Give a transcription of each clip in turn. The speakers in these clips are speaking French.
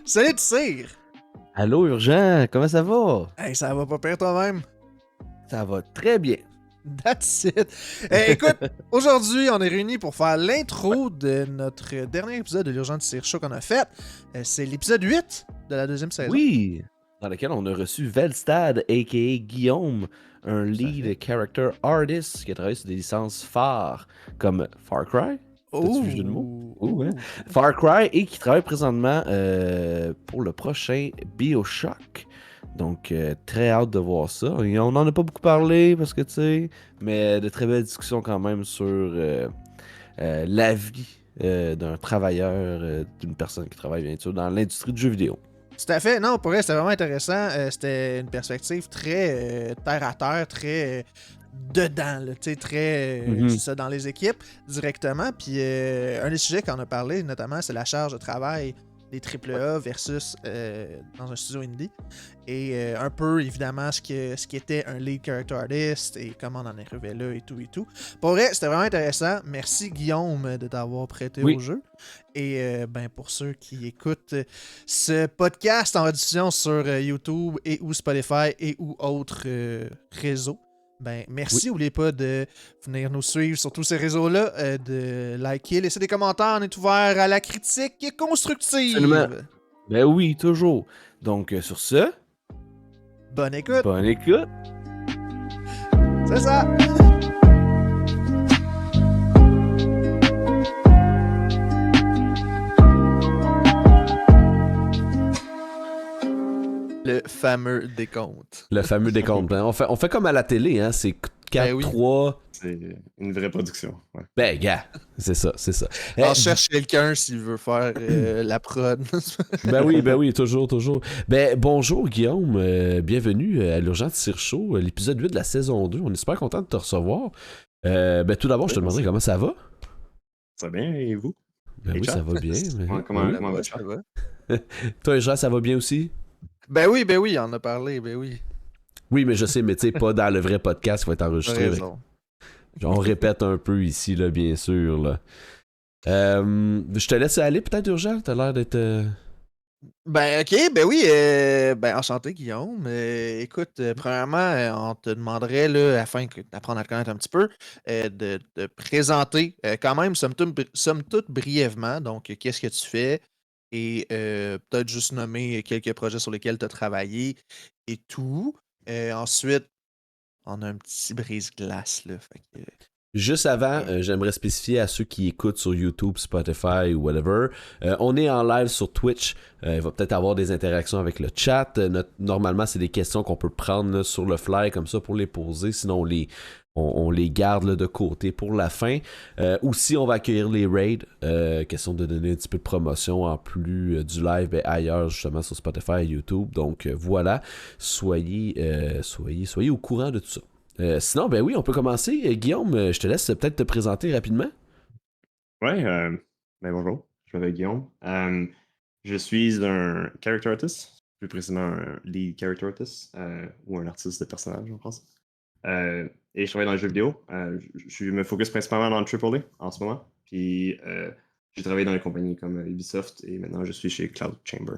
Salut, Tire! Allô, Urgent, comment ça va? Hey, ça va pas pire toi-même? Ça va très bien. That's it! Écoute, aujourd'hui, on est réunis pour faire l'intro de notre dernier épisode de l'Urgent Tire Show qu'on a fait. C'est l'épisode 8 de la deuxième saison. Oui, dans lequel on a reçu Velstad, a.k.a. Guillaume, un lead character artist qui a travaillé sur des licences phares comme Far Cry. T'as-tu vu le jeu de mots? Ouais. Far Cry et qui travaille présentement pour le prochain BioShock. Donc, très hâte de voir ça. Et on n'en a pas beaucoup parlé parce que, tu sais, mais de très belles discussions quand même sur la vie d'un travailleur, d'une personne qui travaille bien sûr dans l'industrie du jeu vidéo. Tout à fait. Non, pour elle, c'était vraiment intéressant. C'était une perspective très terre à terre, très dedans, là, tu sais, très c'est ça, dans les équipes directement. Puis un des sujets qu'on a parlé, notamment, c'est la charge de travail des AAA versus dans un studio indie. Et un peu, évidemment, ce qui était un lead character artist et comment on en est arrivé là et tout et tout. Pour vrai, c'était vraiment intéressant. Merci, Guillaume, de t'avoir prêté au jeu. Et ben pour ceux qui écoutent ce podcast en rediffusion sur YouTube et ou Spotify et ou autres réseaux, ben merci, n'oubliez pas de venir nous suivre sur tous ces réseaux-là, de liker, laisser des commentaires, on est ouvert à la critique constructive. Absolument. Ben oui, toujours. Donc sur ce, bonne écoute. Bonne écoute. C'est ça. Le fameux décompte. Le fameux décompte. Hein. On fait comme à la télé, hein. C'est 4, oui. 3... C'est une vraie production. Ouais. Ben, gars, c'est ça. On cherche quelqu'un s'il veut faire la prod. Ben oui, toujours. Ben, bonjour Guillaume, bienvenue à l'Urgent Tire Show, l'épisode 8 de la saison 2. On est super content de te recevoir. Ben, tout d'abord, je te demanderais comment ça va? Ça va bien, et vous? Ben oui, ça va bien. Mais... Comment va ça? Toi, Urgent, ça va bien aussi? Ben oui, on en a parlé, ben oui. Oui, mais je sais, mais tu sais, pas dans le vrai podcast qui va être enregistré. On répète un peu ici, là, bien sûr. Là. Je te laisse aller, peut-être, Urgent? T'as l'air d'être... Ben, ok, ben oui. Ben, enchanté, Guillaume. Écoute, premièrement, on te demanderait, là, afin d'apprendre à te connaître un petit peu, de présenter, quand même, somme toute brièvement, donc, qu'est-ce que tu fais, et peut-être juste nommer quelques projets sur lesquels tu as travaillé et tout. Ensuite, on a un petit brise-glace, là. Fait que... Juste avant, j'aimerais spécifier à ceux qui écoutent sur YouTube, Spotify ou whatever, on est en live sur Twitch. Il va peut-être avoir des interactions avec le chat. Normalement, c'est des questions qu'on peut prendre là, sur le fly comme ça pour les poser. Sinon, on les garde là, de côté pour la fin. Aussi, on va accueillir les raids. Question de donner un petit peu de promotion en plus du live ailleurs, justement sur Spotify et YouTube. Donc voilà, soyez au courant de tout ça. Sinon, ben oui, on peut commencer. Guillaume, je te laisse peut-être te présenter rapidement. Ouais, ben bonjour, je m'appelle Guillaume. Je suis un character artist, plus précisément un lead character artist, ou un artiste de personnage, je pense. Et je travaille dans les jeux vidéo. Je me focus principalement dans le AAA en ce moment. Puis j'ai travaillé dans des compagnies comme Ubisoft et maintenant je suis chez Cloud Chamber.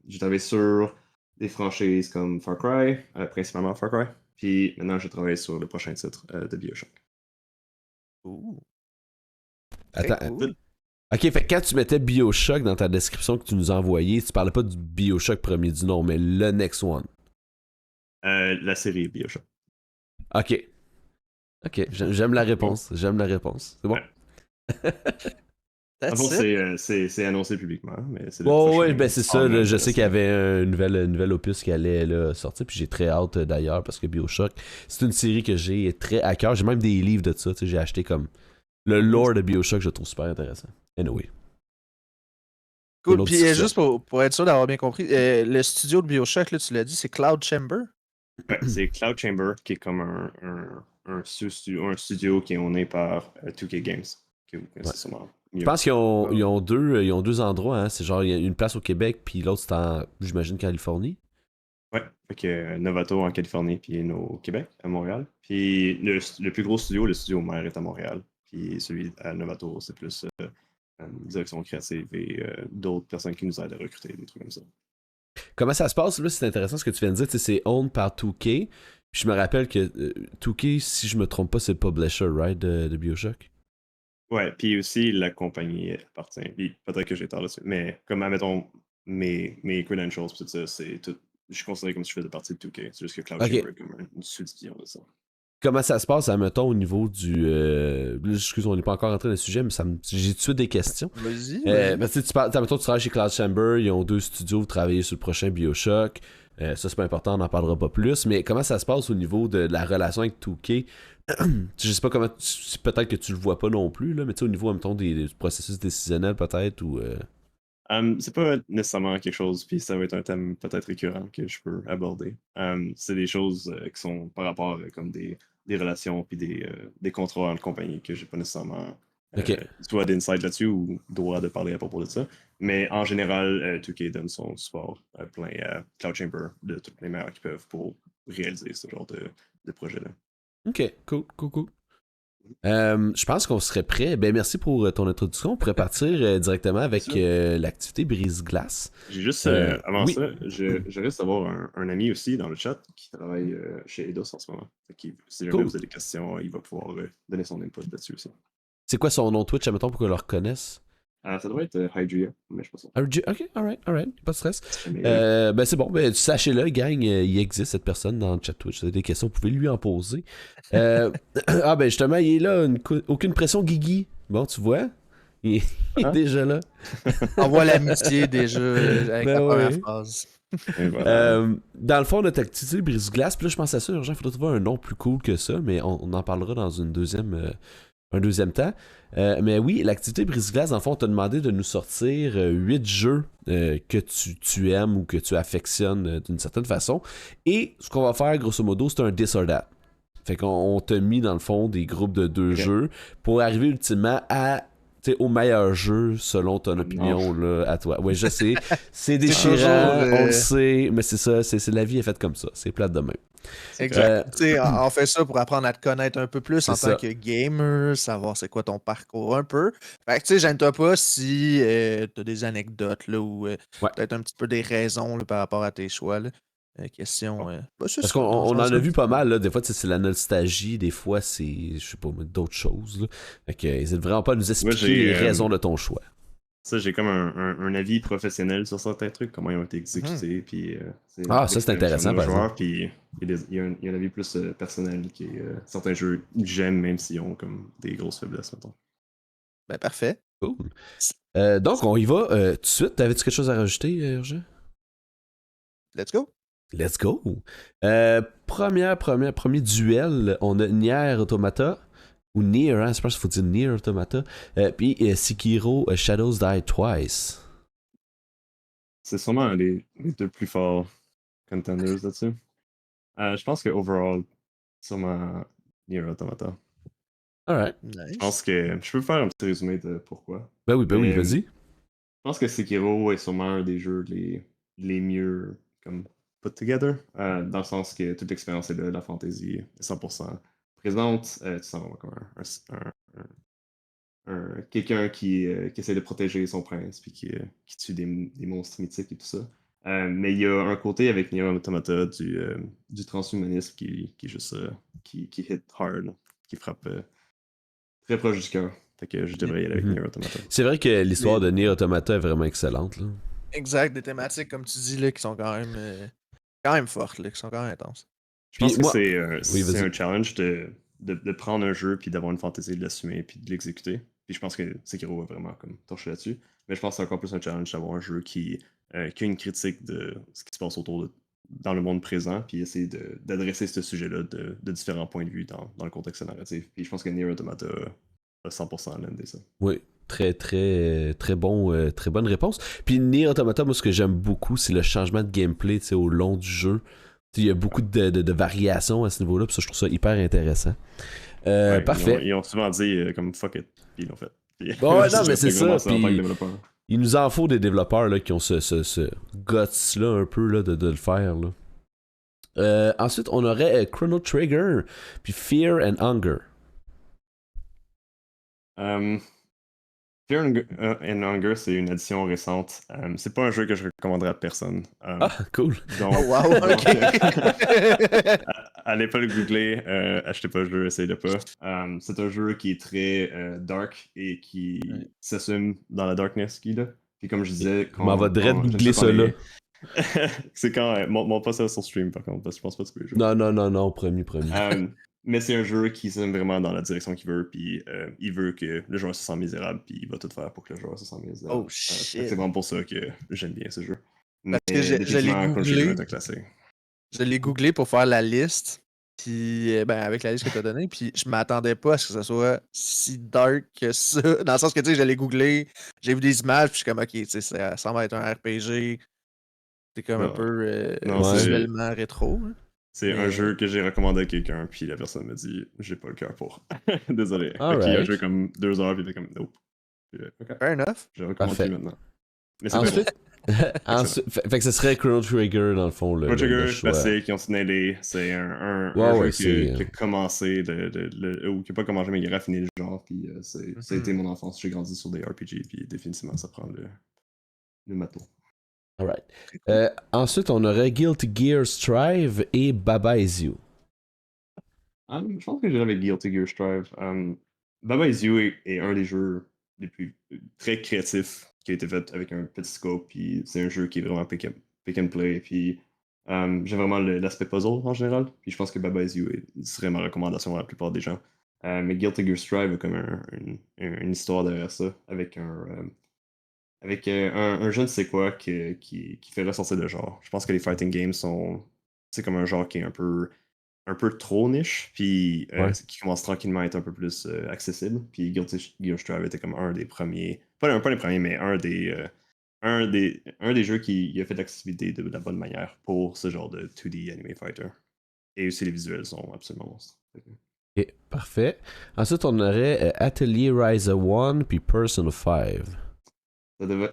J'ai travaillé sur des franchises comme Far Cry, principalement Far Cry. Puis maintenant, je travaille sur le prochain titre de BioShock. Ouh. Attends. Cool. Ok, fait que quand tu mettais BioShock dans ta description que tu nous as envoyée, tu parlais pas du BioShock premier du nom, mais le next one. La série BioShock. Ok, j'aime la réponse. C'est bon. En fait, c'est annoncé publiquement, mais c'est le ouais, ben c'est ça. Là, je sais qu'il y avait une nouvelle opus qui allait là, sortir, puis j'ai très hâte d'ailleurs parce que BioShock, c'est une série que j'ai très à cœur. J'ai même des livres de ça. J'ai acheté comme le lore de BioShock, je le trouve super intéressant. Anyway. Cool. Puis juste pour être sûr d'avoir bien compris, le studio de BioShock, là, tu l'as dit, c'est Cloud Chamber? Ouais, c'est Cloud Chamber qui est comme un studio qui est oné par 2K Games. Que vous connaissez sûrement. Je pense qu'ils ont deux endroits. Hein. C'est genre, il y a une place au Québec, puis l'autre, c'est en, j'imagine, Californie. Ouais, fait que Novato en Californie, puis au Québec, à Montréal. Puis le plus gros studio, le studio mère est à Montréal. Puis celui à Novato, c'est plus direction créative et d'autres personnes qui nous aident à recruter, des trucs comme ça. Comment ça se passe? Là, c'est intéressant ce que tu viens de dire. C'est owned par 2K. Puis je me rappelle que 2K, si je me trompe pas, c'est le publisher, right, de BioShock? Ouais, puis aussi la compagnie appartient. Puis peut-être que j'ai tort là-dessus, mais comme, admettons, mes credentials, tout ça, c'est tout. Je suis considéré comme si je faisais partie de 2K. C'est juste que Cloud Chamber est comme une sous-division de ça. Comment ça se passe, admettons, au niveau du... excuse, on n'est pas encore entré dans le sujet, mais j'ai tout de suite des questions. Vas-y. Ben, tu parles, admettons, tu travailles chez Cloud Chamber, ils ont 2 studios, vous travaillez sur le prochain BioShock. Ça, c'est pas important, on n'en parlera pas plus. Mais comment ça se passe au niveau de la relation avec 2K? Je sais pas comment... peut-être que tu le vois pas non plus, là, mais tu sais, au niveau, admettons, des processus décisionnels, peut-être, ou... C'est pas nécessairement quelque chose, puis ça va être un thème peut-être récurrent que je peux aborder. C'est des choses qui sont par rapport comme des relations puis des contrats en compagnie que j'ai pas nécessairement soit d'insight là-dessus ou droit de parler à propos de ça. Mais en général, 2K donne son support plein à Cloud Chamber de toutes les manières qu'ils peuvent pour réaliser ce genre de projet-là. Ok, cool. Je pense qu'on serait prêt. Ben merci pour ton introduction. On pourrait partir directement avec l'activité brise-glace. J'ai juste avant ça, je risque d'avoir un ami aussi dans le chat qui travaille chez Eidos en ce moment. Si jamais vous avez des questions, il va pouvoir donner son input là-dessus aussi. C'est quoi son nom Twitch, admettons, pour qu'on le reconnaisse? Ça devrait être Hydria, mais je pense pas. Ok, alright, pas de stress. Ben c'est bon, ben sachez-le, gang, il existe cette personne dans le chat Twitch. Si vous avez des questions, vous pouvez lui en poser. Ben justement, il est là, aucune pression, Guigui. Bon, tu vois, il est déjà là. Envoie l'amitié déjà avec la première phrase. Dans le fond, notre activité brise-glace, puis là je pense à ça, urgent, il faudrait trouver un nom plus cool que ça, mais on en parlera dans un deuxième temps. Mais oui, l'activité brise-glace, dans le fond, on t'a demandé de nous sortir 8 jeux que tu aimes ou que tu affectionnes d'une certaine façon. Et ce qu'on va faire, grosso modo, c'est un this or that. Fait qu'on t'a mis, dans le fond, des groupes de 2 jeux pour arriver ultimement au meilleur jeu selon ton opinion là, à toi. Ouais, je sais, c'est déchirant, on le sait, mais c'est ça, c'est la vie est faite comme ça. C'est plate de même. Exact. On fait ça pour apprendre à te connaître un peu plus en tant que gamer, savoir c'est quoi ton parcours un peu. Fait que tu sais, gêne-toi pas si t'as des anecdotes là, ou peut-être un petit peu des raisons là, par rapport à tes choix. Là. Question. Parce qu'on en a vu pas mal, là. Des fois, c'est la nostalgie, des fois, c'est, je sais pas, d'autres choses. Là. Fait que, n'hésite vraiment pas à nous expliquer les raisons de ton choix. Ça, j'ai comme un avis professionnel sur certains trucs, comment ils ont été exécutés. Puis, ça, c'est intéressant, par exemple. Puis, il y a un avis plus personnel qui est certains jeux que j'aime, même s'ils ont comme des grosses faiblesses, mettons. Ben, parfait. Cool. Donc, on y va tout de suite. T'avais-tu quelque chose à rajouter, Roger? Let's go. Let's go. Premier duel, on a Nier Automata, ou Nier, hein, je pense qu'il faut dire Nier Automata, puis Sekiro Shadows Die Twice. C'est sûrement les 2 plus forts contenders là-dessus. Je pense que overall, sûrement Nier Automata. Alright. Nice. Je pense que je peux faire un petit résumé de pourquoi. Ben oui, vas-y. Je pense que Sekiro est sûrement un des jeux les mieux comme put together, dans le sens que toute l'expérience est là, la fantasy est 100% présente. Tu sens vraiment comme quelqu'un qui essaie de protéger son prince puis qui tue des monstres mythiques et tout ça. Mais il y a un côté avec Nier Automata du transhumanisme qui est juste qui hit hard, qui frappe très proche du cœur. Fait que je devrais y aller avec Nier Automata. C'est vrai que l'histoire de Nier Automata est vraiment excellente. Là. Exact, des thématiques, comme tu dis, là, qui sont quand même fortes, là, qui sont quand même intenses. Je pense que c'est un challenge de prendre un jeu puis d'avoir une fantaisie, de l'assumer puis de l'exécuter. Puis je pense que Sekiro va vraiment comme torcher là-dessus. Mais je pense que c'est encore plus un challenge d'avoir un jeu qui a une critique de ce qui se passe dans le monde présent, puis essayer d'adresser ce sujet-là de différents points de vue dans le contexte narratif. Puis je pense que Nier Automata a 100% l'endé ça. Oui, très bonne réponse. Puis Nier Automata, moi ce que j'aime beaucoup, c'est le changement de gameplay au long du jeu. Il y a beaucoup de variations à ce niveau-là, puis ça, je trouve ça hyper intéressant. Parfait. Ils ont souvent dit comme fuck it, puis ils l'ont fait. Bon, ouais, non, mais c'est ça. Puis il nous en faut des développeurs là, qui ont ce guts-là un peu là, de le faire. Là. Ensuite, on aurait Chrono Trigger, puis Fear and Hunger. Fear and Hunger, c'est une addition récente. C'est pas un jeu que je recommanderais à personne. Ah, cool. Donc, Oh, wow, ok. allez pas le googler, achetez pas le jeu, essayez-le pas. C'est un jeu qui est très dark et qui Ouais. s'assume dans la darkness qu'il a. Puis comme je disais, Je m'en vais direct j'aime googler ça quand ça là. c'est quand. Montre pas ça sur stream par contre, parce que je pense pas que tu peux jouer. Non, promis. Mais c'est un jeu qui s'aime vraiment dans la direction qu'il veut, puis il veut que le joueur se sente misérable, puis il va tout faire pour que le joueur se sente misérable. Oh C'est shit. vraiment pour ça que j'aime bien ce jeu. Parce Mais que je l'ai définitivement, Chrono Trigger googlé. est un classique. Je l'ai googlé pour faire la liste. Puis, ben, avec la liste que tu as donnée. Puis, je m'attendais pas à ce que ça soit si dark que ça. Dans le sens que, tu sais, je l'ai googlé. J'ai vu des images. Puis, je suis comme, ok, tu sais, ça semble être un RPG. C'est comme un Non, peu non, visuellement rétro. Hein. c'est un Mais, jeu que j'ai recommandé à quelqu'un, puis la personne me dit j'ai pas le cœur pour. Désolé. Fait qu'il a Alright. joué comme 2 heures, puis il était comme nope. Puis, ok, fair enough. je recommande Parfait. plus maintenant. Mais c'est Ensuite, fait que ce serait Chrono Trigger dans le fond le Chrono Trigger, le choix. classique, ils ont nailé. C'est un Ouais, jeu qui a commencé, ou qui a pas commencé, mais qui a raffiné le genre. Puis ça a été mon enfance. J'ai grandi sur des RPG, puis définitivement, ça prend le matos. Alright. Ensuite, on aurait Guilty Gear Strive et Baba Is You. Je pense que j'irais avec Guilty Gear Strive. Baba Is You est un des jeux les plus très créatifs qui a été fait avec un petit scope. Puis c'est un jeu qui est vraiment pick and play. Puis j'aime vraiment l'aspect puzzle en général. Puis je pense que Baba Is You serait ma recommandation à la plupart des gens. Mais Guilty Gear Strive a comme une histoire derrière ça avec un je ne sais quoi qui fait ressortir le genre. Je pense que les fighting games sont. C'est comme un genre qui est un peu trop niche, puis qui commence tranquillement à être un peu plus accessible. Puis Guilty Gear Strive était comme un des premiers. Pas les premiers, mais un des jeux qui a fait l'accessibilité de la bonne manière pour ce genre de 2D anime fighter. Et aussi les visuels sont absolument monstres. Ok, parfait. Ensuite, on aurait Atelier Ryza 1 puis Persona 5.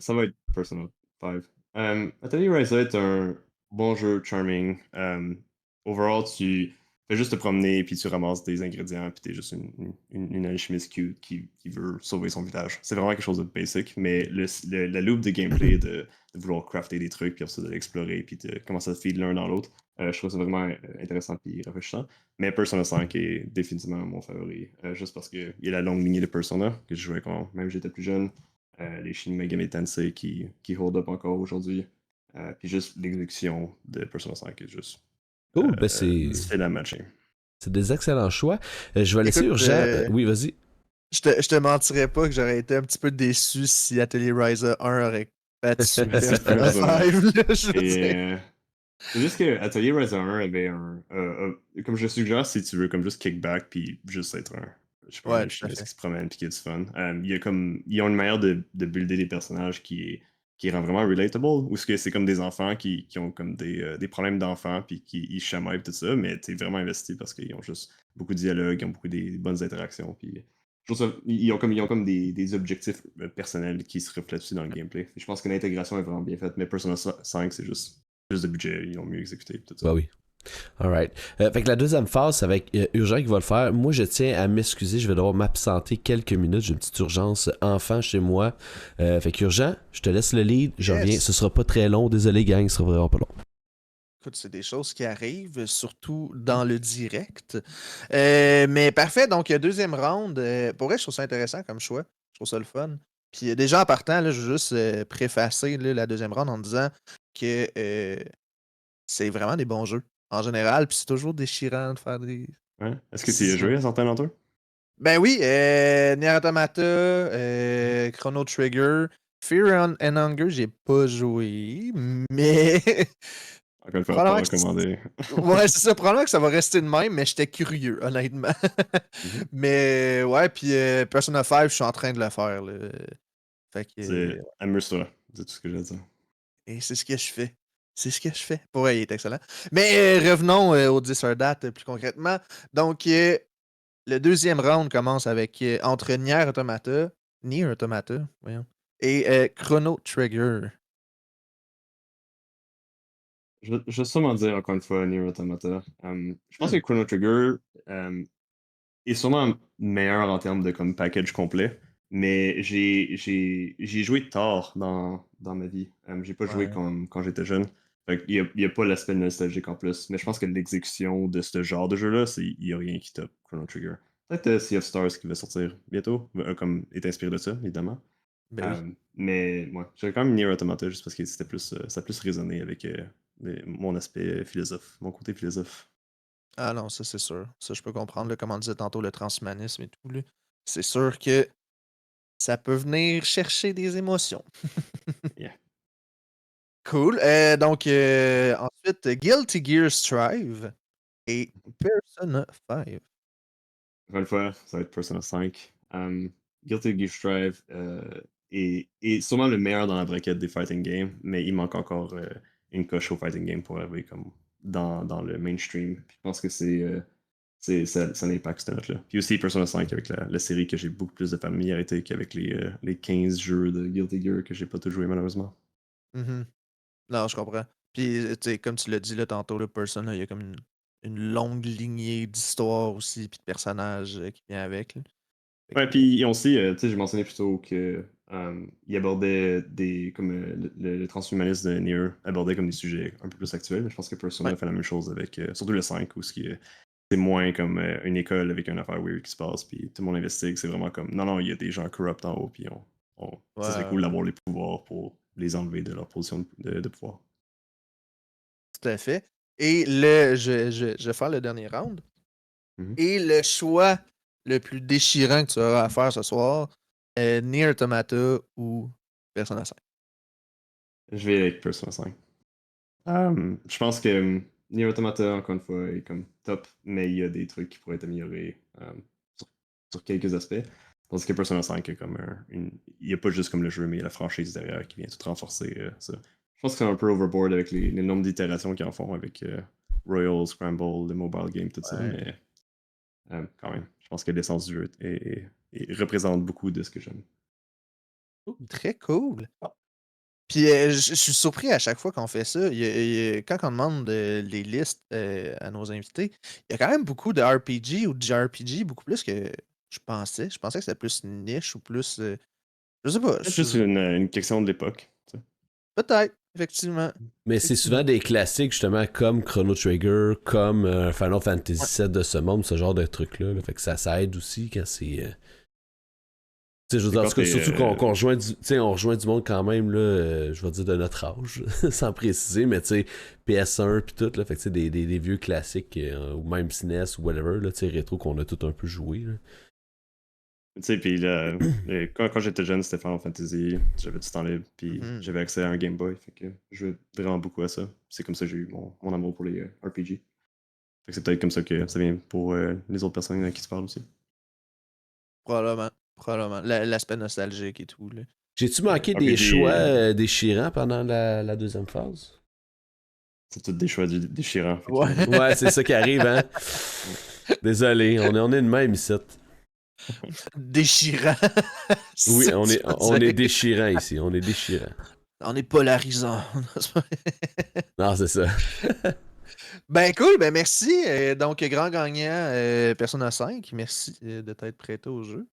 Ça va être Persona 5. Atelier Ryza est un bon jeu charming. Overall, tu fais juste te promener, puis tu ramasses des ingrédients, puis t'es juste une alchimiste qui veut sauver son village. C'est vraiment quelque chose de basic, mais la loop de gameplay de vouloir crafter des trucs, puis ensuite de l'explorer, puis de commencer à feed l'un dans l'autre, je trouve ça vraiment intéressant et rafraîchissant. Mais Persona 5 est définitivement mon favori, juste parce qu'il y a la longue lignée de Persona que je jouais quand même j'étais plus jeune. Les Shin Megami Tensei qui hold up encore aujourd'hui. Puis juste l'exécution de Persona 5 est juste. Cool, ben c'est la matching. C'est des excellents choix. Je vais laisser Urgent. Oui, vas-y. Je te mentirais pas que j'aurais été un petit peu déçu si Atelier Ryza 1 aurait battu Persona 5. C'est juste que Atelier Ryza 1 avait comme je suggère, si tu veux, comme juste kickback, puis juste être je sais pas, un chimiste qui se promène puis qui a du fun. Ils ont une manière de builder des personnages qui rend vraiment relatable, ou c'est comme des enfants qui ont comme des problèmes d'enfants puis qui ils chamaillent tout ça, mais t'es vraiment investi parce qu'ils ont juste beaucoup de dialogues, ils ont beaucoup des bonnes interactions, puis je trouve ça, ils ont comme des objectifs personnels qui se reflètent aussi dans le gameplay. Je pense que l'intégration est vraiment bien faite, mais Persona 5, c'est juste plus de budget, ils ont mieux exécuté tout ça. Bah oui. Alright. Fait que la deuxième phase, c'est avec Urgent qui va le faire. Moi, je tiens à m'excuser, je vais devoir m'absenter quelques minutes. J'ai une petite urgence enfant chez moi. Fait que Urgent, je te laisse le lead. Je reviens. Ce sera pas très long. Désolé, gang, ce sera vraiment pas long. Écoute, c'est des choses qui arrivent, surtout dans le direct. Mais parfait, donc deuxième round. Pour vrai, je trouve ça intéressant comme choix. Je trouve ça le fun. Puis déjà en partant, là, je veux juste préfacer là, la deuxième round en disant que c'est vraiment des bons jeux en général. Puis c'est toujours déchirant de faire des. Ouais. Est-ce que tu y as joué à certains d'entre eux? Ben oui, Nier Automata, Chrono Trigger, Fear and Hunger, j'ai pas joué, mais. Encore une fois, pas recommandé. Ouais, c'est ça. Probablement que ça va rester de même, mais j'étais curieux, honnêtement. Mais ouais, puis Persona 5, je suis en train de le faire. Là. Fait que. Amuse-toi, c'est tout ce que j'ai à dire. Et c'est ce que je fais. C'est ce que je fais. Ouais, il est excellent. Mais revenons au This or That plus concrètement. Donc, le deuxième round commence avec entre Nier Automata, voyons, et Chrono Trigger. Je vais sûrement dire encore une fois Nier Automata. Je pense que Chrono Trigger est sûrement meilleur en termes de comme package complet, Mais j'ai joué tard dans ma vie. J'ai pas joué Ouais. comme quand j'étais jeune. Fait qu'il y a pas l'aspect nostalgique en plus. Mais je pense que l'exécution de ce genre de jeu-là, il y a rien qui top Chrono Trigger. Peut-être Sea of Stars qui va sortir bientôt, comme est inspiré de ça, évidemment. Ben oui. Mais ouais, j'avais quand même Nier Automata juste parce que c'était plus, ça a plus résonné avec mon aspect philosophe, mon côté philosophe. Ah non, ça c'est sûr. Ça, je peux comprendre, là, comme on disait tantôt, le transhumanisme et tout. Là. C'est sûr que ça peut venir chercher des émotions. Yeah. Cool. Donc, ensuite, Guilty Gear Strive et Persona 5. Encore une fois, ça va être Persona 5. Guilty Gear Strive est sûrement le meilleur dans la braquette des fighting games, mais il manque encore une coche au fighting game pour arriver comme dans le mainstream. Puis je pense que ça impacte cette note-là. Puis aussi Persona 5 avec la série que j'ai beaucoup plus de familiarité qu'avec les 15 jeux de Guilty Gear que j'ai pas tout joué malheureusement. Mhm. Non, je comprends. Puis, tu sais, comme tu l'as dit là, tantôt, le Persona, il y a comme une longue lignée d'histoire aussi, puis de personnages qui vient avec. Là. Fait Ouais, que, puis ils ont aussi, tu sais, j'ai mentionné plus tôt que il abordait comme le transhumanisme de Nier abordait comme des sujets un peu plus actuels. Je pense que ouais. Persona fait la même chose avec, surtout le 5, où c'est moins comme une école avec une affaire weird qui se passe, puis tout le monde investigue. C'est vraiment comme, non, non, il y a des gens corrupt en haut, puis ça serait Ouais, cool d'avoir les pouvoirs pour les enlever de leur position de pouvoir. tout à fait. Et je vais faire le dernier round. Mhm. Et le choix le plus déchirant que tu auras à faire ce soir, Nier Automata ou Persona 5. Je vais avec Persona 5. Je pense que Nier Automata, encore une fois, est comme top, mais il y a des trucs qui pourraient être améliorés sur, sur quelques aspects. Tandis que Persona 5 est comme il n'y a pas juste comme le jeu, mais il y a la franchise derrière qui vient tout renforcer ça. Je pense que c'est un peu overboard avec les nombres d'itérations qu'ils en font avec Royal, Scramble, le mobile game, tout ça, Ouais. mais quand même, je pense que l'essence du jeu représente beaucoup de ce que j'aime. Très cool. Puis je suis surpris à chaque fois qu'on fait ça. Quand on demande les listes à nos invités, il y a quand même beaucoup de RPG ou de JRPG, beaucoup plus que je pensais. Je pensais que c'était plus niche ou plus. Je sais pas. C'est juste une question de l'époque. Tu sais. Peut-être, effectivement. Mais c'est souvent Effectivement. des classiques, justement, comme Chrono Trigger, comme Final Fantasy Ouais. VII de ce monde, ce genre de trucs-là. Là. Fait que ça aide aussi quand c'est. Tu sais, je veux C'est dire, en quand tout cas, t'es. surtout qu'on rejoint on rejoint du monde quand même, là, je vais dire de notre âge, sans préciser, mais tu sais, PS1 puis tout, là, fait que tu sais, des vieux classiques, ou même SNES ou whatever, là, tu sais, rétro qu'on a tout un peu joué, là. Tu sais, puis là, quand j'étais jeune, c'était Final Fantasy, j'avais du temps libre, puis Mhm. j'avais accès à un Game Boy, fait que je jouais vraiment beaucoup à ça. C'est comme ça que j'ai eu mon amour pour les RPG. Fait que c'est peut-être comme ça que ça vient pour les autres personnes à qui tu parles aussi. Probablement. Probablement. L'aspect nostalgique et tout. Là. J'ai-tu manqué des choix RPG, déchirants pendant la deuxième phase? c'est tous des choix déchirants, Ouais. effectivement. Ouais, c'est ça qui arrive, hein? Désolé, on est de même ici. Déchirant. Oui, C'est ça que tu veux on est dire. déchirant ici, on est déchirant. On est polarisant. Non, c'est ça. Ben cool, ben merci. Donc, grand gagnant Persona 5. Merci de t'être prêté au jeu.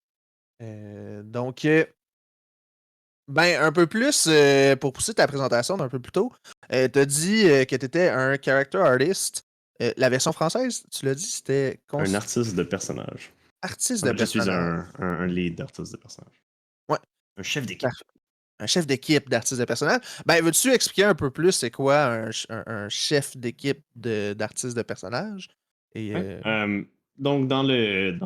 Donc, ben un peu plus pour pousser ta présentation d'un peu plus tôt. T'as dit que t'étais un character artist. La version française, tu l'as dit, c'était Un artiste de personnage. artiste En de fait, je suis personnage. un lead d'artiste de personnage. Ouais, Un chef d'équipe. parfait. Un chef d'équipe d'artiste de personnage. Ben, veux-tu expliquer un peu plus c'est quoi un chef d'équipe d'artiste de personnage? Et Ouais. Donc, dans le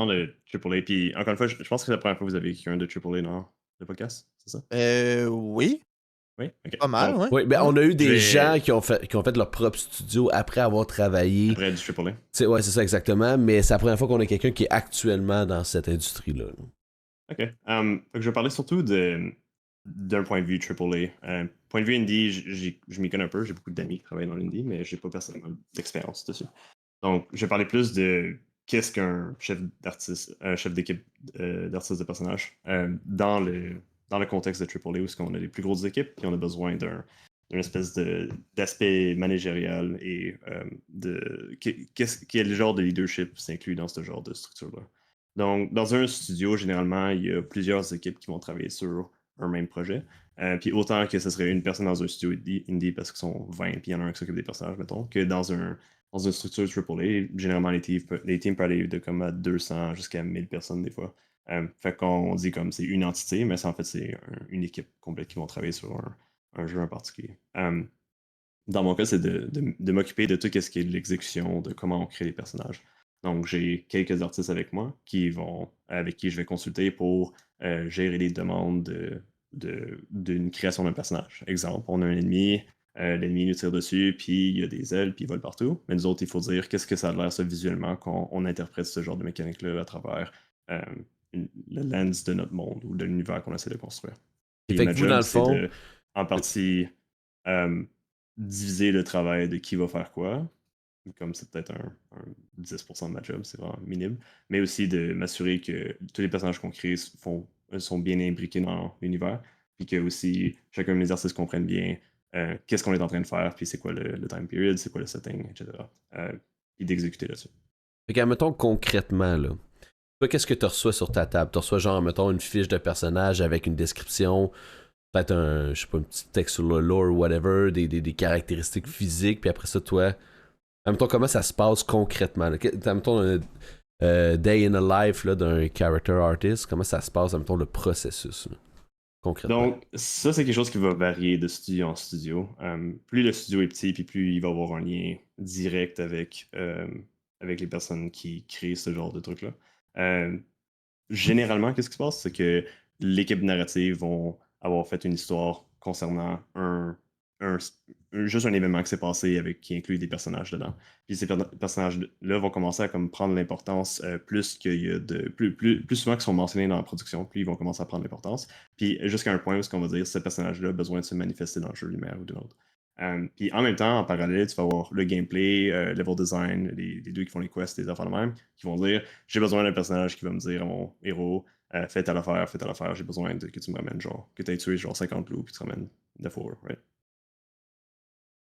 AAA, puis encore une fois, je pense que c'est la première fois que vous avez quelqu'un de AAA dans le podcast, c'est ça? oui, Oui? Ok. pas mal, Donc, ouais. Oui, ben Ouais. on a eu je des gens vais. qui ont fait leur propre studio après avoir travaillé. Après du AAA. Tu sais, ouais, c'est ça exactement, mais c'est la première fois qu'on a quelqu'un qui est actuellement dans cette industrie-là. Là. Ok. Fait que je vais parler surtout d'un point de vue AAA. Point de vue indie, je m'y connais un peu. J'ai beaucoup d'amis qui travaillent dans l'indie, mais j'ai pas personnellement d'expérience dessus. Donc, je vais parler plus de qu'est-ce qu'un chef d'artiste, un chef d'équipe d'artiste de personnage dans le contexte de AAA où on a les plus grosses équipes puis on a besoin d'une espèce d'aspect managérial et quel genre de leadership s'inclut dans ce genre de structure-là. Donc, dans un studio, généralement, il y a plusieurs équipes qui vont travailler sur un même projet. Puis autant que ce serait une personne dans un studio indie parce qu'ils sont 20, puis il y en a un qui s'occupe des personnages, mettons, que dans une structure AAA, généralement, les teams peuvent aller de comme à 200 jusqu'à 1000 personnes des fois. Fait qu'on dit comme c'est une entité, mais en fait, c'est une équipe complète qui vont travailler sur un jeu en particulier. Dans mon cas, c'est de m'occuper de tout ce qui est de l'exécution, de comment on crée les personnages. Donc, j'ai quelques artistes avec moi avec qui je vais consulter pour gérer les demandes d'une création d'un personnage. Exemple, on a un ennemi, l'ennemi nous tire dessus, puis il y a des ailes, puis il vole partout. Mais nous autres, il faut dire qu'est-ce que ça a l'air ça visuellement quand on interprète ce genre de mécanique-là à travers euh, le lens de notre monde ou de l'univers qu'on essaie de construire. Et Puis fait que ma vous, dans job, le c'est fond, en partie, euh, diviser le travail de qui va faire quoi. Comme c'est peut-être un 10% de ma job, c'est vraiment minime. Mais aussi de m'assurer que tous les personnages qu'on crée sont bien imbriqués dans l'univers. Puis que aussi chacun de mes artistes comprenne bien qu'est-ce qu'on est en train de faire, puis c'est quoi le time period, c'est quoi le setting, etc. Puis d'exécuter là-dessus. fait que, mettons concrètement, là, toi, qu'est-ce que tu reçois sur ta table? Tu reçois genre, mettons, une fiche de personnage avec une description, peut-être un, je sais pas, un petit texte sur le lore ou whatever, des caractéristiques physiques, puis après ça, toi, mettons, comment ça se passe concrètement? Là? Mettons, un day in a life là, d'un character artist, comment ça se passe, mettons, le processus, là, concrètement? Donc, ça, c'est quelque chose qui va varier de studio en studio. Plus le studio est petit, puis plus il va avoir un lien direct avec les personnes qui créent ce genre de truc-là. Euh, Généralement, qu'est-ce qui se passe? C'est que l'équipe narrative vont avoir fait une histoire concernant un- juste un événement qui s'est passé qui inclut des personnages dedans. Puis ces personnages-là vont commencer à comme prendre l'importance plus qu'il y a plus souvent qu'ils sont mentionnés dans la production, plus ils vont commencer à prendre l'importance. Puis jusqu'à un point où ce qu'on va dire, ce personnage-là a besoin de se manifester dans le jeu lumière ou d'une autre. Puis en même temps, en parallèle, tu vas avoir le gameplay, level design, les deux qui font les quests, les affaires de même, qui vont dire j'ai besoin d'un personnage qui va me dire à mon héros fais telle affaire, j'ai besoin que tu me ramènes genre, que tu aies tué genre 50 loups puis tu te ramènes de four, right?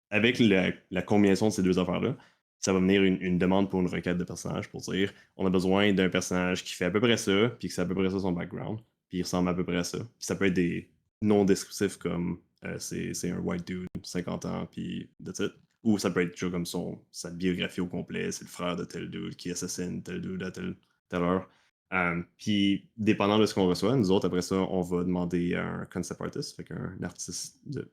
Avec la combinaison de ces deux affaires-là, ça va venir une demande pour une requête de personnage pour dire on a besoin d'un personnage qui fait à peu près ça, puis que c'est à peu près ça son background, puis il ressemble à peu près à ça. Puis ça peut être des noms descriptifs comme c'est un white dude, 50 ans, puis that's it. Ou ça peut être genre comme sa biographie au complet, c'est le frère de tel dude qui assassine tel dude à telle heure. Puis, dépendant de ce qu'on reçoit, nous autres, après ça, on va demander à un concept artist, fait qu'un artiste de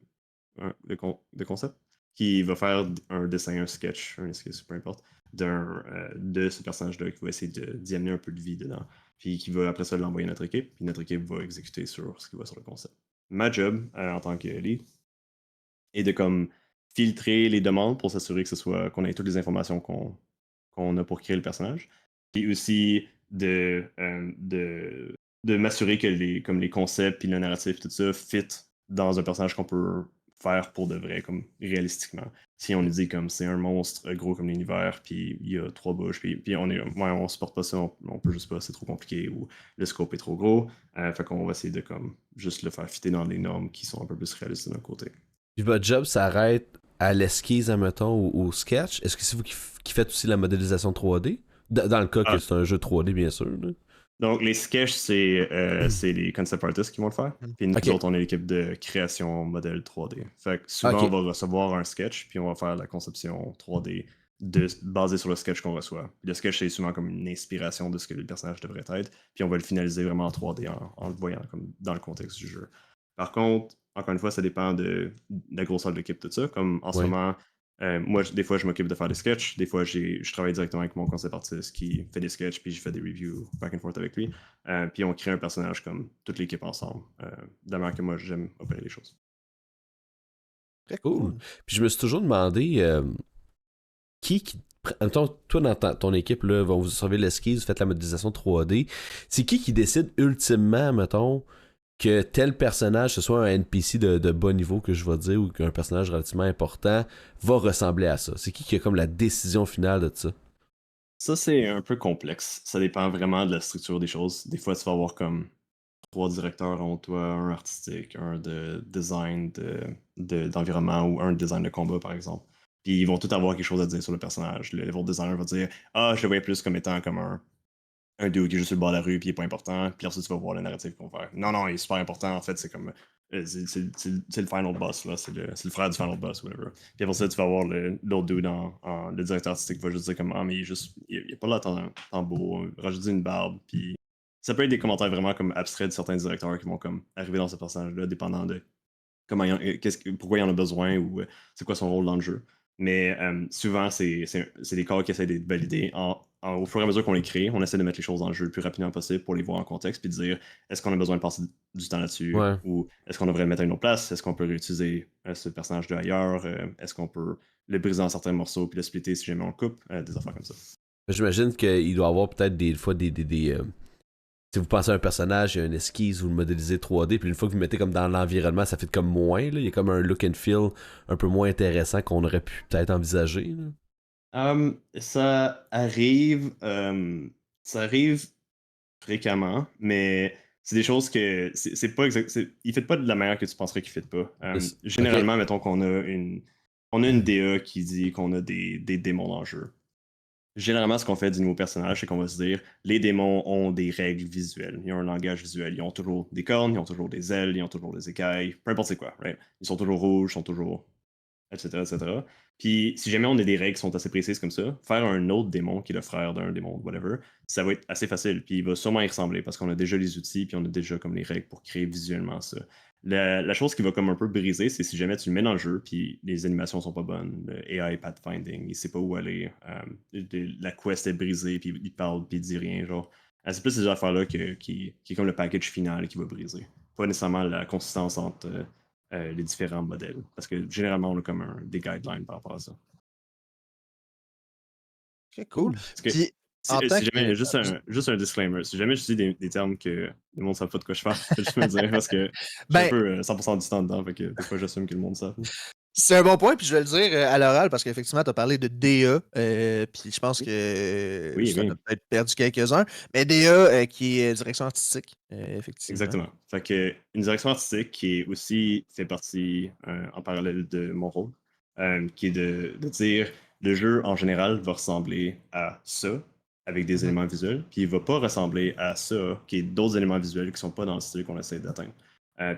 concept, qui va faire un dessin, un sketch, un esquisse, peu importe, de ce personnage-là, qui va essayer d'y amener un peu de vie dedans. Puis qui va après ça l'envoyer à notre équipe, puis notre équipe va exécuter sur ce qui va sur le concept. Ma job, en tant que lead, est de comme filtrer les demandes pour s'assurer qu'on ait toutes les informations qu'on a pour créer le personnage. Puis aussi de m'assurer que comme les concepts puis le narratif tout ça fit dans un personnage qu'on peut faire pour de vrai, comme réalistiquement. Si on nous dit comme c'est un monstre gros comme l'univers, puis il y a 3 bouches, puis on supporte pas ça, on peut juste pas, c'est trop compliqué, ou le scope est trop gros. Fait qu'on va essayer de comme juste le faire fitter dans des normes qui sont un peu plus réalistes de notre côté. Puis votre job s'arrête à l'esquisse, admettons, ou au sketch. Est-ce que c'est vous qui faites aussi la modélisation 3D? Dans le cas que c'est un jeu 3D, bien sûr. Là. Donc, les sketchs, c'est les concept artists qui vont le faire. Puis nous autres, on est l'équipe de création modèle 3D. Fait que souvent, on va recevoir un sketch, puis on va faire la conception 3D basée sur le sketch qu'on reçoit. Puis le sketch, c'est souvent comme une inspiration de ce que le personnage devrait être. Puis on va le finaliser vraiment en 3D en le voyant comme dans le contexte du jeu. Par contre, encore une fois, ça dépend de la grosseur de l'équipe, tout ça. Comme en ce moment, moi, des fois, je m'occupe de faire des sketchs. Des fois, je travaille directement avec mon concept artist qui fait des sketchs, puis je fais des reviews back and forth avec lui. Puis on crée un personnage comme toute l'équipe ensemble. De la manière que moi, j'aime opérer les choses. Très cool. Puis je me suis toujours demandé Mettons, toi, dans ton équipe, là, vont vous sauver l'esquisse, vous faites la modélisation 3D. C'est qui décide ultimement, mettons, que tel personnage, ce soit un NPC de bas niveau que je vais dire, ou qu'un personnage relativement important, va ressembler à ça? C'est qui a comme la décision finale de ça? Ça, c'est un peu complexe. Ça dépend vraiment de la structure des choses. Des fois, tu vas avoir comme 3 directeurs en toi, un artistique, un de design d'environnement ou un de design de combat, par exemple. Puis ils vont tous avoir quelque chose à dire sur le personnage. Le level designer va dire ah, je le voyais plus comme étant comme un dude qui est juste sur le bord de la rue, puis il est pas important, puis ensuite tu vas voir le narratif qu'on va faire. Non, non, il est super important, en fait, c'est comme. C'est le final boss, là. C'est le frère du final boss, whatever. Puis après ça, tu vas voir l'autre dude, le directeur artistique va juste dire comme, ah, mais il est juste. Il est pas là tant beau, rajouter une barbe, puis. Ça peut être des commentaires vraiment comme abstraits de certains directeurs qui vont comme arriver dans ce personnage-là, dépendant de comment pourquoi il en a besoin ou c'est quoi son rôle dans le jeu. Mais souvent, c'est des corps qui essaient d'être validés. Au fur et à mesure qu'on les crée, on essaie de mettre les choses dans le jeu le plus rapidement possible pour les voir en contexte puis de dire est-ce qu'on a besoin de passer du temps là-dessus Ouais. ou est-ce qu'on devrait le mettre à une autre place? Est-ce qu'on peut réutiliser ce personnage-là ailleurs? Est-ce qu'on peut le briser en certains morceaux puis le splitter si jamais on le coupe? Des affaires comme ça. J'imagine qu'il doit y avoir peut-être des fois des si vous pensez à un personnage, il y a une esquisse, vous le modélisez 3D, puis une fois que vous le mettez comme dans l'environnement, ça fait comme moins, là. Il y a comme un look and feel un peu moins intéressant qu'on aurait pu peut-être envisager. Ça arrive. Ça arrive fréquemment, mais c'est des choses que c'est pas exact. Ils ne pas de la manière que tu penserais qu'ils ne pas. Ok. Généralement, mettons qu'on a une DA qui dit qu'on a des démons dans le jeu. Généralement, ce qu'on fait du nouveau personnage, c'est qu'on va se dire les démons ont des règles visuelles. Ils ont un langage visuel. Ils ont toujours des cornes, ils ont toujours des ailes, ils ont toujours des écailles, peu importe c'est quoi, right? Ils sont toujours rouges, ils sont toujours etc., etc. Puis si jamais on a des règles qui sont assez précises comme ça, faire un autre démon qui est le frère d'un démon, whatever, ça va être assez facile. Puis il va sûrement y ressembler parce qu'on a déjà les outils, puis on a déjà comme les règles pour créer visuellement ça. La chose qui va comme un peu briser, c'est si jamais tu le mets dans le jeu, puis les animations sont pas bonnes, le AI pathfinding, il sait pas où aller, la quest est brisée, puis il parle, puis il dit rien, genre. C'est plus ces affaires-là qui est comme le package final qui va briser. Pas nécessairement la consistance entre les différents modèles. Parce que généralement, on a comme des guidelines par rapport à ça. Ok, cool. Parce que Puis, en tant si que. jamais, juste un disclaimer, si jamais je dis des termes que le monde ne sait pas de quoi je parle, je juste me dire parce que je suis un Ben, peu 100% du temps dedans, fait que des fois j'assume que le monde sait. c'est un bon point, puis je vais le dire à l'oral parce qu'effectivement, tu as parlé de DA, puis je pense que Oui, ça en oui, a peut-être perdu quelques-uns, mais DA qui est direction artistique, effectivement. exactement. Fait que une direction artistique qui est aussi fait partie en parallèle de mon rôle, qui est de dire le jeu en général va ressembler à ça avec des Mhm. éléments visuels, puis il va pas ressembler à ça qui est d'autres éléments visuels qui sont pas dans le style qu'on essaie d'atteindre.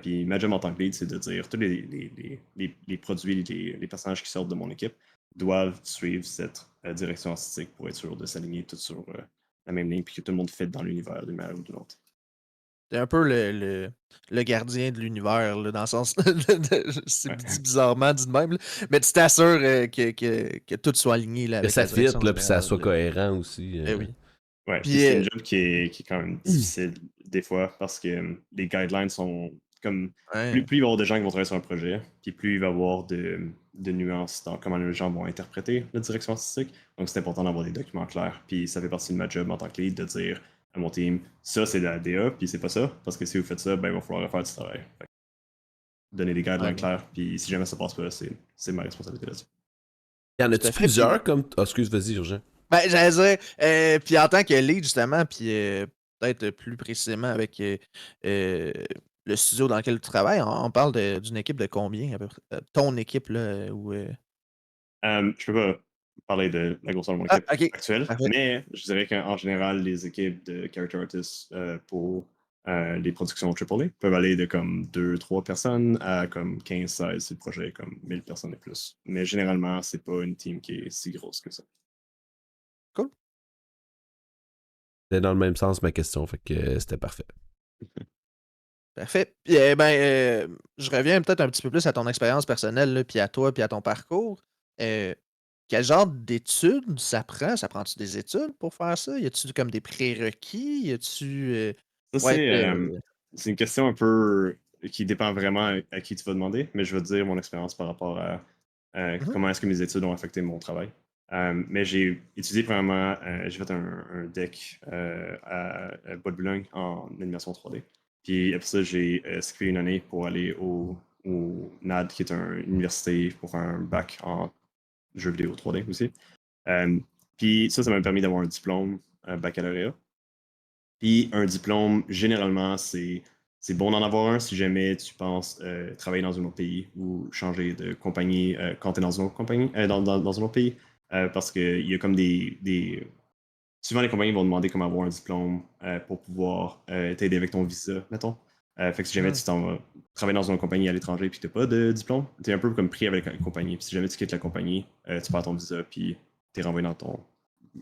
Puis ma job en tant que lead, c'est de dire tous les produits, les personnages qui sortent de mon équipe doivent suivre cette direction artistique pour être sûr de s'aligner tout sur la même ligne, puis que tout le monde fit dans l'univers d'une manière ou d'une autre. T'es un peu le gardien de l'univers, là, dans le sens. C'est dit Ouais. bizarrement, dit de même, là, mais tu t'assures que tout soit aligné là, Que avec ça la fit, direction là, puis ça générale. soit cohérent aussi. Eh oui. Ouais, puis Puis, c'est une job qui est quand même difficile des fois parce que les guidelines sont comme. ouais. Plus il va y avoir de gens qui vont travailler sur un projet, puis plus il va y avoir de nuances dans comment les gens vont interpréter la direction artistique. Donc c'est important d'avoir des documents clairs. Puis ça fait partie de ma job en tant que lead de dire à mon team ça c'est de la DA, puis c'est pas ça, parce que si vous faites ça, ben il va falloir refaire du travail. Fait que donner des Ouais, guidelines ben, clairs, puis si jamais ça passe pas, c'est ma responsabilité là-dessus. Y en tout a-tu à fait. Puis, plusieurs comme. Ah, excuse, vas-y, Urgent. ben, j'allais dire, puis en tant que lead, justement, puis peut-être plus précisément avec euh, le studio dans lequel tu travailles, on parle d'une équipe de combien, à peu près? Ton équipe, là, ou. Je peux pas parler de la grosseur de mon Ah, équipe ok. actuelle, Parfait. mais je dirais qu'en général, les équipes de character artists pour les productions AAA peuvent aller de comme 2-3 personnes à comme 15-16 si le projet est comme 1000 personnes et plus. Mais généralement, c'est pas une team qui est si grosse que ça. Cool. C'était dans le même sens ma question, fait que c'était parfait. Parfait. Puis, je reviens peut-être un petit peu plus à ton expérience personnelle, là, puis à toi, puis à ton parcours. Euh, Quel genre d'études ça prend? Ça prend-tu des études pour faire ça? Y a-tu comme des prérequis? Y a-tu. Ça, Pour être. c'est une question un peu qui dépend vraiment à qui tu vas demander, mais je vais te dire mon expérience par rapport à Mhm. comment est-ce que mes études ont affecté mon travail. Mais j'ai étudié premièrement, j'ai fait un deck à Bois de Boulogne en animation 3D. Puis après ça, j'ai skippé une année pour aller au NAD, qui est une université pour faire un bac en jeux vidéo 3D aussi. Euh, Puis ça m'a permis d'avoir un diplôme, un baccalauréat. Puis un diplôme, généralement, c'est bon d'en avoir un si jamais tu penses travailler dans un autre pays ou changer de compagnie quand tu es dans une autre compagnie, dans un autre pays. Parce qu'il y a comme souvent les compagnies vont demander comment avoir un diplôme pour pouvoir t'aider avec ton visa, mettons. Fait que si jamais Mhm. tu t'en vas travailler dans une compagnie à l'étranger et que tu n'as pas de diplôme, tu es un peu comme pris avec la compagnie. Puis si jamais tu quittes la compagnie, tu perds ton visa puis tu es renvoyé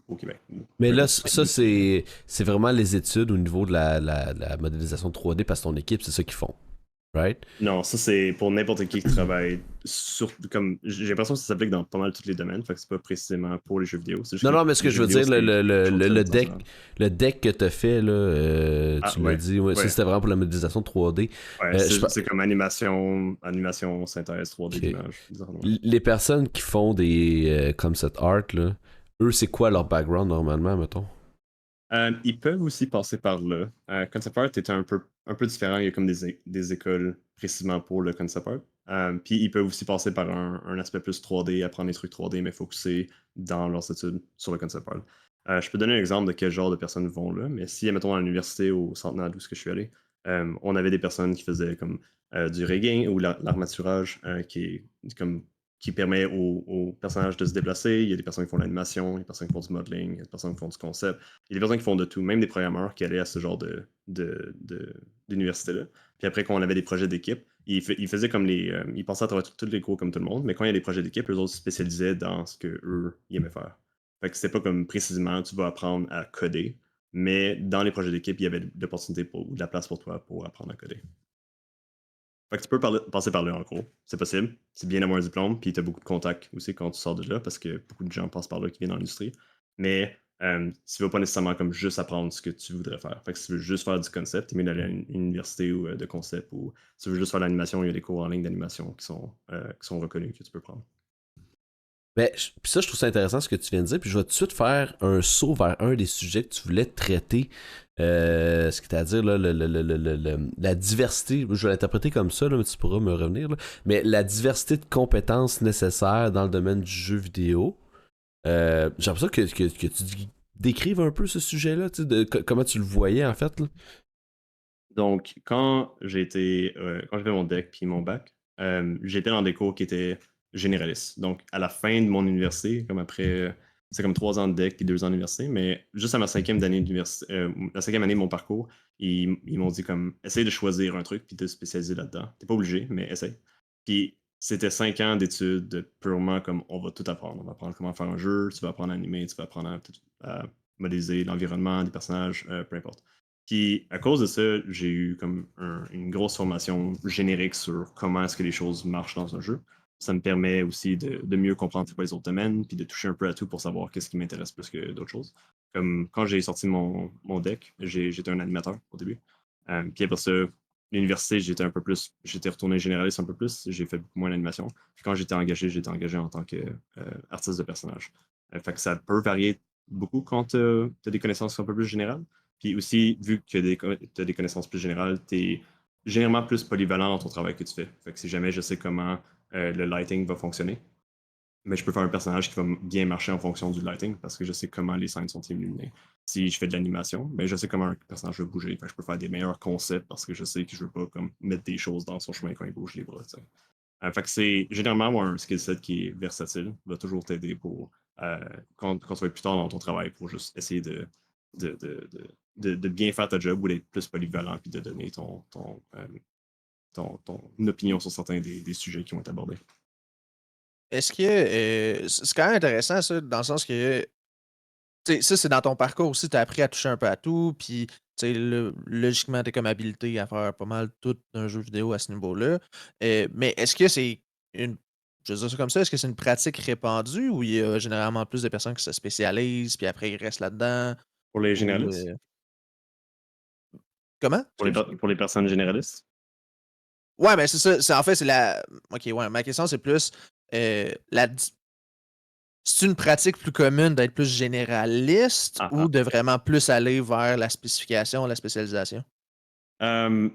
au Québec. Mais Peu là, importe. ça, c'est vraiment les études au niveau de la modélisation 3D parce que ton équipe, c'est ça qu'ils font. Right? Non, ça c'est pour n'importe qui travaille sur comme j'ai l'impression que ça s'applique dans pas mal tous les domaines, fait que c'est pas précisément pour les jeux vidéo. C'est juste Non, que non, mais ce les que je jeux veux vidéo, dire, c'est quelque chose de très deck, international. le deck que t'as fait, là, Ah tu l'as ouais, dit, ouais, ça ouais, c'était vraiment pour la modélisation 3D. ouais, Je c'est comme animation, synthèse 3D ok. d'image. Les personnes qui font des concept art, là, eux, c'est quoi leur background normalement, mettons? Ils peuvent aussi passer par là. Concept art est un peu différent. Il y a comme des écoles précisément pour le concept art. Puis ils peuvent aussi passer par un aspect plus 3D, apprendre des trucs 3D, mais focusser dans leurs études sur le concept art. Je peux donner un exemple de quel genre de personnes vont là, mais si, mettons, à l'université au Centenaire d'où je suis allé, on avait des personnes qui faisaient comme du rigging ou l'armaturage qui est comme qui permet aux personnages de se déplacer. Il y a des personnes qui font l'animation, il y a des personnes qui font du modeling, il y a des personnes qui font du concept. Il y a des personnes qui font de tout, même des programmeurs qui allaient à ce genre d'université-là. Puis après, quand on avait des projets d'équipe, ils faisaient comme ils passaient à travers tous les cours comme tout le monde, mais quand il y a des projets d'équipe, eux autres se spécialisaient dans ce qu'eux, ils aimaient faire. Fait que c'était pas comme précisément, tu vas apprendre à coder, mais dans les projets d'équipe, il y avait de l'opportunité ou de la place pour toi pour apprendre à coder. Fait que tu peux passer par là, en gros. C'est possible. C'est bien d'avoir un diplôme, puis tu as beaucoup de contacts aussi quand tu sors de là, parce que beaucoup de gens passent par là qui viennent dans l'industrie. Mais tu ne vas pas nécessairement comme juste apprendre ce que tu voudrais faire. Fait que si tu veux juste faire du concept, tu es mieux d'aller à une université ou, de concept, ou si tu veux juste faire de l'animation, il y a des cours en ligne d'animation qui sont reconnus que tu peux prendre. Ben, puis ça, je trouve ça intéressant ce que tu viens de dire, puis je vais tout de suite faire un saut vers un des sujets que tu voulais traiter, c'est-à-dire là, la diversité, je vais l'interpréter comme ça, là, mais tu pourras me revenir, là, mais la diversité de compétences nécessaires dans le domaine du jeu vidéo. J'ai l'impression que tu décrives un peu ce sujet-là, tu sais, comment tu le voyais en fait. Là. Donc, quand j'ai fait mon deck puis mon bac, j'étais dans des cours qui étaient généralistes. Donc, à la fin de mon université, comme après, c'est comme 3 ans de deck puis 2 ans d'université, mais juste à ma cinquième année d'université, la cinquième année de mon parcours, ils m'ont dit comme, essaye de choisir un truc puis de te spécialiser là-dedans. T'es pas obligé, mais essaye. Puis, c'était 5 ans d'études purement comme, on va tout apprendre. On va apprendre comment faire un jeu, tu vas apprendre à animer, tu vas apprendre à modéliser l'environnement, des personnages, peu importe. Puis à cause de ça, j'ai eu comme une grosse formation générique sur comment est-ce que les choses marchent dans un jeu. Ça me permet aussi de mieux comprendre c'est quoi les autres domaines, puis de toucher un peu à tout pour savoir qu'est-ce qui m'intéresse plus que d'autres choses. Comme quand j'ai sorti mon deck, j'étais un animateur au début. Puis après ça, l'université, j'étais retourné généraliste un peu plus, j'ai fait beaucoup moins d'animation. Puis quand j'étais engagé en tant qu'artiste de personnage. Fait que ça peut varier beaucoup quand tu as des connaissances un peu plus générales. Puis aussi, vu que tu as des connaissances plus générales, tu es généralement plus polyvalent dans ton travail que tu fais. Fait que si jamais je sais comment le lighting va fonctionner, mais je peux faire un personnage qui va bien marcher en fonction du lighting parce que je sais comment les scènes sont illuminées. Si je fais de l'animation, ben je sais comment un personnage va bouger. Fait que je peux faire des meilleurs concepts parce que je sais que je veux pas comme mettre des choses dans son chemin quand il bouge les bras. Fait que c'est généralement avoir un skill set qui est versatile, va toujours t'aider pour quand tu vas être plus tard dans ton travail pour juste essayer de, de, de bien faire ta job ou d'être plus polyvalent puis de donner ton opinion sur certains des sujets qui vont être abordés. Est-ce que c'est quand même intéressant ça, dans le sens que tu sais, ça, c'est dans ton parcours aussi, tu as appris à toucher un peu à tout, puis tu sais, logiquement, tu es comme habilité à faire pas mal tout d'un jeu vidéo à ce niveau-là. Mais est-ce que c'est une. Je veux dire ça comme ça, est-ce que c'est une pratique répandue ou il y a généralement plus de personnes qui se spécialisent, puis après ils restent là-dedans? Pour les Ou. généralistes, Comment? pour Excuse? pour les personnes généralistes, Ouais, mais c'est ça. En fait, c'est la. Ok, ouais, ma question, c'est plus la c'est une pratique plus commune d'être plus généraliste ah, ou ah. de vraiment plus aller vers la spécification, la spécialisation? Euh,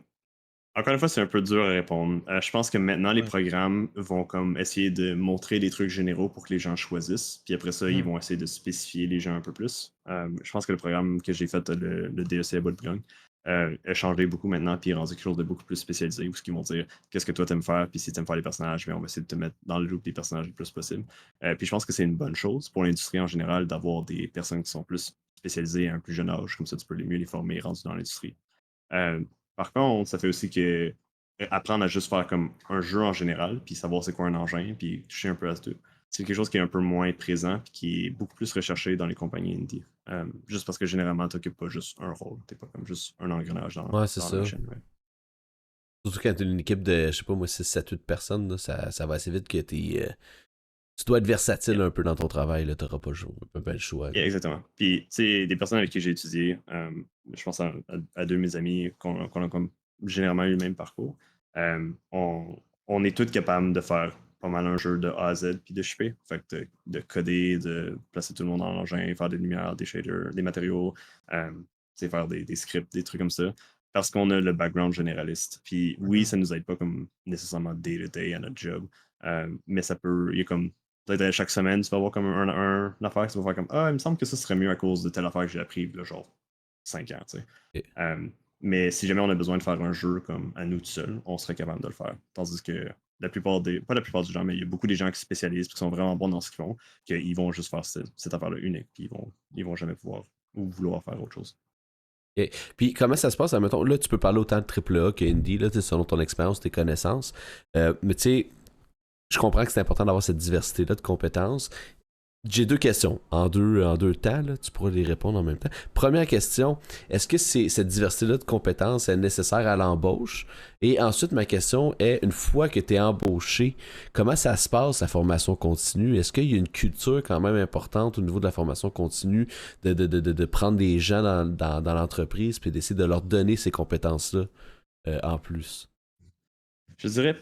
Encore une fois, c'est un peu dur à répondre. Je pense que maintenant, les Ouais. programmes vont comme essayer de montrer des trucs généraux pour que les gens choisissent. Puis après ça, ils Mmh. vont essayer de spécifier les gens un peu plus. Je pense que le programme que j'ai fait, le DEC à Bois-de-Boulogne, a changé beaucoup maintenant, puis est rendu quelque chose de beaucoup plus spécialisé, où ce qu'ils vont dire qu'est-ce que toi t'aimes faire, puis si t'aimes faire les personnages, bien, on va essayer de te mettre dans le loop des personnages le plus possible. Puis je pense que c'est une bonne chose pour l'industrie en général d'avoir des personnes qui sont plus spécialisés à un plus jeune âge, comme ça tu peux mieux les former rendus dans l'industrie. Par contre, ça fait aussi que apprendre à juste faire comme un jeu en général, puis savoir c'est quoi un engin, puis toucher un peu à tout. C'est quelque chose qui est un peu moins présent, puis qui est beaucoup plus recherché dans les compagnies indie. Juste parce que généralement, tu n'occupes pas juste un rôle. Tu n'es pas comme juste un engrenage Ouais, c'est dans la ça. machine. Ouais. Surtout quand t'as une équipe de, je sais pas moi, 6, 7, 8 personnes, là, ça va assez vite que tu dois être versatile Yeah. un peu dans ton travail, tu n'auras pas le choix. Yeah, exactement. Puis, tu sais, des personnes avec qui j'ai étudié, je pense à deux de mes amis qu'on a comme généralement eu le même parcours. On est tous capables de faire pas mal un jeu de A à Z puis de shipper. Fait que de coder, de placer tout le monde dans l'engin, faire des lumières, des shaders, des matériaux, tu sais, faire des scripts, des trucs comme ça. Parce qu'on a le background généraliste. Puis oui, ça nous aide pas comme nécessairement day-to-day à notre job. Mais ça peut, il y a comme peut-être chaque semaine, tu vas avoir comme une affaire, tu vas faire comme ah, il me semble que ça serait mieux à cause de telle affaire que j'ai appris, là, genre 5 ans, tu sais. Ok. Mais si jamais on a besoin de faire un jeu comme à nous tout seuls, on serait capable de le faire. Tandis que pas la plupart du gens, mais il y a beaucoup des gens qui se spécialisent, qui sont vraiment bons dans ce qu'ils font, qu'ils vont juste faire cette affaire-là unique, puis ils vont jamais pouvoir ou vouloir faire autre chose. Ok. Puis comment ça se passe? Admettons, là, tu peux parler autant de AAA que indie, là, selon ton expérience, tes connaissances. Mais tu sais, je comprends que c'est important d'avoir cette diversité-là de compétences. J'ai deux questions. En deux temps, là, tu pourras les répondre en même temps. Première question, est-ce que cette diversité-là de compétences est nécessaire à l'embauche? Et ensuite, ma question est, une fois que tu es embauché, comment ça se passe, la formation continue? Est-ce qu'il y a une culture quand même importante au niveau de la formation continue, de prendre des gens dans l'entreprise puis d'essayer de leur donner ces compétences-là en plus? Je dirais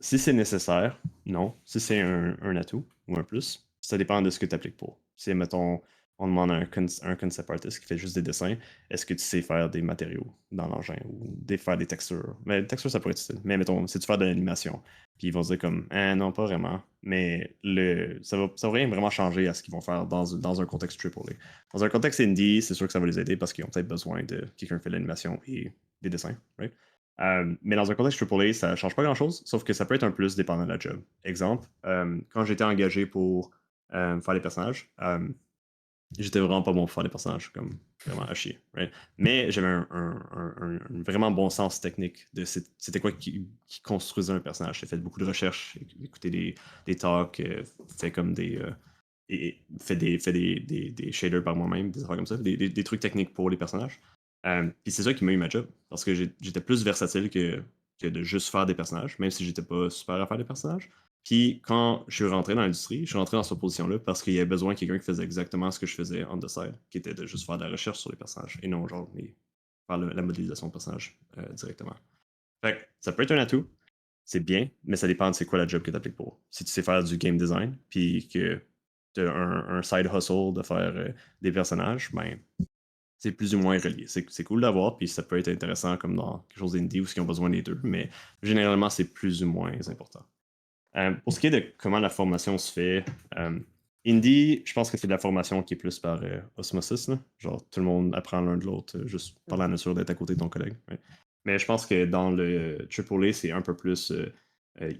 si c'est nécessaire, non. Si c'est un atout ou un plus, ça dépend de ce que tu appliques pour. Si, mettons, on demande à un concept artist qui fait juste des dessins, est-ce que tu sais faire des matériaux dans l'engin ou faire des textures? Mais les textures, ça pourrait être utile. Mais mettons, si tu fais de l'animation, puis ils vont se dire comme, ah non, pas vraiment. Mais ça va rien vraiment changer à ce qu'ils vont faire dans un contexte AAA. Dans un contexte indie, c'est sûr que ça va les aider parce qu'ils ont peut-être besoin de quelqu'un qui fait de l'animation et des dessins, right? Mais dans un contexte AAA, ça ne change pas grand-chose, sauf que ça peut être un plus dépendant de la job. Exemple, quand j'étais engagé pour faire les personnages, j'étais vraiment pas bon pour faire des personnages, comme vraiment à chier. Right? Mais j'avais un vraiment bon sens technique de c'était quoi qui construisait un personnage. J'ai fait beaucoup de recherches, écouté des talks, fait comme fait des shaders par moi-même, des affaires comme ça, des trucs techniques pour les personnages. Puis c'est ça qui m'a eu ma job, parce que j'étais plus versatile que de juste faire des personnages, même si j'étais pas super à faire des personnages. Puis quand je suis rentré dans l'industrie, je suis rentré dans cette position-là parce qu'il y avait besoin de quelqu'un qui faisait exactement ce que je faisais on the side, qui était de juste faire de la recherche sur les personnages, et non genre faire la modélisation de personnages directement. Fait que ça peut être un atout, c'est bien, mais ça dépend de c'est quoi la job que tu appliques pour. Si tu sais faire du game design, puis que tu as un side hustle de faire des personnages, ben c'est plus ou moins relié. C'est cool d'avoir, puis ça peut être intéressant comme dans quelque chose d'indie où ils ont besoin des deux, mais généralement c'est plus ou moins important. Pour ce qui est de comment la formation se fait, indie, je pense que c'est de la formation qui est plus par osmosis. Là. Genre, tout le monde apprend l'un de l'autre juste par la nature d'être à côté de ton collègue. Ouais. Mais je pense que dans le AAA, c'est un peu plus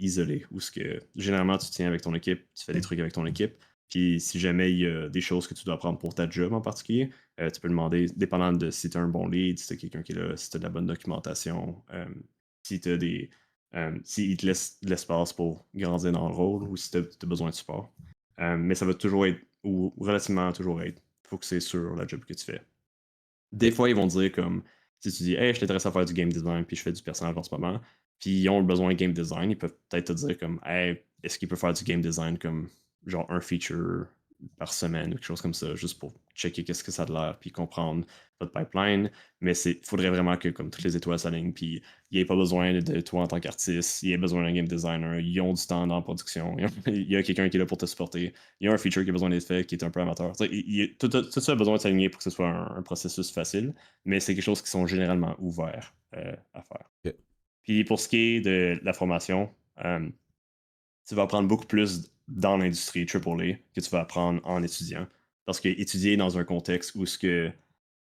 isolé, où généralement tu tiens avec ton équipe, tu fais des trucs avec ton équipe, puis si jamais il y a des choses que tu dois apprendre pour ta job en particulier, tu peux demander, dépendant de si tu as un bon lead, si tu as quelqu'un qui est là, si tu as de la bonne documentation, si tu as s'il te laisse de l'espace pour grandir dans le rôle ou si tu as besoin de support. Mais ça va toujours être, ou relativement toujours être, focusé sur la job que tu fais. Des fois, ils vont dire comme, si tu dis, hey, je t'intéresse à faire du game design, puis je fais du personnage en ce moment, puis ils ont besoin de game design, ils peuvent peut-être te dire comme, hey, est-ce qu'il peut faire du game design comme, genre, un feature par semaine ou quelque chose comme ça, juste pour checker qu'est-ce que ça a de l'air, puis comprendre votre pipeline. Mais il faudrait vraiment que comme toutes les étoiles s'alignent, puis il n'y ait pas besoin de toi en tant qu'artiste, il y ait besoin d'un game designer, ils ont du temps dans la production, il y a quelqu'un qui est là pour te supporter, il y a un feature qui a besoin d'être fait qui est un peu amateur. Tout ça a besoin de s'aligner pour que ce soit un processus facile, mais c'est quelque chose qui sont généralement ouverts à faire. Ok. Puis pour ce qui est de la formation, tu vas apprendre beaucoup plus dans l'industrie AAA que tu vas apprendre en étudiant. Parce que étudier dans un contexte où ce que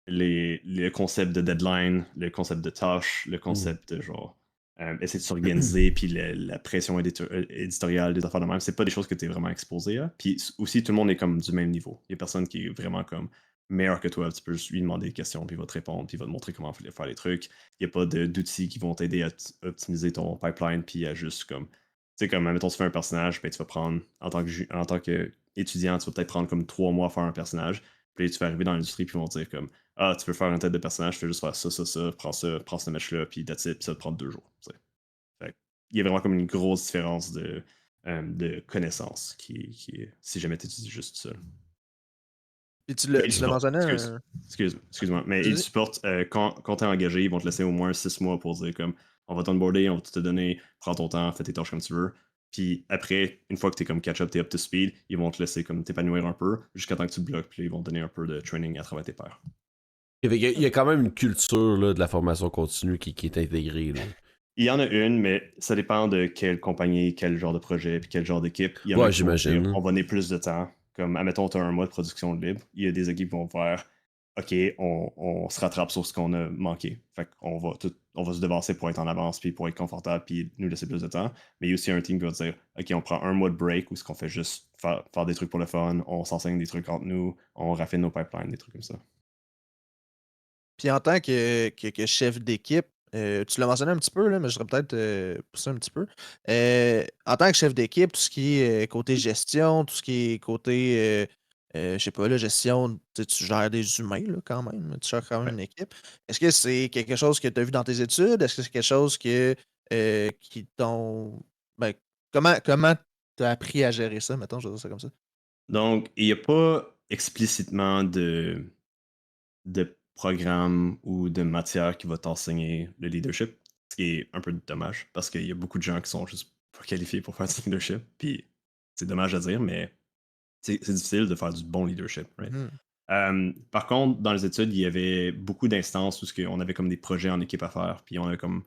le concept de deadline, le concept de tâche, le concept de genre essayer de s'organiser, puis la pression éditoriale des affaires de même, c'est pas des choses que tu es vraiment exposé à. Puis aussi, tout le monde est comme du même niveau. Il y a personne qui est vraiment comme meilleur que toi. Tu peux juste lui demander des questions, puis il va te répondre, puis il va te montrer comment faire les trucs. Il n'y a pas d'outils qui vont t'aider à optimiser ton pipeline, puis à juste comme. Tu sais, comme, mettons, tu fais un personnage, puis tu vas prendre, en tant que étudiant, tu vas peut-être prendre comme 3 mois à faire un personnage. Puis là, tu vas arriver dans l'industrie, puis ils vont te dire comme ah, tu veux faire une tête de personnage, tu fais juste faire ça, prends ce match-là, puis that's it, puis ça te prend 2 jours. Fait il y a vraiment comme une grosse différence de connaissances si jamais tu étudies juste seul. Puis Mais ils tu l'as supportent, mentionné, excuse-moi, mais ils vas-y. supportent quand tu es engagé, ils vont te laisser au moins 6 mois pour dire comme on va t'onboarder, on va tout te donner, prends ton temps, fais tes tâches comme tu veux. Puis après, une fois que tu es comme catch-up, tu es up to speed, ils vont te laisser comme t'épanouir un peu jusqu'à temps que tu te bloques, puis là, ils vont te donner un peu de training à travers tes pairs. Il y a quand même une culture là, de la formation continue qui est intégrée. Là. Il y en a une, mais ça dépend de quelle compagnie, quel genre de projet, puis quel genre d'équipe. Il y en a Ouais, qui vont dire j'imagine. on va donner plus de temps. Comme, admettons, tu as un mois de production libre. Il y a des équipes qui vont faire OK, on se rattrape sur ce qu'on a manqué. Fait qu'on va, on va se devancer pour être en avance, puis pour être confortable, puis nous laisser plus de temps. Mais il y a aussi un team qui va dire OK, on prend un mois de break où ce qu'on fait juste faire des trucs pour le fun, on s'enseigne des trucs entre nous, on raffine nos pipelines, des trucs comme ça. Puis en tant que chef d'équipe, tu l'as mentionné un petit peu, là, mais je voudrais peut-être pousser un petit peu. En tant que chef d'équipe, tout ce qui est côté gestion, tout ce qui est côté, je sais pas, la gestion, tu gères des humains là, quand même, tu gères quand même Ouais. une équipe. Est-ce que c'est quelque chose que tu as vu dans tes études? Est-ce que c'est quelque chose qui t'ont. Ben, comment tu as appris à gérer ça, mettons, je vais dire ça comme ça? Donc, il n'y a pas explicitement de programme ou de matière qui va t'enseigner le leadership, ce qui est un peu dommage parce qu'il y a beaucoup de gens qui sont juste pas qualifiés pour faire du leadership. Puis c'est dommage à dire, mais c'est difficile de faire du bon leadership, right? Mmh. Par contre, dans les études, il y avait beaucoup d'instances où on avait comme des projets en équipe à faire, puis on avait comme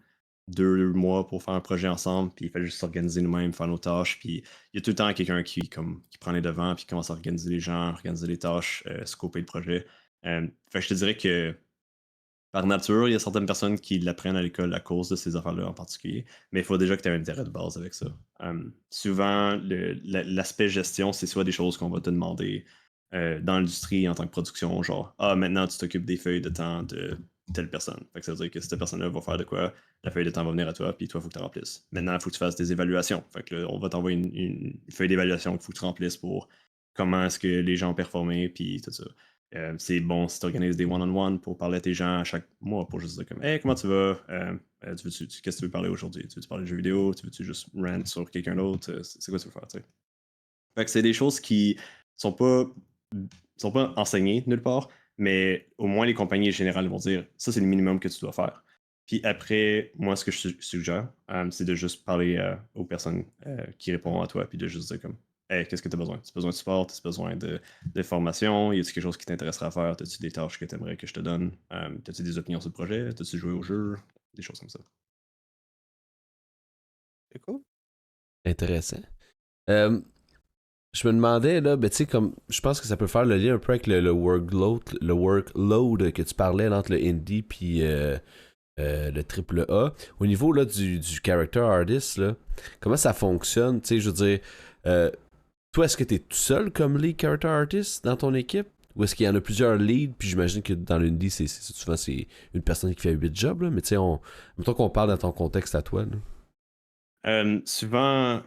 2 mois pour faire un projet ensemble, puis il fallait juste s'organiser nous-mêmes, faire nos tâches, puis il y a tout le temps quelqu'un qui prend les devants, puis commence à organiser les gens, organiser les tâches, scoper le projet. Fait que je te dirais que par nature, il y a certaines personnes qui l'apprennent à l'école à cause de ces affaires-là en particulier, mais il faut déjà que tu aies un intérêt de base avec ça. Souvent, l'aspect gestion, c'est soit des choses qu'on va te demander dans l'industrie en tant que production, genre ah, maintenant tu t'occupes des feuilles de temps de telle personne. Fait que ça veut dire que cette personne-là va faire de quoi, la feuille de temps va venir à toi, puis toi, il faut que tu remplisses. Maintenant, il faut que tu fasses des évaluations. Fait que là, on va t'envoyer une feuille d'évaluation qu'il faut que tu remplisses pour comment est-ce que les gens ont performé, puis tout ça. C'est bon si tu organises des one-on-one pour parler à tes gens à chaque mois pour juste dire comme hey, comment tu vas? Qu'est-ce que tu veux parler aujourd'hui? Tu veux parler de jeux vidéo? Tu veux juste rant sur quelqu'un d'autre? C'est quoi tu veux faire? Tu sais? Fait que c'est des choses qui sont pas, sont pas enseignées nulle part, mais au moins les compagnies générales vont dire ça, c'est le minimum que tu dois faire. Puis après, moi, ce que je suggère, c'est de juste parler aux personnes qui répondent à toi, puis de juste dire comme hey, qu'est-ce que tu as besoin? Tu as besoin de support? Tu as besoin de formation? Y a-t-il quelque chose qui t'intéresserait à faire? As-tu des tâches que tu aimerais que je te donne? As-tu des opinions sur le projet? As-tu joué au jeu? Des choses comme ça. C'est cool. Intéressant. Euh, je me demandais, là, ben, tu sais, comme, je pense que ça peut faire le lien un peu avec le workload que tu parlais là, entre le indie puis le triple A. Au niveau là, du character artist, là, comment ça fonctionne? Tu sais, je veux dire, euh, toi, est-ce que tu es tout seul comme lead character artist dans ton équipe? Ou est-ce qu'il y en a plusieurs leads? Puis j'imagine que dans l'indie, souvent c'est une personne qui fait 8 jobs, là, mais tu sais, mettons qu'on parle dans ton contexte à toi. Là. Souvent,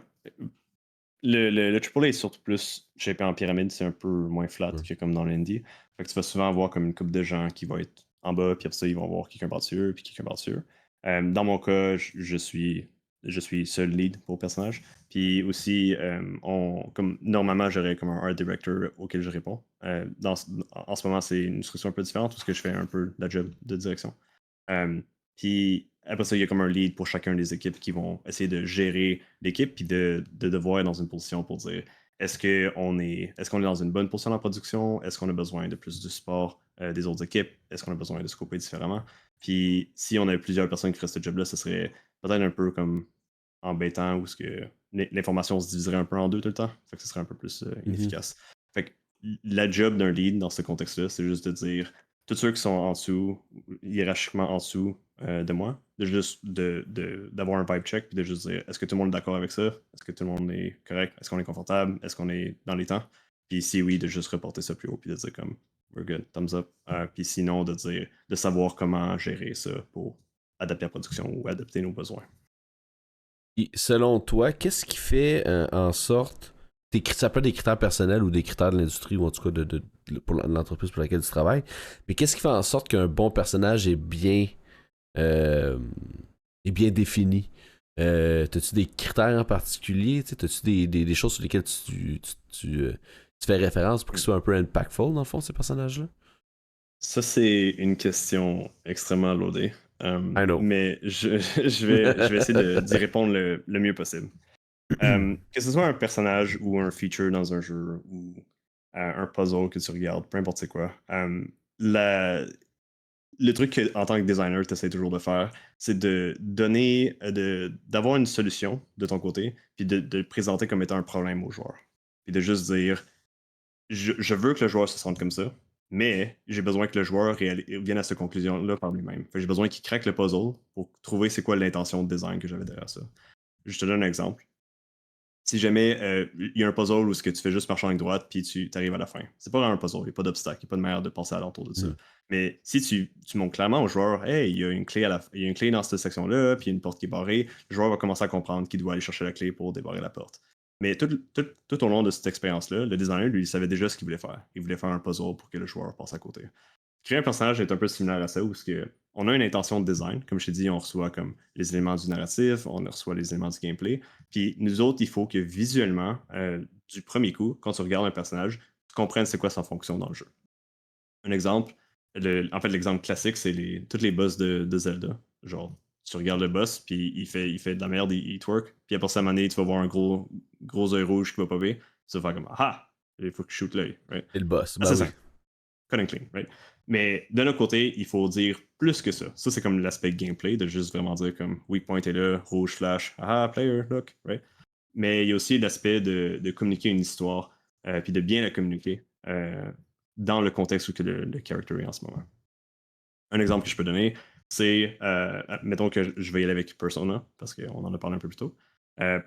le AAA est surtout plus shapé en pyramide, c'est un peu moins flat Ouais. que comme dans l'indie. Fait que tu vas souvent avoir comme une couple de gens qui vont être en bas, puis après ça, ils vont avoir quelqu'un par-dessus eux, puis quelqu'un par-dessus eux. Dans mon cas, je suis seul lead pour personnage. Puis aussi, comme, normalement, j'aurais comme un art director auquel je réponds. En ce moment, c'est une structure un peu différente parce que je fais un peu la job de direction. Euh, Puis après ça, il y a comme un lead pour chacun des équipes qui vont essayer de gérer l'équipe puis de devoir être dans une position pour dire est-ce qu'on est dans une bonne position en production? Est-ce qu'on a besoin de plus de support des autres équipes? Est-ce qu'on a besoin de scoper différemment? Puis si on a plusieurs personnes qui feraient ce job-là, ce serait peut-être un peu comme embêtant où ce que l'information se diviserait un peu en deux tout le temps. Fait que ce serait un peu plus inefficace. Fait que la job d'un lead dans ce contexte-là, c'est juste de dire tous ceux qui sont en dessous, hiérarchiquement en dessous de moi, d'avoir un vibe check puis de juste dire est-ce que tout le monde est d'accord avec ça? Est-ce que tout le monde est correct? Est-ce qu'on est confortable? Est-ce qu'on est dans les temps? Puis si oui, de juste reporter ça plus haut puis de dire comme we're good, thumbs up. Puis sinon, de savoir comment gérer ça pour adapter la production ou adapter nos besoins. Et selon toi, qu'est-ce qui fait en sorte, ça peut être des critères personnels ou des critères de l'industrie ou en tout cas pour l'entreprise pour laquelle tu travailles, mais qu'est-ce qui fait en sorte qu'un bon personnage euh, est bien défini? T'as-tu des critères en particulier? T'as-tu des choses sur lesquelles tu fais référence pour qu'ils soient un peu impactful dans le fond, ces personnages-là? Ça, c'est une question extrêmement loadée. I know. Mais je vais essayer d'y répondre le mieux possible. Que ce soit un personnage ou un feature dans un jeu ou un puzzle que tu regardes, peu importe c'est quoi. Le truc que, en tant que designer, tu essaies toujours de faire, c'est de donner, d'avoir une solution de ton côté, puis de le présenter comme étant un problème au joueur. Puis de juste dire, je veux que le joueur se sente comme ça, mais j'ai besoin que le joueur vienne à cette conclusion-là par lui-même. Fait que j'ai besoin qu'il craque le puzzle pour trouver c'est quoi l'intention de design que j'avais derrière ça. Je te donne un exemple. Si jamais il y a un puzzle où ce que tu fais juste marcher en ligne droite puis tu arrives à la fin. C'est pas vraiment un puzzle, il n'y a pas d'obstacle, il n'y a pas de manière de passer à l'entour de ça. Mais si tu montres clairement au joueur, hey, il y a une clé il y a une clé dans cette section-là, puis il y a une porte qui est barrée, le joueur va commencer à comprendre qu'il doit aller chercher la clé pour débarrer la porte. Mais tout au long de cette expérience-là, le designer, lui, il savait déjà ce qu'il voulait faire. Il voulait faire un puzzle pour que le joueur passe à côté. Créer un personnage est un peu similaire à ça, où on a une intention de design. Comme je t'ai dit, on reçoit comme les éléments du narratif, on reçoit les éléments du gameplay. Puis nous autres, il faut que visuellement, du premier coup, quand tu regardes un personnage, tu comprennes c'est quoi sa fonction dans le jeu. Un exemple, en fait, l'exemple classique, c'est toutes les boss de Zelda. Genre, tu regardes le boss, puis il fait de la merde, il twerk, puis après ça, à un moment donné, tu vas voir un gros œil rouge qui va popper. Tu vas faire comme ah, il faut que je shoot l'œil. Right? Et le boss, C'est oui. simple. Cut and clean, right? Mais de notre côté, il faut dire plus que ça. Ça, c'est comme l'aspect gameplay, de juste vraiment dire comme weak point est là, rouge flash, ah, player, look, right? Mais il y a aussi l'aspect de communiquer une histoire, puis de bien la communiquer dans le contexte où que le character est en ce moment. Un exemple que je peux donner, c'est, mettons que je vais y aller avec Persona, parce qu'on en a parlé un peu plus tôt.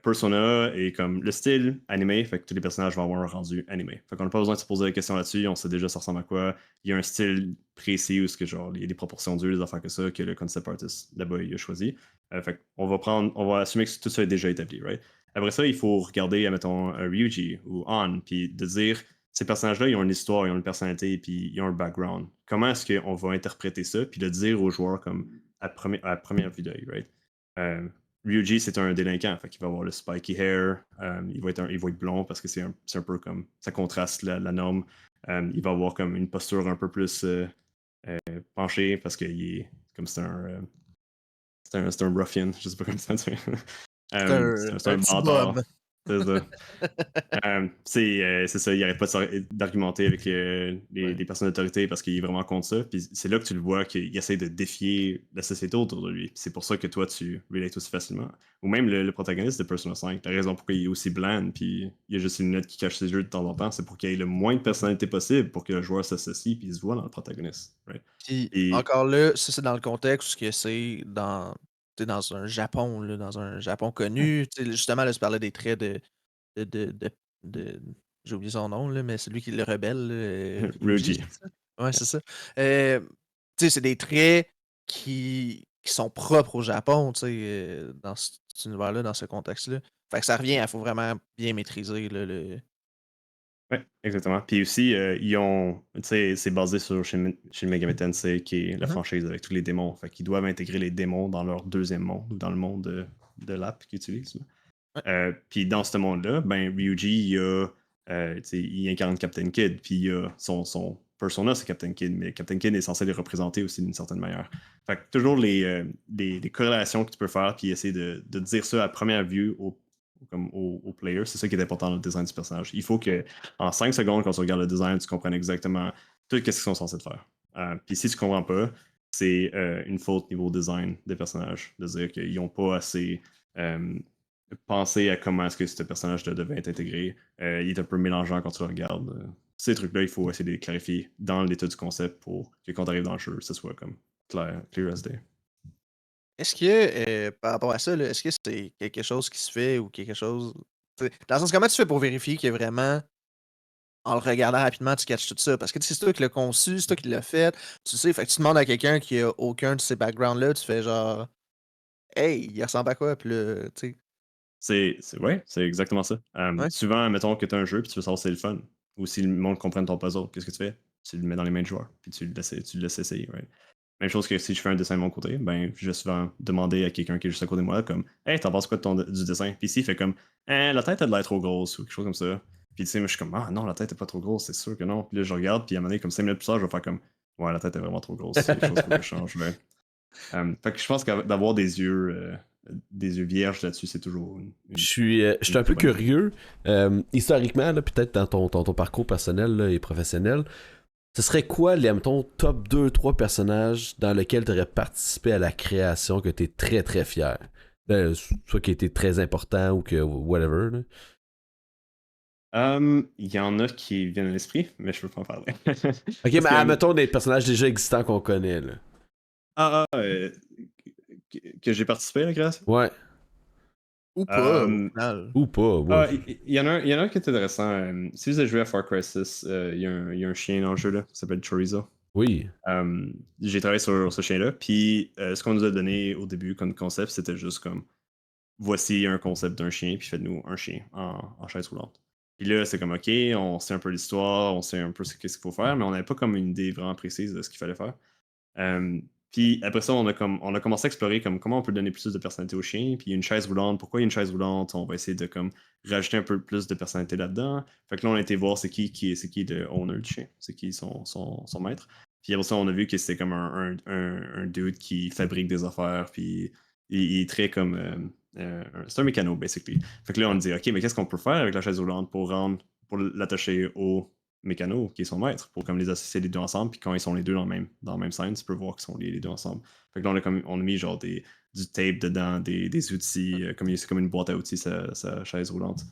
Persona est comme le style animé, fait que tous les personnages vont avoir un rendu animé. Fait qu'on n'a pas besoin de se poser des questions là-dessus, on sait déjà ça ressemble à quoi. Il y a un style précis où il y a des proportions dures, des affaires que ça, que le concept artist là-bas il a choisi. Fait qu'on on va assumer que tout ça est déjà établi, right? Après ça, il faut regarder, mettons, Ryuji ou On, puis de dire ces personnages-là, ils ont une histoire, ils ont une personnalité, puis ils ont un background. Comment est-ce qu'on va interpréter ça, puis de dire aux joueurs comme à première vue d'œil, right? Ryuji, c'est un délinquant, fait qu'il va avoir le spiky hair, il va être blond parce que c'est un peu comme ça contraste la norme. Il va avoir comme une posture un peu plus penchée parce qu'il est comme c'est un ruffian, je sais pas comment ça dire. C'est C'est un petit bâtard. Bob. C'est ça. C'est ça, il n'arrête pas d'argumenter avec les personnes d'autorité parce qu'il est vraiment contre ça. Puis c'est là que tu le vois qu'il essaie de défier la société autour de lui. C'est pour ça que toi, tu relates aussi facilement. Ou même le protagoniste de Persona 5, la raison pourquoi il est aussi bland, puis il y a juste une lunette qui cache ses yeux de temps en temps, c'est pour qu'il ait le moins de personnalité possible pour que le joueur s'associe puis il se voit dans le protagoniste. Right? Puis Et encore là, ça c'est dans le contexte où c'est dans un Japon, là, dans un Japon connu. Tu sais, justement, là, tu parlais des traits de, de, de, de- j'ai oublié son nom, là, mais celui qui est le rebelle, là, Ryuji, Ryuji. c'est ça? Ouais, c'est ça. Tu sais, c'est des traits qui sont propres au Japon, tu sais, dans cet univers-là, dans ce contexte-là. Fait que ça revient, il faut vraiment bien maîtriser là, Ouais, exactement. Puis aussi, ils ont, tu sais, c'est basé sur Shin Megami Tensei, qui est la Mhm. franchise avec tous les démons. Fait qu'ils doivent intégrer les démons dans leur deuxième monde, ou dans le monde de l'app qu'ils utilisent. Ouais. Puis dans ce monde-là, ben Ryuji, tu sais, il incarne Captain Kid, puis il a son persona, c'est Captain Kid, mais Captain Kid est censé les représenter aussi d'une certaine manière. Fait que toujours les corrélations que tu peux faire, puis essayer de dire ça à première vue au player, c'est ça qui est important dans le design du personnage. Il faut que en 5 secondes, quand tu regardes le design, tu comprennes exactement tout ce qu'ils sont censés faire. Puis si tu comprends pas, c'est une faute niveau design des personnages, de dire qu'ils n'ont pas assez pensé à comment est-ce que ce personnage devait être intégré. Il est un peu mélangeant quand tu le regardes. Ces trucs-là, il faut essayer de les clarifier dans l'état du concept pour que quand tu arrives dans le jeu, ce soit comme clear as day. Est-ce que, par rapport à ça, là, est-ce que c'est quelque chose qui se fait ou quelque chose tu sais, dans le sens, comment tu fais pour vérifier que vraiment, en le regardant rapidement, tu catches tout ça. Parce que c'est toi qui l'as conçu, c'est toi qui l'as fait. Tu sais, fait que tu demandes à quelqu'un qui a aucun de ces backgrounds-là, tu fais genre hey, il ressemble à quoi? Puis là, tu sais. Ouais, c'est exactement ça. Ouais. Souvent, mettons que tu as un jeu puis tu veux savoir si c'est le fun, ou si le monde comprenne ton puzzle, qu'est-ce que tu fais? Tu le mets dans les mains du joueur, puis tu le laisses essayer, right? Même chose que si je fais un dessin de mon côté, ben, je vais souvent demander à quelqu'un qui est juste à côté de moi, comme, hey, t'en penses quoi du dessin? Puis ici, il fait comme, la tête a de l'air trop grosse, ou quelque chose comme ça. Puis tu sais, moi, je suis comme, ah non, la tête est pas trop grosse, c'est sûr que non. Puis là, je regarde, puis à un moment donné, comme 5 minutes plus tard, je vais faire comme, ouais, la tête est vraiment trop grosse, c'est quelque chose que je change, là. Fait que je pense que d'avoir des yeux vierges là-dessus, c'est toujours Je suis un peu curieux. Historiquement, là, peut-être dans ton parcours personnel là, et professionnel, ce serait quoi, mettons, top 2-3 personnages dans lesquels tu aurais participé à la création que tu es très très fier? Soit qui a été très important ou que whatever. Là. Il y en a qui viennent à l'esprit, mais je peux pas en parler. Ok, mais mettons des personnages déjà existants qu'on connaît. Là. Que j'ai participé à la création? Ouais. Ou pas, au Euh, final. Ou pas, ouais. il y en a un qui est intéressant. Si vous avez joué à Far Cry 6, il y a un chien dans le jeu là, qui s'appelle Chorizo. Oui. J'ai travaillé sur ce chien-là, puis ce qu'on nous a donné au début comme concept, c'était juste comme voici un concept d'un chien, puis faites-nous un chien en chaise roulante. Puis là, c'est comme ok, on sait un peu l'histoire, on sait un peu ce qu'il faut faire, mais on n'avait pas comme une idée vraiment précise de ce qu'il fallait faire. Euh, Puis après ça, on a commencé à explorer comme comment on peut donner plus de personnalité au chien. Puis il y a une chaise roulante. Pourquoi il y a une chaise roulante? On va essayer de comme rajouter un peu plus de personnalité là-dedans. Fait que là, on a été voir c'est qui le owner du chien. C'est qui son maître. Puis après ça, on a vu que c'était comme un dude qui fabrique des affaires. Puis il est très comme. C'est un mécano, basically. Fait que là, on dit, OK, mais qu'est-ce qu'on peut faire avec la chaise roulante pour l'attacher au mécano, qui est son maître, pour comme les associer les deux ensemble, puis quand ils sont les deux dans la même scène, tu peux voir qu'ils sont liés les deux ensemble. Fait que là, on a mis genre du tape dedans, des outils, c'est comme une boîte à outils, sa chaise roulante.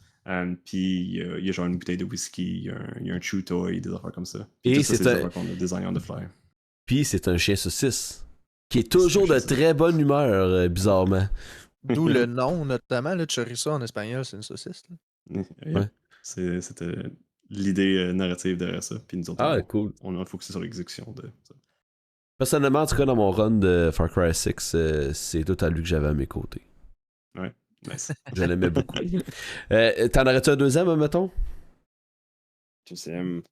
Puis il y a genre une bouteille de whisky, il y a un chew toy, des affaires comme ça. Puis Et tout ça, c'est c'est des un... affaires qu'on a design on the fly. Puis c'est un chien saucisse. Qui est toujours de très bonne humeur, bizarrement. D'où le nom, notamment, là, chorizo en espagnol, c'est une saucisse. Là. Ouais. C'était l'idée narrative derrière ça. Puis nous autres, Cool. on a focusé sur l'exécution de ça. Personnellement, en tout cas, dans mon run de Far Cry 6, c'est tout à lui que j'avais à mes côtés. Ouais, nice. Je l'aimais beaucoup. T'en aurais-tu un deuxième, mettons? Deuxième.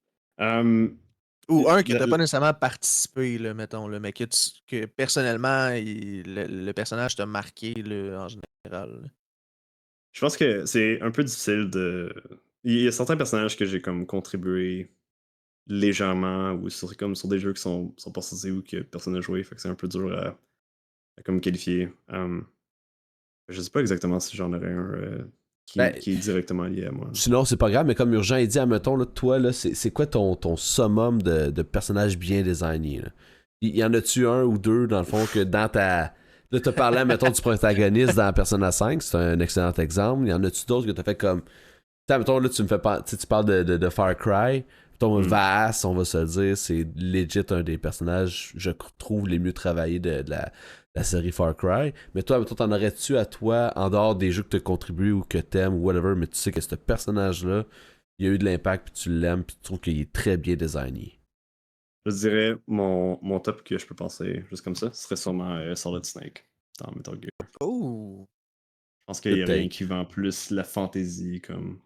Ou un que t'as pas nécessairement participé, là, mettons, là, mais que personnellement, le personnage t'a marqué là, en général. Là. Je pense que c'est un peu difficile de. Il y a certains personnages que j'ai comme contribué légèrement ou comme sur des jeux qui sont pas sortis ou que personne n'a joué, fait que c'est un peu dur à comme qualifier. Je sais pas exactement si j'en aurais un qui est directement lié à moi. Sinon, c'est pas grave, mais comme Urgent il dit, admettons, là, toi, là, c'est quoi ton summum de personnages bien designés? Là? Y en a-tu un ou deux, dans le fond, que dans ta... Là, t'as parlé, mettons, du protagoniste dans Persona 5, c'est un excellent exemple. Y en a-tu d'autres que t'as fait comme... T'sais, mettons, là, tu parles de Far Cry. Ton Vaas, on va se le dire, c'est legit un des personnages, je trouve, les mieux travaillés de la série Far Cry. Mais toi, mettons, t'en aurais-tu à toi, en dehors des jeux que tu as contribué ou que t'aimes ou whatever, mais tu sais que ce personnage-là, il a eu de l'impact, puis tu l'aimes, puis tu trouves qu'il est très bien designé. Je dirais mon top que je peux penser juste comme ça, ce serait sûrement Solid Snake dans Metal Gear. Oh! Je pense qu'il y a rien qui vend plus la fantaisie comme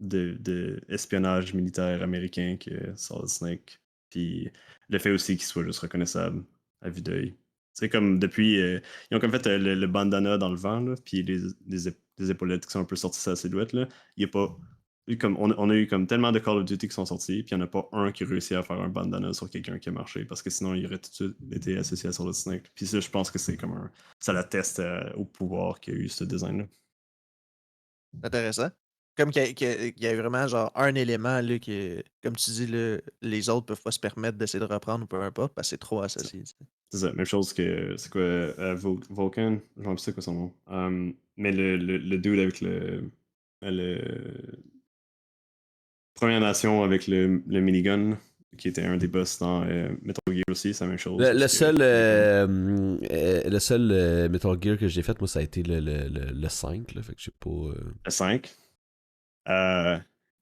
de espionnage militaire américain que Solid Snake. Puis le fait aussi qu'il soit juste reconnaissable à vue d'œil. C'est comme depuis. Ils ont comme fait le bandana dans le vent, là, puis les épaulettes qui sont un peu sorties de sa silhouette. Là. Il n'y a pas. On a eu comme tellement de Call of Duty qui sont sortis, puis il n'y en a pas un qui réussit à faire un bandana sur quelqu'un qui a marché, parce que sinon il aurait tout de suite été associé à Solid Snake. Puis ça, je pense que c'est comme un. Ça l'atteste au pouvoir qu'il y a eu ce design-là. Intéressant. Comme qu'il y a vraiment genre un élément là, qui, comme tu dis, là, les autres peuvent pas se permettre d'essayer de reprendre ou peu importe parce que c'est trop associé. C'est ça, même chose que. C'est quoi Vulcan? Je ne sais pas c'est quoi son nom. Mais le dude avec le Première Nation avec le minigun, qui était un des boss dans Metal Gear aussi, c'est la même chose. Le seul Metal Gear que j'ai fait, moi, ça a été le 5, là, fait que j'ai pas... Le 5.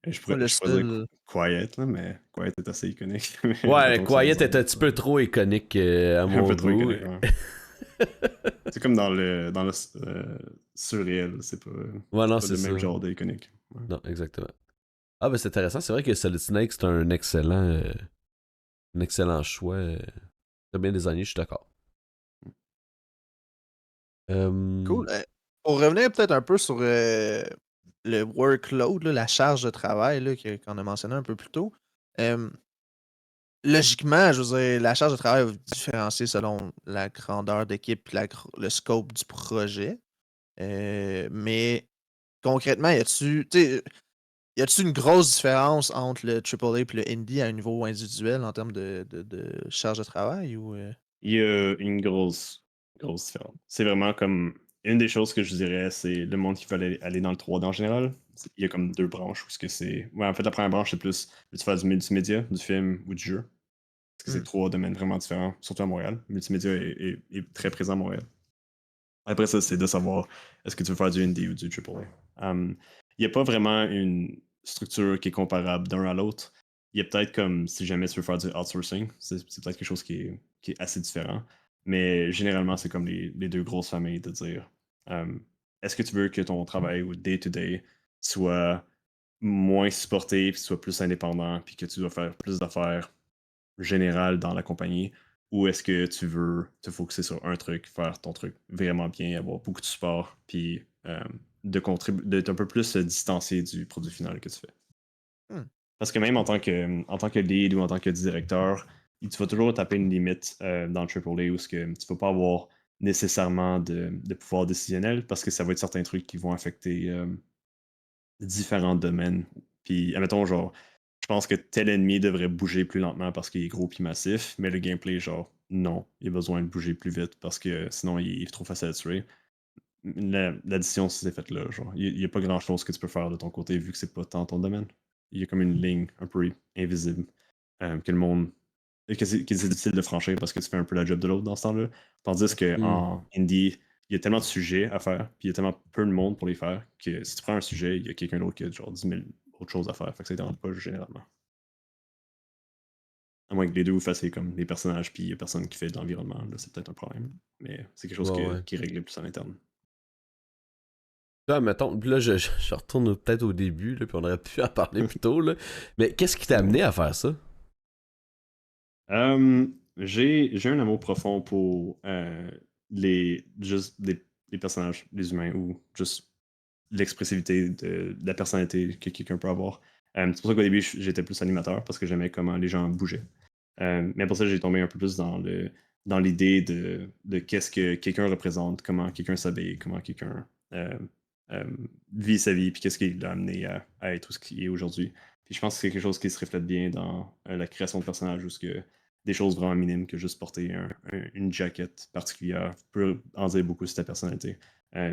Moi, le Je pourrais dire seul. Quiet, là, mais Quiet est assez iconique. Mais Ouais, mettons que c'est un Quiet est exemple. un petit peu trop iconique à Un mon peu trop goût. iconique, ouais. C'est comme dans le surréel, Ouais, c'est non, pas c'est le ça. même genre d'iconique. Ouais. Non, exactement. Ah, ben c'est intéressant. C'est vrai que Solid Snake, c'est un excellent choix. Très bien désigné, je suis d'accord. Euh, Cool. Pour revenir peut-être un peu sur le workload, là, la charge de travail là, qu'on a mentionné un peu plus tôt. euh, Logiquement, je veux dire, la charge de travail va différencier selon la grandeur d'équipe et le scope du projet. Mais concrètement, y a-tu une grosse différence entre le AAA et le indie à un niveau individuel en termes de charge de travail ou Il y a une grosse différence. C'est vraiment comme une des choses que je dirais, c'est le monde qui veut aller dans le 3D en général. Il y a comme deux branches où ce que c'est. Ouais, en fait, la première branche, c'est plus veux-tu faire du multimédia, du film ou du jeu. Parce que c'est Hmm. trois domaines vraiment différents, surtout à Montréal. Le multimédia est très présent à Montréal. Après ça, c'est de savoir est-ce que tu veux faire du indie ou du AAA. Il n'y a pas vraiment une structure qui est comparable d'un à l'autre. Il y a peut-être comme si jamais tu veux faire du outsourcing, c'est peut-être quelque chose qui est assez différent. Mais généralement, c'est comme les deux grosses familles de dire est-ce que tu veux que ton travail au day-to-day soit moins supporté, puis soit plus indépendant, puis que tu dois faire plus d'affaires général dans la compagnie ou est-ce que tu veux te focuser sur un truc, faire ton truc vraiment bien, avoir beaucoup de support, puis d'être un peu plus distancié du produit final que tu fais. Hmm. Parce que même en tant que lead ou en tant que directeur, tu vas toujours taper une limite dans le AAA où ce que tu ne vas pas avoir nécessairement de pouvoir décisionnel parce que ça va être certains trucs qui vont affecter différents domaines. Puis, admettons, genre, je pense que tel ennemi devrait bouger plus lentement parce qu'il est gros puis massif, mais le gameplay, genre, non, il a besoin de bouger plus vite parce que sinon il est trop facile à tuer. L'addition s'est faite là, genre, il n'y a pas grand chose que tu peux faire de ton côté vu que c'est pas tant ton domaine. Il y a comme une ligne un peu invisible que le monde. Que c'est difficile de franchir parce que tu fais un peu la job de l'autre dans ce temps-là. Tandis hmm. qu'en indie, il y a tellement de sujets à faire, puis il y a tellement peu de monde pour les faire, que si tu prends un sujet, il y a quelqu'un d'autre qui a genre 10 000 autres choses à faire. Fait que ça ne dérange pas généralement. À moins que les deux vous fassiez comme des personnages, puis il n'y a personne qui fait de l'environnement, là, c'est peut-être un problème. Mais c'est quelque chose Ouais, ouais. qui est réglé plus en interne. Là, mettons, puis là, je retourne peut-être au début, là, puis on aurait pu en parler plus tôt, là. Mais qu'est-ce qui t'a C'est bon. amené à faire ça? J'ai un amour profond pour juste les personnages, les humains, ou juste l'expressivité de la personnalité que quelqu'un peut avoir. C'est pour ça qu'au début, j'étais plus animateur parce que j'aimais comment les gens bougeaient. Mais pour ça, j'ai tombé un peu plus dans l'idée de qu'est-ce que quelqu'un représente, comment quelqu'un s'habille, comment quelqu'un euh, euh, vit sa vie, puis qu'est-ce qui l'a amené à être ce qu'il est aujourd'hui. Puis je pense que c'est quelque chose qui se reflète bien dans la création de personnages, où ce que des choses vraiment minimes que juste porter une jaquette particulière peut en dire beaucoup sur ta personnalité.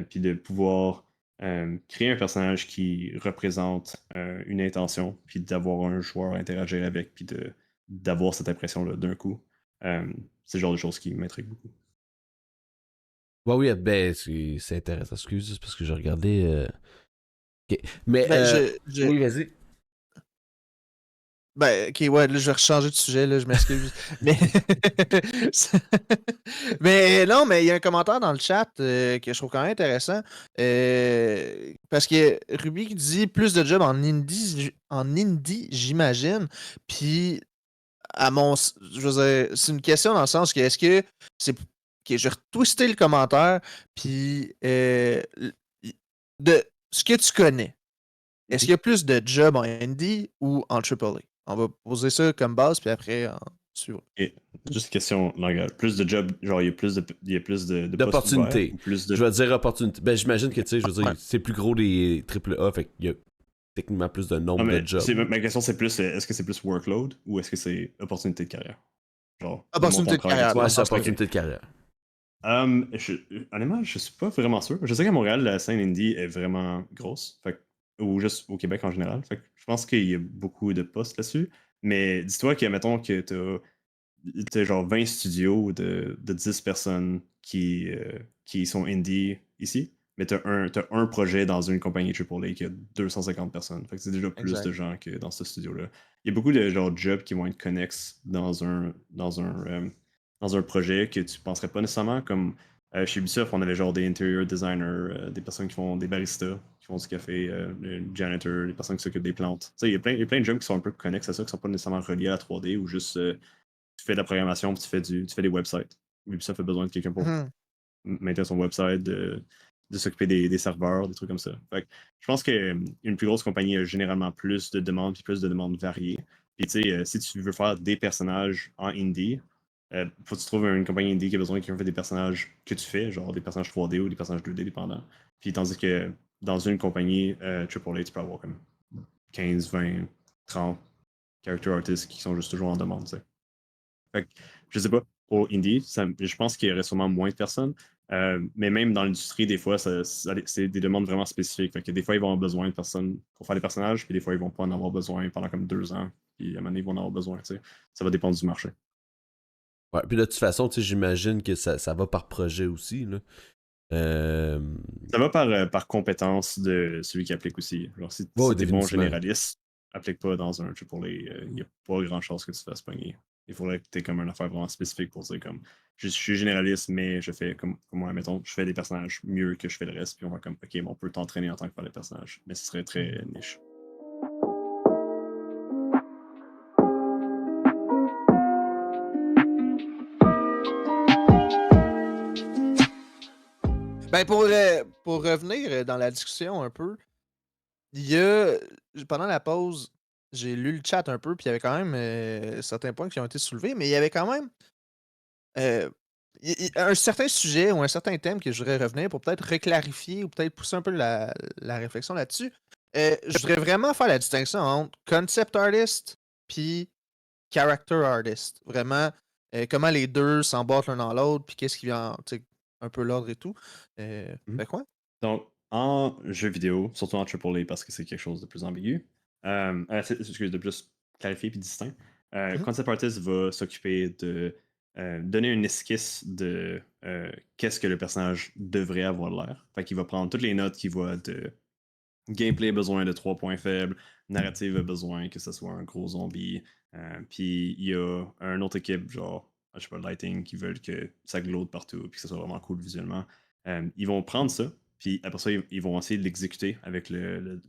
Puis de pouvoir créer un personnage qui représente une intention, puis d'avoir un joueur à interagir avec, puis d'avoir cette impression-là d'un coup. Euh, c'est le genre de choses qui m'intriguent beaucoup. Ouais, oui, ben, c'est intéressant. Excuse, c'est parce que je regardais. Ok. Mais, ben, oui, vas-y. ben, ok, ouais, là, je vais rechanger de sujet, là, je m'excuse. Mais... mais non, mais il y a un commentaire dans le chat que je trouve quand même intéressant. Parce que Ruby dit plus de jobs en indie, j'imagine. Puis, je veux dire, c'est une question dans le sens que est-ce que c'est. Ok, je vais retwister le commentaire. Puis, de ce que tu connais. Est-ce qu'il y a plus de jobs en indie ou en AAA? On va poser ça comme base, puis après, en suivre. Et juste une question langage. Plus de jobs, genre il y a plus de postes ouverts D'opportunités. ou plus Je de. vais dire opportunité. Ben, j'imagine que, tu sais, je veux Ouais. dire, c'est plus gros les AAA, fait qu'il y a techniquement plus de Ah, nombre de mais jobs. ma question c'est plus est-ce que c'est plus workload ou est-ce que c'est opportunité de carrière? Genre, le montant Opportunité de de travail que carrière, tu dans Ouais, le fais. c'est sens que. Ok. opportunité de carrière. Je, honnêtement, je suis pas vraiment sûr. Je sais qu'à Montréal, la scène indie est vraiment grosse. Ou juste au Québec en général. Je pense qu'il y a beaucoup de postes là-dessus. Mais dis-toi que, mettons, que t'as genre 20 studios de 10 personnes qui sont indie ici. mais t'as un projet dans une compagnie AAA qui a 250 personnes. Fait que c'est déjà plus Exact. de gens que dans ce studio-là. Il y a beaucoup de genre jobs qui vont être connexes dans un projet que tu penserais pas nécessairement. Comme chez Ubisoft, on avait genre des interior designers, des personnes qui font des baristas, qui font du café, des janitors, des personnes qui s'occupent des plantes. Tu sais, il y a plein de jobs qui sont un peu connexes à ça, qui sont pas nécessairement reliés à la 3D ou juste tu fais de la programmation puis tu fais des websites. Ubisoft a besoin de quelqu'un pour Mhm. maintenir son website, de s'occuper des serveurs, des trucs comme ça. Fait que je pense qu'une plus grosse compagnie a généralement plus de demandes, puis plus de demandes variées. Puis tu sais, si tu veux faire des personnages en indie, faut que tu trouves une compagnie indie qui a besoin de quelqu'un qui fait des personnages que tu fais, genre des personnages 3D ou des personnages 2D dépendants. Puis tandis que dans une compagnie AAA, tu peux avoir comme 15, 20, 30 character artists qui sont juste toujours en demande, tu sais. Fait que, je sais pas, pour indie, je pense qu'il y aurait sûrement moins de personnes. Mais même dans l'industrie, des fois, c'est des demandes vraiment spécifiques. Fait que des fois, ils vont avoir besoin de personnes pour faire des personnages, puis des fois, ils vont pas en avoir besoin pendant comme 2 ans. Puis à un moment donné, ils vont en avoir besoin, tu sais. Ça va dépendre du marché. Ouais, puis de toute façon, tu sais, j'imagine que ça va par projet aussi, là. Euh... Ça va par compétence de celui qui applique aussi. Genre, Ouais, si t'es bon définitivement. généraliste, applique pas dans un AAA, il n'y a pas grand chose que tu fasses pogner. Il faudrait que tu aies comme une affaire vraiment spécifique pour dire comme je suis généraliste, mais je fais comme moi, mettons, je fais des personnages mieux que je fais le reste, puis on va comme OK, bon, on peut t'entraîner en tant que faire des personnages. Mais ce serait très niche. Ben pour revenir dans la discussion un peu, il y a pendant la pause, j'ai lu le chat un peu, puis il y avait quand même certains points qui ont été soulevés, mais il y avait quand même euh, un certain sujet ou un certain thème que je voudrais revenir pour peut-être reclarifier ou peut-être pousser un peu la réflexion là-dessus. Je voudrais vraiment faire la distinction entre concept artist puis character artist. Vraiment, comment les deux s'emboîtent l'un dans l'autre, puis qu'est-ce qui vient, tu sais, un peu l'ordre et tout. Mhm. Fait quoi? Donc, en jeu vidéo, surtout en AAA parce que c'est quelque chose de plus ambigu, excuse, de plus clarifié puis distinct, Mhm. Concept Artist va s'occuper de donner une esquisse de qu'est-ce que le personnage devrait avoir l'air. Fait qu'il va prendre toutes les notes qu'il voit de gameplay besoin de 3 points faibles, narrative a besoin que ce soit un gros zombie, puis il y a un autre équipe, genre, je sais pas, Lighting, qui veulent que ça glow partout, puis que ce soit vraiment cool visuellement. Ils vont prendre ça, puis après ça, ils vont essayer de l'exécuter avec le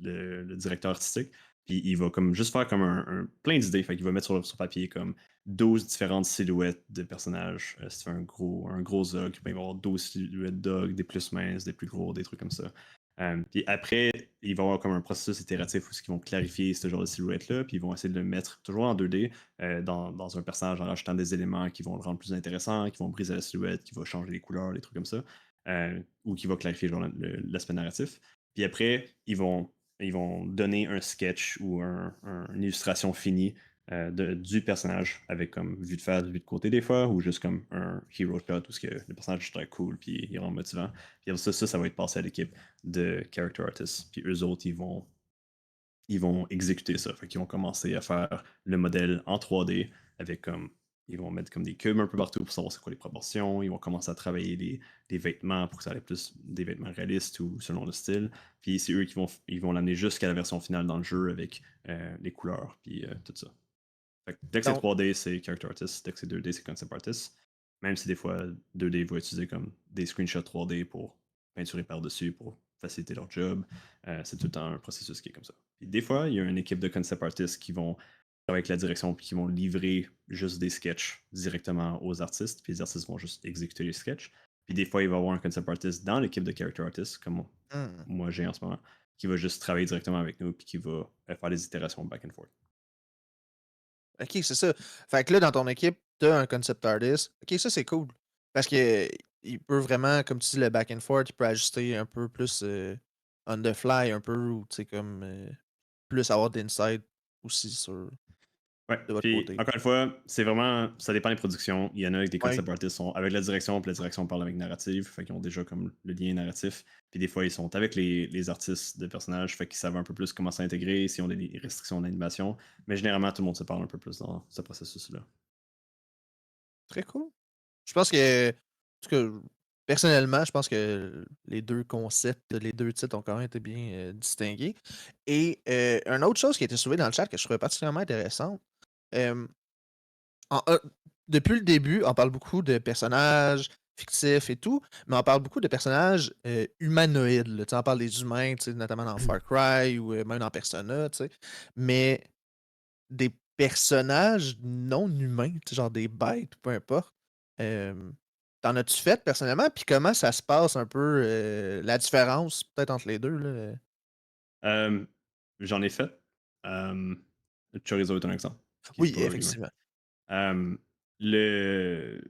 directeur artistique. Puis il va comme juste faire comme plein d'idées. Fait qu'il va mettre sur papier comme 12 différentes silhouettes de personnages. Si tu fais un gros Zog, ben, il va y avoir 12 silhouettes Dog, des plus minces, des plus gros, des trucs comme ça. Puis après, il va y avoir comme un processus itératif où ils vont clarifier ce genre de silhouette-là, puis ils vont essayer de le mettre toujours en 2D dans un personnage en rajoutant des éléments qui vont le rendre plus intéressant, qui vont briser la silhouette, qui vont changer les couleurs, des trucs comme ça, ou qui va clarifier genre, l'aspect narratif. Puis après, ils vont donner un sketch ou une illustration finie du personnage avec comme vue de face, vue de côté des fois, ou juste comme un hero shot où que le personnage est très cool puis il rend motivant. Puis après ça va être passé à l'équipe de character artists. Puis eux autres, ils vont exécuter ça. Fait qu'ils vont commencer à faire le modèle en 3D avec comme. Ils vont mettre comme des cubes un peu partout pour savoir c'est quoi les proportions. Ils vont commencer à travailler des vêtements pour que ça ait plus des vêtements réalistes ou selon le style. Puis c'est eux qui vont l'amener jusqu'à la version finale dans le jeu avec les couleurs puis tout ça. Fait que dès que c'est Donc, 3D, c'est character artist. Dès que c'est 2D, c'est concept artist. Même si des fois 2D va utiliser comme des screenshots 3D pour peinturer par-dessus pour faciliter leur job. C'est tout le temps un processus qui est comme ça. Puis des fois, il y a une équipe de concept artists qui vont travailler avec la direction puis qui vont livrer juste des sketchs directement aux artistes. Puis les artistes vont juste exécuter les sketchs. Puis des fois, il va y avoir un concept artist dans l'équipe de character artists, comme hmm. moi j'ai en ce moment, qui va juste travailler directement avec nous puis qui va faire des itérations back and forth. Ok, c'est ça. Fait que là, dans ton équipe, t'as un concept artist. Ok, ça, c'est cool. Parce que il peut vraiment, comme tu dis, le back and forth, il peut ajuster un peu plus on the fly, un peu, ou tu sais, comme plus avoir d'insight aussi sur Ouais, de votre puis côté. encore une fois, c'est vraiment, ça dépend des productions. Il y en a avec des Ouais. concept artists sont avec la direction, puis la direction parle avec narrative, fait qu'ils ont déjà comme le lien narratif. Puis des fois, ils sont avec les artistes de personnages, fait qu'ils savent un peu plus comment s'intégrer, s'ils ont des restrictions d'animation. Mais généralement, tout le monde se parle un peu plus dans ce processus-là. Très cool. Je pense que, en tout cas, Personnellement, je pense que les 2 concepts, les 2 titres ont quand même été bien, distingués et une autre chose qui a été soulevée dans le chat que je trouvais particulièrement intéressante, hem, en depuis le début, on parle beaucoup de personnages fictifs et tout, mais on parle beaucoup de personnages, humanoïdes, là. Tu sais, on parle des humains, tu sais, notamment dans Far Cry ou même dans Persona, tu sais, mais des personnages non humains, tu sais, genre des bêtes, peu importe. Hem, Tu as-tu fait personnellement? Puis comment ça se passe un peu, la différence peut-être entre les 2 là? Euh, J'en ai fait. Euh, Chorizo est un exemple, qui est Oui, pas humain. effectivement. Euh, le,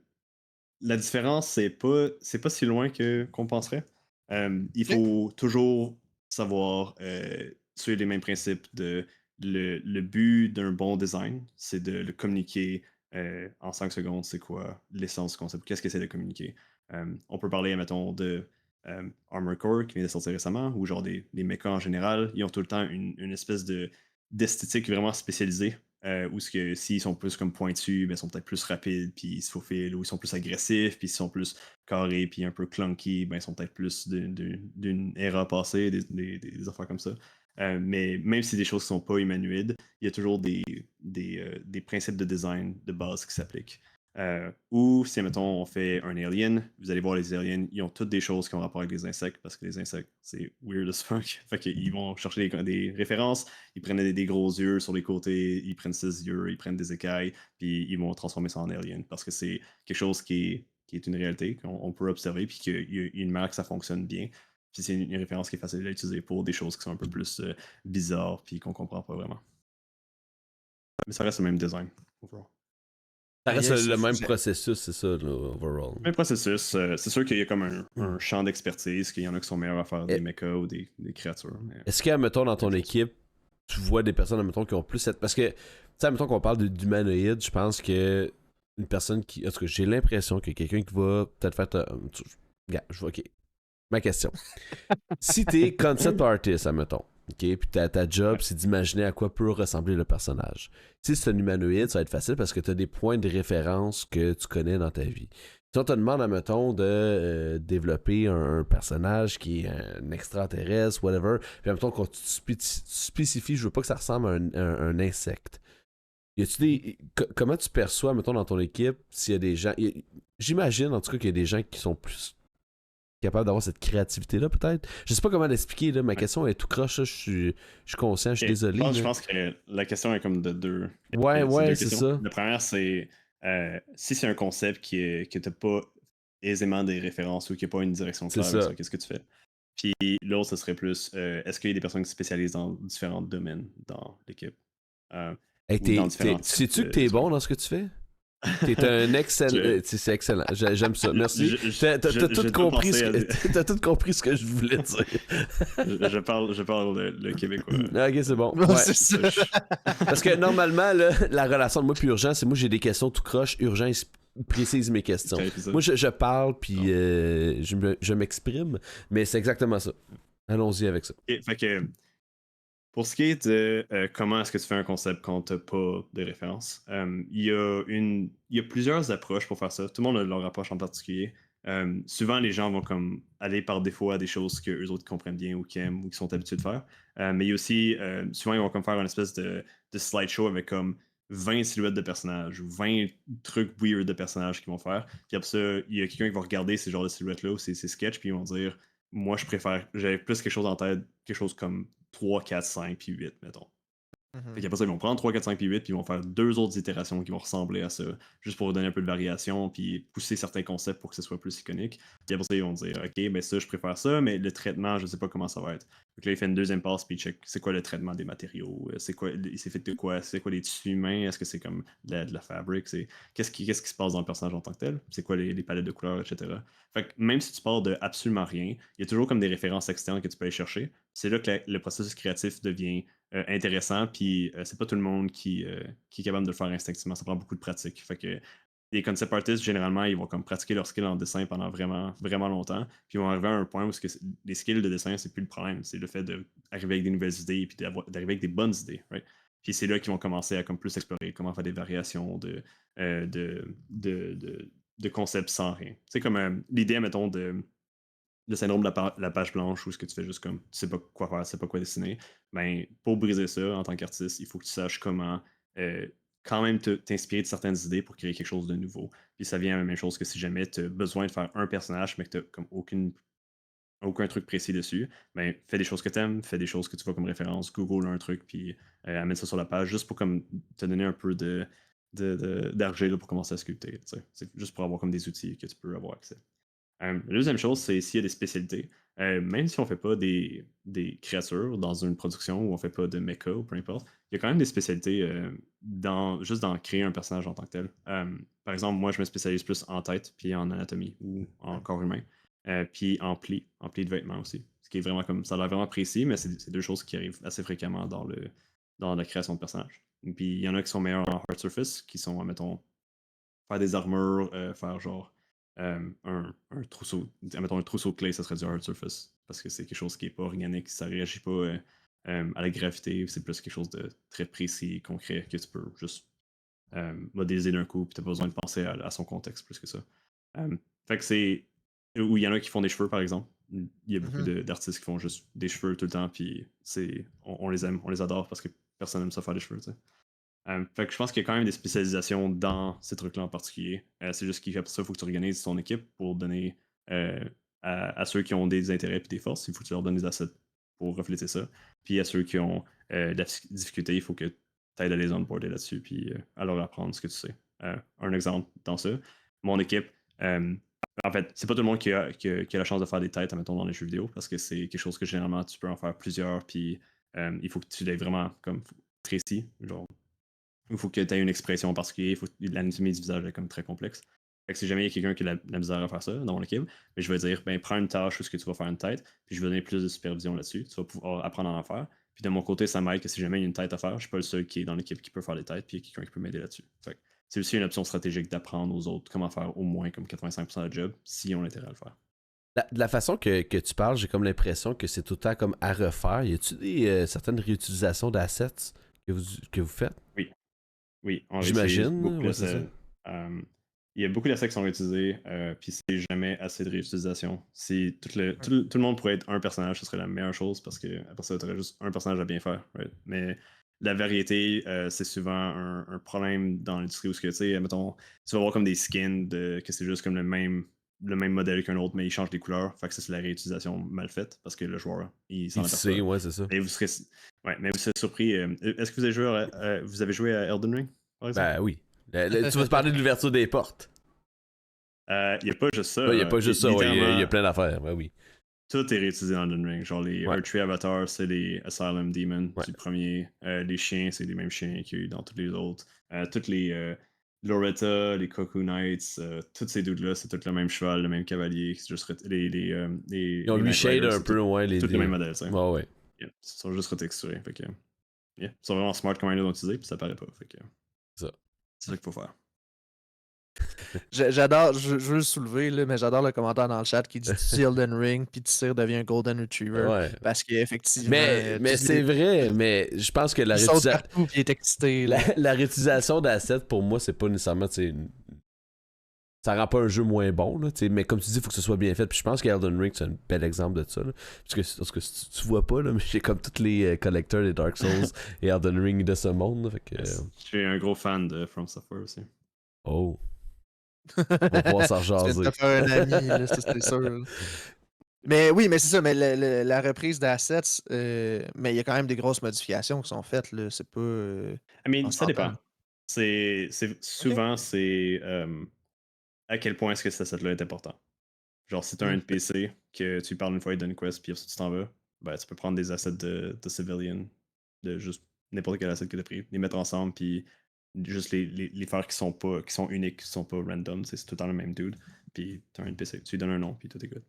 la différence, c'est pas si loin que qu'on penserait. Il OK. faut toujours savoir suivre les mêmes principes de le but d'un bon design, c'est de le communiquer en 5 secondes, c'est quoi l'essence du concept, qu'est-ce que c'est de communiquer. On peut parler, mettons, de Armor Core qui vient de sortir récemment, ou genre des mechas en général, ils ont tout le temps une espèce de d'esthétique vraiment spécialisée ou ce que s'ils sont plus comme pointus, ben, ils sont peut-être plus rapides, puis ils se faufilent, ou ils sont plus agressifs, puis ils sont plus carrés, puis un peu clunky, ben, ils sont peut-être plus d'une ère passée, des affaires comme ça. Mais même si des choses ne sont pas humanoïdes, il y a toujours des principes de design de base qui s'appliquent. Ou si, mettons, on fait un alien, vous allez voir les aliens, ils ont toutes des choses qui ont rapport avec les insectes, parce que les insectes, c'est weird as fuck. Fait qu'ils vont chercher des références, ils prennent des gros yeux sur les côtés, ils prennent 6 yeux, ils prennent des écailles, puis ils vont transformer ça en alien, parce que c'est quelque chose qui est une réalité, qu'on peut observer, puis qu'il y a une manière que ça fonctionne bien. Puis c'est une référence qui est facile à utiliser pour des choses qui sont un peu plus bizarres, puis qu'on comprend pas vraiment. Mais ça reste le même design, overall. Ça Aïe reste aïe, le c'est fou. même processus, c'est ça, là, overall. Même processus, c'est sûr qu'il y a comme un champ d'expertise, qu'il y en a qui sont meilleurs à faire des Eh, mechas ou des créatures. Mais Est-ce que, admettons, dans ton même chose. équipe, tu vois des personnes, admettons, qui ont plus cette. Parce que, tu sais, admettons qu'on parle d'humanoïde, je pense que une personne qui. En tout cas, j'ai l'impression que quelqu'un qui va peut-être faire. Regarde, je vois, ok. Ma question. Si t'es concept artist, admettons, ok, puis ta job, Ouais. c'est d'imaginer à quoi peut ressembler le personnage. Si c'est un humanoïde, ça va être facile parce que t'as des points de référence que tu connais dans ta vie. Si on te demande, admettons, de développer un personnage qui est un extraterrestre, whatever, puis admettons qu'on tu spécifies, je veux pas que ça ressemble à un insecte. Y a-tu des. Comment tu perçois, mettons, dans ton équipe, s'il y a des gens. J'imagine, en tout cas, qu'il y a des gens qui sont plus capable d'avoir cette créativité-là, peut-être. Je sais pas comment l'expliquer, là. Ma Ouais. question est tout croche, là. Je suis conscient, je suis Ok. désolé. Je Là. pense que la question est comme de deux. Ouais, C'est ouais, deux c'est questions. ça. La première, c'est si c'est un concept que tu n'as pas aisément des références ou qui n'a pas une direction C'est claire avec ça. ça, qu'est-ce que tu fais? Puis l'autre, ce serait plus est-ce qu'il y a des personnes qui se spécialisent dans différents domaines dans l'équipe Hey, ou dans différents types sais-tu que t'es d'humains? bon dans ce que tu fais? T'es un excellent. Je, C'est excellent. J'aime ça. Merci. T'as tout j'ai pas compris pensé à. t'as tout compris ce que je voulais dire. Je parle le québécois. Ok, c'est bon. Ouais, Ouais. c'est ça. Parce que normalement, là, la relation de moi puis Urgent, c'est moi j'ai des questions tout croche. Urgent, il précise mes questions. Clarifie ça. Moi, je parle puis Non. je m'exprime, mais c'est exactement ça. Allons-y avec ça. Ok, fait que pour ce qui est de comment est-ce que tu fais un concept quand tu n'as pas de référence, il y a plusieurs approches pour faire ça. Tout le monde a leur approche en particulier. Souvent, les gens vont comme aller par défaut à des choses que eux autres comprennent bien ou qui aiment ou qui sont habitués de faire. Mais il y a aussi, souvent, ils vont comme faire une espèce de slideshow avec comme 20 silhouettes de personnages ou 20 trucs weird de personnages qu'ils vont faire. Puis après ça, il y a quelqu'un qui va regarder ces genres de silhouettes-là ou ces sketchs, puis ils vont dire moi, j'avais plus quelque chose en tête, quelque chose comme 3, 4, 5, puis 8, mettons. Fait Mhm. qu'après ça, ils vont prendre 3, 4, 5 puis 8, puis ils vont faire deux autres itérations qui vont ressembler à ça, juste pour donner un peu de variation, puis pousser certains concepts pour que ce soit plus iconique. Puis après ça, ils vont dire, OK, ben ça, je préfère ça, mais le traitement, je sais pas comment ça va être. Donc là, il fait une deuxième passe, puis il check c'est quoi le traitement des matériaux, il s'est fait de quoi, c'est quoi les tissus humains, est-ce que c'est comme de la fabrique, qu'est-ce qui se passe dans le personnage en tant que tel, c'est quoi les palettes de couleurs, etc. Fait que même si tu pars de absolument rien, il y a toujours comme des références externes que tu peux aller chercher. C'est là que le processus créatif devient intéressant, puis c'est pas tout le monde qui est capable de le faire instinctivement. Ça prend beaucoup de pratique. Fait que les concept artists, généralement, ils vont comme pratiquer leur skill en dessin pendant vraiment, vraiment longtemps. Puis ils vont arriver à un point où les skills de dessin, c'est plus le problème. C'est le fait d'arriver avec des nouvelles idées et puis d'arriver avec des bonnes idées. Right? Puis c'est là qu'ils vont commencer à comme plus explorer comment faire des variations de de concept sans rien. C'est comme l'idée, mettons, le syndrome de la page blanche, où ce que tu fais juste comme, tu sais pas quoi faire, tu sais pas quoi dessiner. Ben, pour briser ça, en tant qu'artiste, il faut que tu saches comment euh, quand même t'inspirer de certaines idées pour créer quelque chose de nouveau. Puis ça vient à la même chose que si jamais tu as besoin de faire un personnage, mais que tu comme aucun truc précis dessus, ben, fais des choses que tu aimes, fais des choses que tu vois comme référence, Google un truc, puis amène ça sur la page, juste pour comme te donner un peu d'argile pour commencer à sculpter. Tu sais. C'est juste pour avoir comme des outils que tu peux avoir accès. La deuxième chose, c'est s'il y a des spécialités. Même si on fait pas des créatures dans une production ou on fait pas de mecha ou peu importe, il y a quand même des spécialités juste dans créer un personnage en tant que tel. Par exemple, moi, je me spécialise plus en tête, puis en anatomie ou en corps humain, puis en pli de vêtements aussi. Ce qui est vraiment comme ça a l'air vraiment précis, mais c'est deux choses qui arrivent assez fréquemment dans la création de personnages. Puis il y en a qui sont meilleurs en hard surface, qui sont, mettons, faire des armures, faire genre un trousseau. Mettons un trousseau de clés, ça serait du hard surface. Parce que c'est quelque chose qui est pas organique, ça réagit pas à la gravité, c'est plus quelque chose de très précis, concret, que tu peux juste modéliser d'un coup, puis t'as pas besoin de penser à son contexte plus que ça. Fait que c'est. Ou il y en a qui font des cheveux, par exemple. Il y a beaucoup d'artistes qui font juste des cheveux tout le temps, puis on les aime, on les adore parce que personne n'aime ça faire des cheveux, tu sais. Fait que je pense qu'il y a quand même des spécialisations dans ces trucs-là en particulier. C'est juste qu'après ça, il faut que tu organises ton équipe pour donner à ceux qui ont des intérêts et des forces, il faut que tu leur donnes des assets pour refléter ça. Puis à ceux qui ont de la difficulté, il faut que tu aides à les onboarder là-dessus puis à leur apprendre ce que tu sais. Un exemple dans ça, mon équipe, en fait, c'est pas tout le monde qui a la chance de faire des têtes, admettons, dans les jeux vidéo, parce que c'est quelque chose que généralement tu peux en faire plusieurs, puis il faut que tu l'aies vraiment comme précis, genre il faut que tu aies une expression particulière, il faut l'anatomie du visage est comme très complexe. Fait que si jamais il y a quelqu'un qui a la misère à faire ça dans mon équipe, ben, je vais dire, ben, prends une tâche où ce que tu vas faire une tête, puis je vais donner plus de supervision là-dessus. Tu vas pouvoir apprendre à en faire. Puis de mon côté, ça m'aide que si jamais il y a une tête à faire, je suis pas le seul qui est dans l'équipe qui peut faire des têtes, puis il y a quelqu'un qui peut m'aider là-dessus. Fait que c'est aussi une option stratégique d'apprendre aux autres comment faire au moins comme 85% de la job, si on a intérêt à le faire. De la façon que tu parles, j'ai comme l'impression que c'est tout le temps comme à refaire. Y a-tu certaines réutilisations d'assets que vous faites? Oui, on réutilise J'imagine. beaucoup Ouais, c'est ça. il y a beaucoup d'assets qui sont réutilisés, puis c'est jamais assez de réutilisation. Si tout le monde pourrait être un personnage, ce serait la meilleure chose parce que après ça, tu aurais juste un personnage à bien faire. Right? Mais la variété, c'est souvent un problème dans l'industrie où, tu sais, mettons, tu vas avoir comme des skins que c'est juste comme le même modèle qu'un autre, mais il change les couleurs. Fait que ça, c'est la réutilisation mal faite parce que le joueur, il s'en Il sait, aperçoit. ouais, c'est ça. Mais vous serez, mais vous serez surpris. Est-ce que vous avez joué à Elden Ring, par exemple? Ben oui. Tu vas te parler de l'ouverture des portes. Il n'y a pas juste ça. Il n'y a pas juste ça, il y a Littéralement, plein d'affaires. Ben oui. tout est réutilisé dans Elden Ring. Genre, les Ouais. Earth Tree Avatars, c'est les Asylum Demons Ouais. du premier. Les chiens, c'est les mêmes chiens qu'il y a eu dans tous les autres. Toutes les Loretta, les Cocoon Knights, tous ces dudes-là, c'est tout le même cheval, le même cavalier. C'est juste Ils ont les Knight reshade Riders, un c'est peu, ouais. tout le même modèle. Ouais, ouais. Yeah. Ils sont juste retexturés. Fait que, yeah. Ils sont vraiment smart comment ils l'ont utilisé, puis ça paraît pas. Fait que, Ça. c'est ça qu'il faut faire. J'adore, je veux le soulever, là, mais j'adore le commentaire dans le chat qui dit tu dis Elden Ring, puis Tyr devient un Golden Retriever. Ouais. Parce qu'effectivement. Mais c'est vrai, mais je pense que il saute partout, puis il est excité. la réutilisation d'assets, pour moi, c'est pas nécessairement. Ça rend pas un jeu moins bon, là, mais comme tu dis, il faut que ce soit bien fait. Puis je pense qu'Elden Ring, c'est un bel exemple de ça. Là. Parce que tu vois pas, là, mais j'ai comme tous les collecteurs des Dark Souls et Elden Ring de ce monde. Là, fait que, Je suis un gros fan de From Software aussi. Oh. On va pouvoir s'en jaser. Tu viens de te faire un ami, là, ça, c'est sûr. Là. Mais oui, mais c'est ça, mais la reprise d'assets, mais il y a quand même des grosses modifications qui sont faites, là. C'est pas. Ça dépend. Souvent, c'est à quel point est-ce que cet asset-là est important. Genre, si tu as un NPC que tu parles une fois, il donne une quest, puis ensuite tu t'en vas, ben, tu peux prendre des assets de civilian, de juste n'importe quel asset que tu as pris, les mettre ensemble, puis juste les faire qui sont uniques, qui sont pas random, c'est tout le temps le même dude, puis tu as un NPC, tu lui donnes un nom, puis tout est good.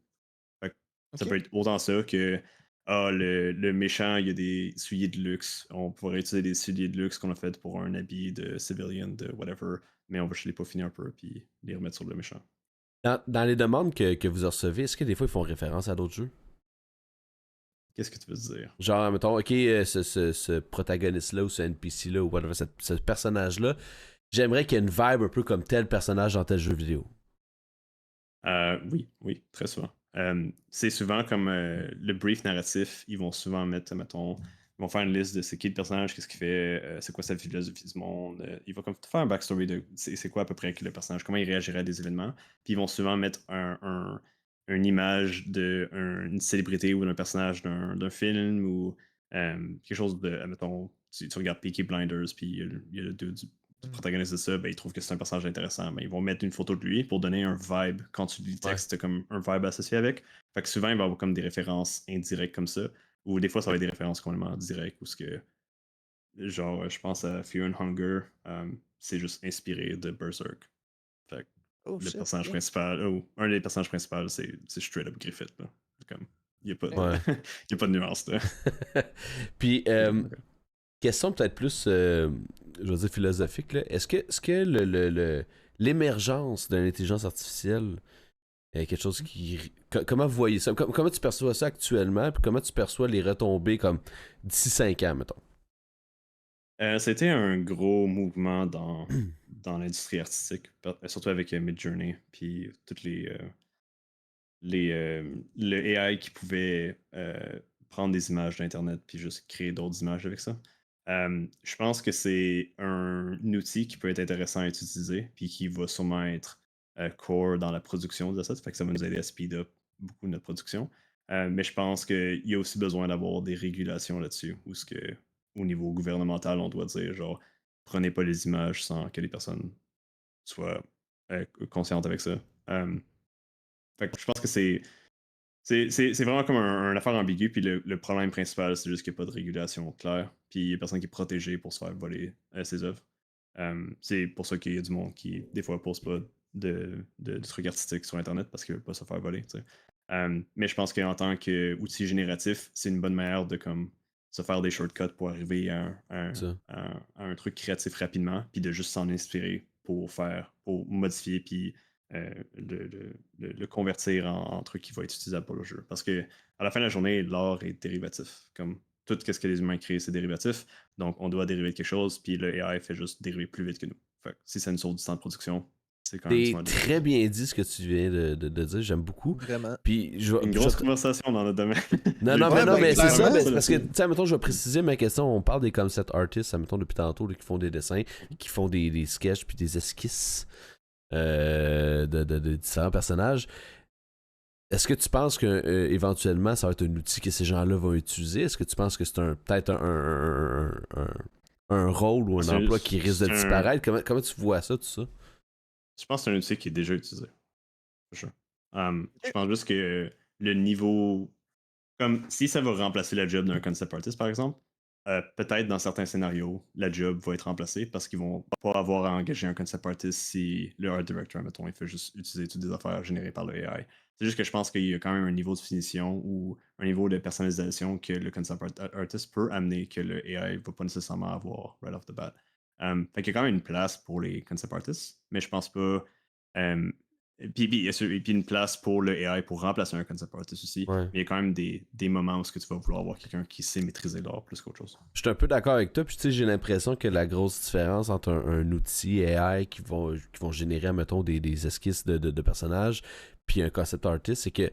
Ça peut être autant ça que le méchant, il y a des souliers de luxe. On pourrait utiliser des souliers de luxe qu'on a fait pour un habit de civilian, de whatever, mais on va juste les peaufiner un peu puis les remettre sur le méchant. Dans les demandes que vous recevez, est-ce que des fois ils font référence à d'autres jeux? Qu'est-ce que tu veux dire? Genre, mettons, ok, ce protagoniste-là ou ce NPC-là ou whatever, ce personnage-là, j'aimerais qu'il y ait une vibe un peu comme tel personnage dans tel jeu vidéo. Oui, très souvent. C'est souvent comme le brief narratif, ils vont souvent mettre, mettons, ils vont faire une liste de c'est qui le personnage, qu'est-ce qu'il fait, c'est quoi sa philosophie du monde. Ils vont comme faire un backstory de c'est quoi à peu près que le personnage, comment il réagirait à des événements. Puis ils vont souvent mettre une image d'une célébrité ou d'un personnage d'un film ou quelque chose de, mettons, tu regardes Peaky Blinders, puis il y a le dude du Hmm. protagoniste de ça, ben, ils trouvent que c'est un personnage intéressant. Mais ils vont mettre une photo de lui pour donner un vibe. Quand tu lis le Ouais. texte, t'as comme un vibe associé avec. Fait que souvent, il va y avoir comme des références indirectes comme ça. Ou des fois, ça va être des références complètement directes. Ou ce que, genre, je pense à Fear and Hunger, c'est juste inspiré de Berserk. Fait que Oh le shit, personnage ok. principal, ou un des personnages principaux, c'est straight up Griffith. Là. Comme, il n'y a, pas de- Ok. Ouais. y a pas de nuance. Là. Puis, Ok. question peut-être plus, je veux dire, philosophique, là. Est-ce que l'émergence de l'intelligence artificielle est quelque chose qui... Comment vous voyez ça? Comment tu perçois ça actuellement? Puis comment tu perçois les retombées comme d'ici 5 ans, mettons? C'était un gros mouvement dans l'industrie artistique, surtout avec Midjourney, puis toutes le AI qui pouvait prendre des images d'Internet puis juste créer d'autres images avec ça. Je pense que c'est un outil qui peut être intéressant à utiliser, puis qui va sûrement être core dans la production de ça. Fait que ça va nous aider à speed up beaucoup notre production. Mais je pense qu'il y a aussi besoin d'avoir des régulations là-dessus, où ce que, au niveau gouvernemental, on doit dire genre prenez pas les images sans que les personnes soient conscientes avec ça. Euh, Fait que je pense que c'est vraiment comme un affaire ambiguë, puis le problème principal, c'est juste qu'il n'y a pas de régulation claire, puis il n'y a personne qui est protégé pour se faire voler ses œuvres. C'est pour ça qu'il y a du monde qui, des fois, pose pas de trucs artistiques sur Internet parce qu'il veut pas se faire voler. Tu sais. Mais je pense qu'en tant qu'outil génératif, c'est une bonne manière de comme, se faire des shortcuts pour arriver Ça. à un truc créatif rapidement, puis de juste s'en inspirer pour modifier, puis le convertir en truc qui va être utilisable pour le jeu. Parce que à la fin de la journée, l'art est dérivatif. Comme tout ce que les humains créent, c'est dérivatif. Donc, on doit dériver de quelque chose, puis le AI fait juste dériver plus vite que nous. Fait que si ça nous sauve du temps de production, c'est quand même C'est souvent des bonnes très choses. bien dit ce que tu viens de dire, j'aime beaucoup. Vraiment. Puis Une grosse conversation dans le domaine. Non, J'ai non, pas mais Ouais, non, fait ben mais c'est ça, clairement. mais ça c'est parce que, là-dessus. tu sais, admettons, je vais préciser ma question. On parle des concept artists, admettons, depuis tantôt, là, qui font des dessins, qui font des sketchs puis des esquisses de différents personnages. Est-ce que tu penses que éventuellement ça va être un outil que ces gens-là vont utiliser? Est-ce que tu penses que c'est peut-être un rôle ou un C'est emploi qui risque de c'est un, disparaître? Comment tu vois ça, tout ça? je pense que c'est un outil qui est déjà utilisé. For sure. Je Ok. pense juste que le niveau. Comme si ça va remplacer la job d'un concept artist, par exemple, peut-être dans certains scénarios, la job va être remplacée parce qu'ils vont pas avoir à engager un concept artist si le art director, mettons, il fait juste utiliser toutes des affaires générées par le AI. C'est juste que je pense qu'il y a quand même un niveau de finition ou un niveau de personnalisation que le concept artist peut amener que le AI va pas nécessairement avoir right off the bat. Fait qu'il y a quand même une place pour les concept artists, mais je pense pas. euh, puis une place pour le AI pour remplacer un concept artist aussi. Ouais. Mais il y a quand même des moments où ce que tu vas vouloir avoir quelqu'un qui sait maîtriser l'art plus qu'autre chose. Je suis un peu d'accord avec toi, puis tu sais, j'ai l'impression que la grosse différence entre un outil AI qui vont générer, mettons, des esquisses de personnages, puis un concept artist, c'est que,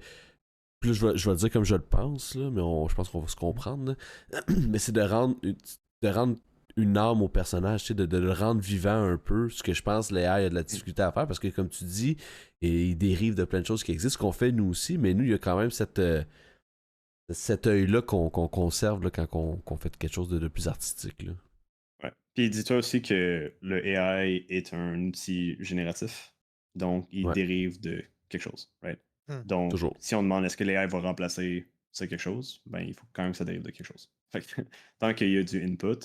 plus je vais le dire comme je le pense, là, mais je pense qu'on va se comprendre, là. Mais c'est de rendre une âme au personnage, tu sais, de le rendre vivant un peu, ce que je pense l'AI a de la difficulté à faire, parce que comme tu dis, il dérive de plein de choses qui existent, qu'on fait nous aussi, mais nous, il y a quand même cet œil-là qu'on conserve là, quand qu'on fait quelque chose de plus artistique. Là. Ouais. Puis dis-toi aussi que le AI est un outil génératif. Donc, il Ouais, dérive de quelque chose. Right? Hmm. Donc, toujours. si on demande est-ce que l'AI va remplacer ce quelque chose, ben il faut quand même que ça dérive de quelque chose. Fait que, tant qu'il y a du input,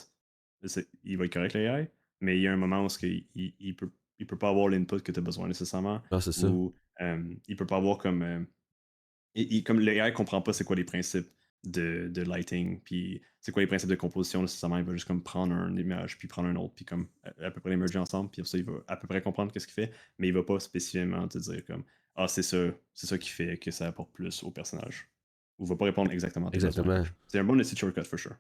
il va être correct l'AI, mais il y a un moment où il peut pas avoir l'input que tu as besoin nécessairement, Ah, c'est ça. ou il peut pas avoir comme comme l'AI comprend pas c'est quoi les principes de lighting, puis c'est quoi les principes de composition nécessairement, il va juste comme prendre une image, puis prendre un autre, puis comme à peu près les merger ensemble, puis après ça, il va à peu près comprendre qu'est-ce qu'il fait, mais il va pas spécifiquement te dire comme ah c'est ça qui fait que ça apporte plus au personnage. Ou il va pas répondre exactement à tes besoins. Exactement. C'est un bon outil de shortcut for sure.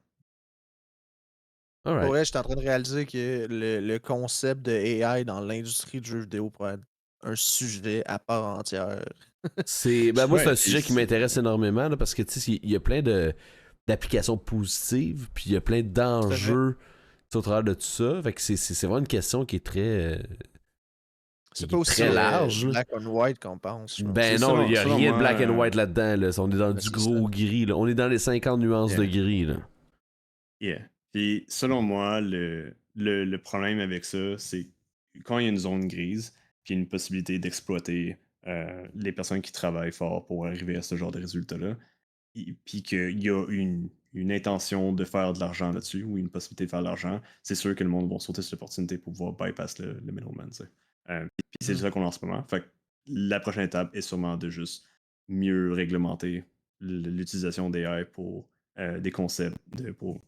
Pour Alright. vrai, je suis en train de réaliser que le concept de AI dans l'industrie du jeu vidéo pourrait être un sujet à part entière. Moi, c'est Ouais, un sujet qui m'intéresse énormément là, parce que tu sais, il y a plein d'applications positives, puis il y a plein Tout à fait. d'enjeux au travers de tout ça. Fait que c'est vraiment une question qui est C'est qui pas est aussi très large. Là. black and white qu'on pense, je Ben pense. non, il y a Selon rien de moi, black and white là-dedans. Là. On est dans Ben, du c'est ça. gros gris. Là. On est dans les 50 nuances de Yeah. gris. Là. yeah. Puis selon moi, le problème avec ça, c'est quand il y a une zone grise, puis une possibilité d'exploiter les personnes qui travaillent fort pour arriver à ce genre de résultats-là, puis qu'il y a une intention de faire de l'argent là-dessus, ou une possibilité de faire de l'argent, c'est sûr que le monde va sauter cette opportunité pour pouvoir bypass le middleman. Tu sais. Puis c'est Mm. ça qu'on a en ce moment. Fait que la prochaine étape est sûrement de juste mieux réglementer l'utilisation d'AI pour des concepts pour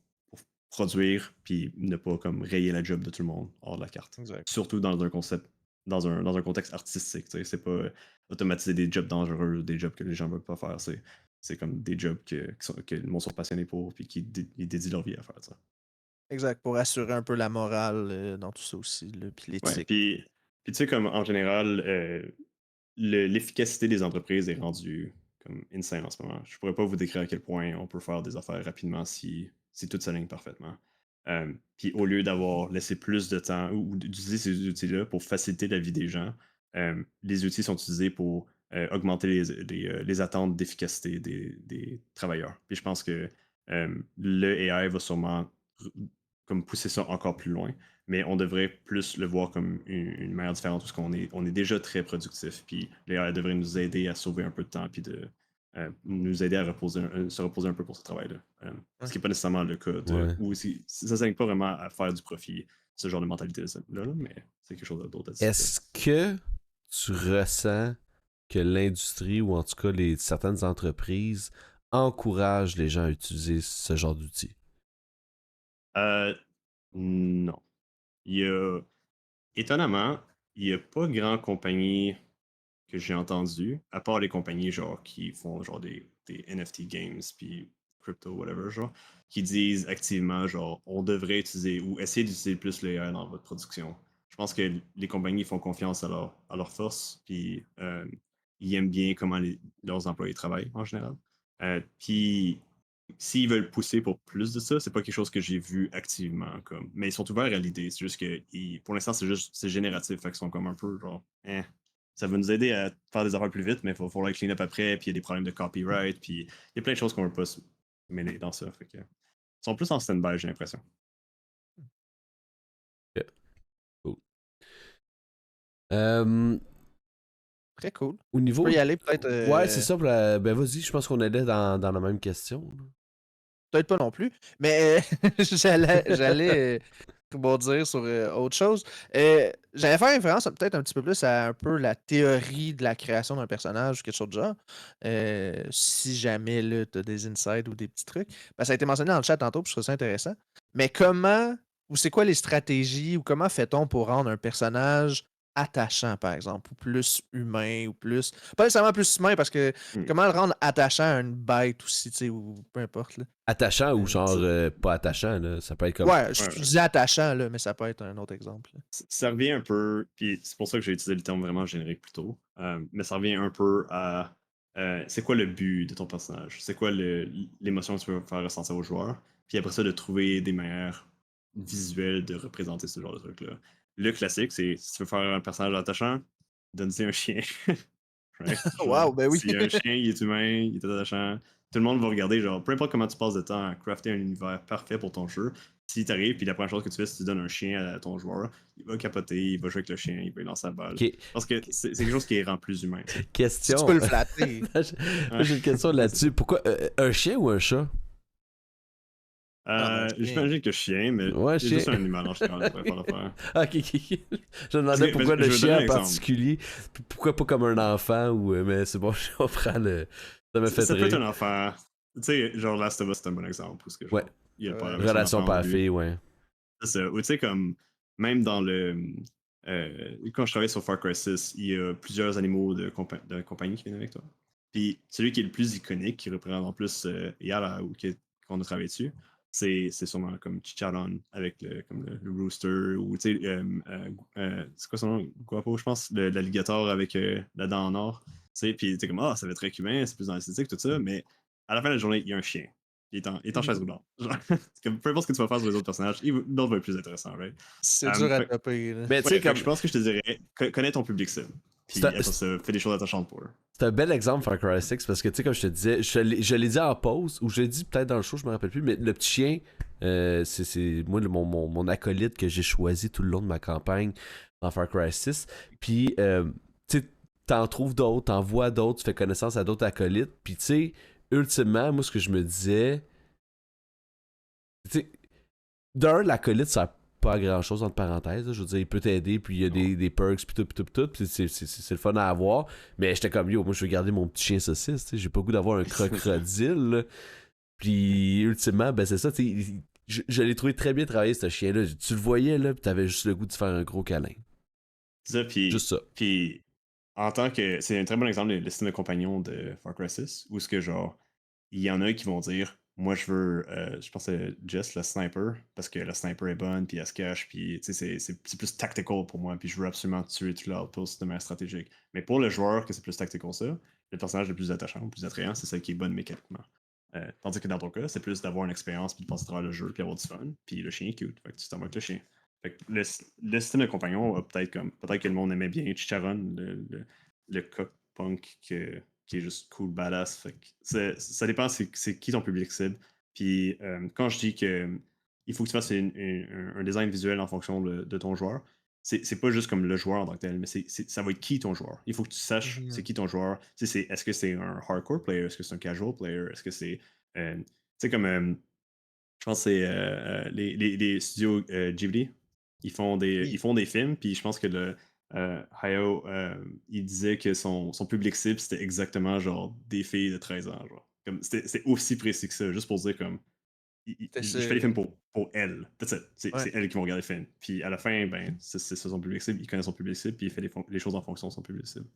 produire, puis ne pas comme rayer la job de tout le monde hors de la carte. Exact. Surtout dans un concept, dans un contexte artistique. Tu sais. C'est pas automatiser des jobs dangereux, des jobs que les gens ne veulent pas faire. C'est comme des jobs que le monde sont passionnés pour puis qui ils dédient leur vie à faire ça. Exact. Pour assurer un peu la morale dans tout ça aussi, là, puis Ouais, l'éthique. puis tu sais, comme en général, l'efficacité des entreprises est rendue comme insane en ce moment. Je pourrais pas vous décrire à quel point on peut faire des affaires rapidement si tout s'aligne parfaitement. Puis au lieu d'avoir laissé plus de temps ou d'utiliser ces outils-là pour faciliter la vie des gens, les outils sont utilisés pour augmenter les attentes d'efficacité des travailleurs. Puis je pense que le AI va sûrement comme pousser ça encore plus loin, mais on devrait plus le voir comme une manière différente parce on est déjà très productif, puis l'AI devrait nous aider à sauver un peu de temps, puis nous aider à se reposer un peu pour ce travail-là. Ouais. Ce qui n'est pas nécessairement le cas Ouais. ou si, ça ne s'aligne pas vraiment à faire du profit, ce genre de mentalité-là, mais c'est quelque chose d'autre à discuter. Est-ce que tu ressens que l'industrie, ou en tout cas certaines entreprises, encouragent les gens à utiliser ce genre d'outils? Non. Il y a, étonnamment, il n'y a pas grand compagnie que j'ai entendu, à part les compagnies genre qui font genre des NFT games puis crypto whatever genre, qui disent activement genre on devrait utiliser ou essayer d'utiliser plus l'AI dans votre production. Je pense que les compagnies font confiance à leur force puis ils aiment bien comment leurs employés travaillent en général. Puis s'ils veulent pousser pour plus de ça, c'est pas quelque chose que j'ai vu activement comme, mais ils sont ouverts à l'idée. C'est juste que pour l'instant c'est génératif, fait qu'ils sont comme un peu genre ça va nous aider à faire des affaires plus vite, mais il va falloir clean up après, puis il y a des problèmes de copyright, puis il y a plein de choses qu'on ne veut pas se mêler dans ça. Fait que, ils sont plus en stand-by, j'ai l'impression. Yeah. Cool. Euh, Très cool. Au Je niveau. peux y aller peut-être. Ouais, c'est ça. Ben vas-y, je pense qu'on allait dans la même question. Là. Peut-être pas non plus, mais j'allais rebondir sur autre chose. J'allais faire référence peut-être un petit peu plus à un peu la théorie de la création d'un personnage ou quelque chose de genre. Si jamais tu as des insights ou des petits trucs. Ben, ça a été mentionné dans le chat tantôt, puis je trouve ça intéressant. Mais comment, ou c'est quoi les stratégies, ou comment fait-on pour rendre un personnage attachant, par exemple, ou plus humain, ou plus. Pas nécessairement plus humain, parce que Hmm. comment le rendre attachant à une bête aussi, tu sais, ou peu importe. Là. Attachant ou genre Ça, pas attachant, là. Ça peut être comme. Ouais, ouais, je ouais. dis attachant, là, mais ça peut être un autre exemple. Là. Ça revient un peu, puis c'est pour ça que j'ai utilisé le terme vraiment générique plus tôt, mais ça revient un peu à c'est quoi le but de ton personnage? C'est quoi l'émotion que tu veux faire ressentir aux joueurs? Puis après ça, de trouver des manières visuelles de représenter ce genre de truc-là. Le classique, c'est si tu veux faire un personnage attachant, donne-y un chien. Right? Wow, Genre, ben oui. s'il y a un chien, il est humain, il est attachant. Tout le monde va regarder, genre, peu importe comment tu passes de temps à crafter un univers parfait pour ton jeu, si t'arrives, puis la première chose que tu fais, c'est que tu donnes un chien à ton joueur, il va capoter, il va jouer avec le chien, il va lui lancer la balle. Ok. Parce que c'est quelque chose qui rend plus humain. Tu sais. Si tu Question. peux le flatter. Moi, j'ai une question là-dessus. Pourquoi un chien ou un chat? Ah, ben, un chien. J'imagine que chien, mais Ouais, c'est chien. juste un animal en général qui pourrait faire l'affaire. Ok. Je me demandais pourquoi Je le vais chien donner en un exemple. particulier. Puis pourquoi pas comme un enfant ou. Mais c'est bon, je comprends le. Ça m'a fait Ça peut être rire. un enfant. Tu sais, genre Last of Us, c'est un bon exemple. Parce que, Ouais. genre, il y a le père Ouais. avec son Relation enfant au début. père-fille, ouais. C'est ça. Ou tu sais, comme, même dans quand je travaillais sur Far Cry 6, il y a plusieurs animaux de compagnie qui viennent avec toi. Puis celui qui est le plus iconique, qui représente en plus Yara, qu'on a travaillé dessus, c'est sûrement comme Chicharron avec comme le Rooster ou tu sais, c'est quoi son nom? Guapo, je pense, l'alligator avec la dent en or. Tu sais, puis t'es comme, ah, ça va être très cubain, c'est plus dans l'esthétique, tout ça, mais à la fin de la journée, il y a un chien. Il est en chaise Mhm. roulante. Genre, c'est comme, peu importe ce que tu vas faire sur les autres personnages, l'autre va être plus intéressant, right? C'est dur à Fait, taper, là. Mais tu sais, ouais, fait que comme. je pense que je te dirais, connais ton public cible. C'est Puis un, après ça, fais des choses attachantes pour eux. c'est un bel exemple, Far Cry 6, parce que tu sais, comme je te disais, je l'ai dit en pause, ou je l'ai dit peut-être dans le show, je me rappelle plus, mais le petit chien, c'est moi mon acolyte que j'ai choisi tout le long de ma campagne dans Far Cry 6. Puis, tu sais, t'en trouves d'autres, t'en vois d'autres, tu fais connaissance à d'autres acolytes. Puis, tu sais, ultimement, moi, ce que je me disais, tu sais, d'un, l'acolyte, ça sert pas à grand chose, entre parenthèses. Là. Je veux dire, il peut t'aider, puis il y a Non. des perks, puis tout, puis tout, puis tout. Puis c'est le fun à avoir. Mais j'étais comme, yo, moi, je veux garder mon petit chien saucisse. Tu sais, j'ai pas le goût d'avoir un crocodile. Là. Puis, ultimement, ben, c'est ça. Tu sais, je l'ai trouvé très bien travaillé, ce chien-là. Tu le voyais, là, puis t'avais juste le goût de faire un gros câlin. C'est ça, Juste ça. puis en tant que. C'est un très bon exemple de le système de compagnon de Far Cry 6, où ce que genre, il y en a qui vont dire, moi je veux, je pense que c'est Jess, le sniper, parce que le sniper est bonne, puis elle se cache, puis tu sais, c'est plus tactical pour moi, puis je veux absolument tuer tout l'outpost de manière stratégique. Mais pour le joueur, que c'est plus tactical ça, le personnage le plus attachant, le plus attrayant, c'est celle qui est bonne mécaniquement. Tandis que dans ton cas, c'est plus d'avoir une expérience, puis de passer à travers le jeu, puis avoir du fun, puis le chien est cute, fait que tu t'en vas avec le chien. Fait que le système de compagnon a peut-être que le monde aimait bien Chicharron, le coq punk qui est juste cool, badass. Fait que ça dépend c'est qui ton public cible. Puis quand je dis que il faut que tu fasses un design visuel en fonction de ton joueur, c'est pas juste comme le joueur en tant que tel, mais ça va être qui ton joueur. Il faut que tu saches c'est Mhm. qui ton joueur. Tu sais, est-ce que c'est un hardcore player, est-ce que c'est un casual player, est-ce que c'est. Tu sais, comme je pense que c'est les studios Ghibli. Ils Oui. font des films, puis je pense que Hayao, il disait que son public cible, c'était exactement genre des filles de 13 ans. Genre. Comme, c'était aussi précis que ça, juste pour dire comme je fais des films pour elle. That's it. Ouais. C'est elle qui vont regarder le film. Puis à la fin, ben, c'est ça son public cible. Il connaît son public cible, puis il fait les choses en fonction de son public cible.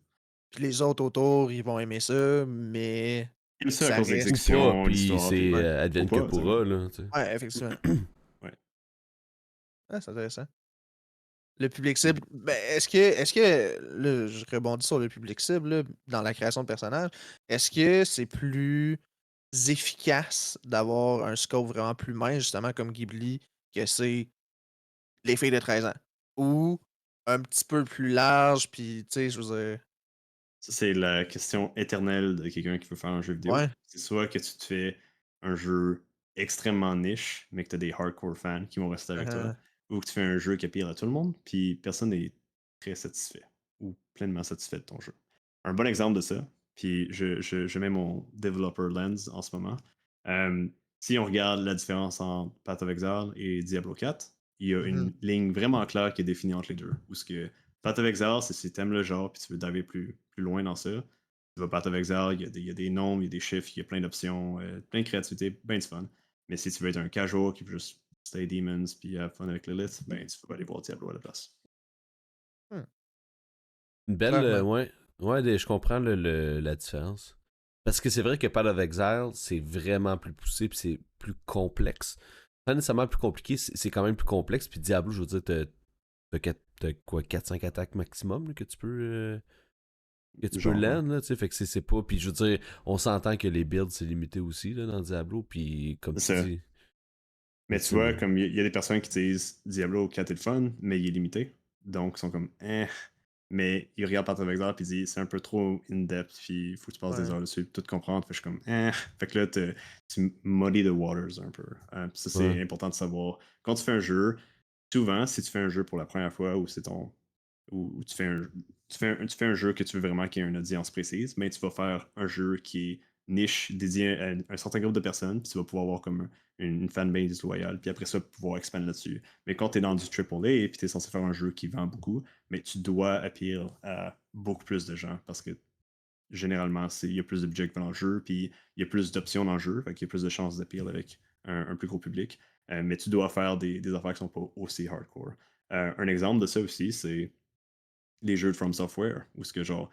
Puis les autres autour, ils vont aimer ça, mais Il aime ça à ça cause de Ou reste. pas, l'exécution, puis l'histoire, c'est puis. Ouais, Ou advienne que pas, tu sais, ouais. pourra, là. Tu sais. ouais, effectivement. Ouais. Ah, c'est intéressant. Le public cible, ben, est-ce que là, je rebondis sur le public cible là, dans la création de personnages, est-ce que c'est plus efficace d'avoir un scope vraiment plus mince, justement comme Ghibli, que c'est les filles de 13 ans? Ou un petit peu plus large, puis tu sais, je veux dire. Ça, c'est la question éternelle de quelqu'un qui veut faire un jeu vidéo. Ouais. C'est soit que tu te fais un jeu extrêmement niche, mais que tu as des hardcore fans qui vont rester avec toi, euh, ou que tu fais un jeu qui appeal à tout le monde, puis personne n'est très satisfait ou pleinement satisfait de ton jeu. Un bon exemple de ça, puis je mets mon developer lens en ce moment. Euh, si on regarde la différence entre Path of Exile et Diablo 4, il y a mhm. une ligne vraiment claire qui est définie entre les deux. Où ce que Path of Exile, c'est si tu aimes le genre puis tu veux diver plus loin dans ça. Tu vas Path of Exile, il y a des nombres, il y a des chiffres, il y a plein d'options, plein de créativité, bien du fun. Mais si tu veux être un casual qui veut juste stay demons puis have fun avec Lilith, ben tu peux aller voir Diablo à la place. Hmm, Une belle, clairement. ouais. Ouais, je comprends la différence. Parce que c'est vrai que Path of Exile, c'est vraiment plus poussé, puis c'est plus complexe. Pas nécessairement plus compliqué, c'est quand même plus complexe. Puis Diablo, je veux dire, t'as quoi, 4-5 attaques maximum là, que tu peux Genre, ouais. land, là, tu sais, fait que c'est pas. Puis je veux dire, on s'entend que les builds, c'est limité aussi là, dans Diablo, puis comme tu C'est ça. dis, Mais tu vois, comme il y a des personnes qui disent Diablo 4 est le fun, mais il est limité. Donc, ils sont comme, mais ils regardent Path of Exile puis ils disent c'est un peu trop in-depth, puis il faut que tu passes des Ouais. heures dessus pour tout comprendre. Fait que je suis comme, Fait que là, tu muddy the waters un peu. Ça, ouais. c'est important de savoir. Quand tu fais un jeu, souvent, si tu fais un jeu pour la première fois ou c'est ton. Ou tu fais un jeu que tu veux vraiment qu'il y ait une audience précise, mais tu vas faire un jeu qui est niche, dédié à un certain groupe de personnes, puis tu vas pouvoir avoir comme une fanbase loyale, puis après ça, pouvoir expandre là-dessus. Mais quand tu es dans du AAA et puis tu es censé faire un jeu qui vend beaucoup, mais tu dois appeler à beaucoup plus de gens parce que généralement, il y a plus de budget dans le jeu, puis il y a plus d'options dans le jeu, fait qu'il y a plus de chances d'appeler avec un plus gros public. Mais tu dois faire des affaires qui sont pas aussi hardcore. Un exemple de ça aussi, c'est les jeux de From Software, où ce que genre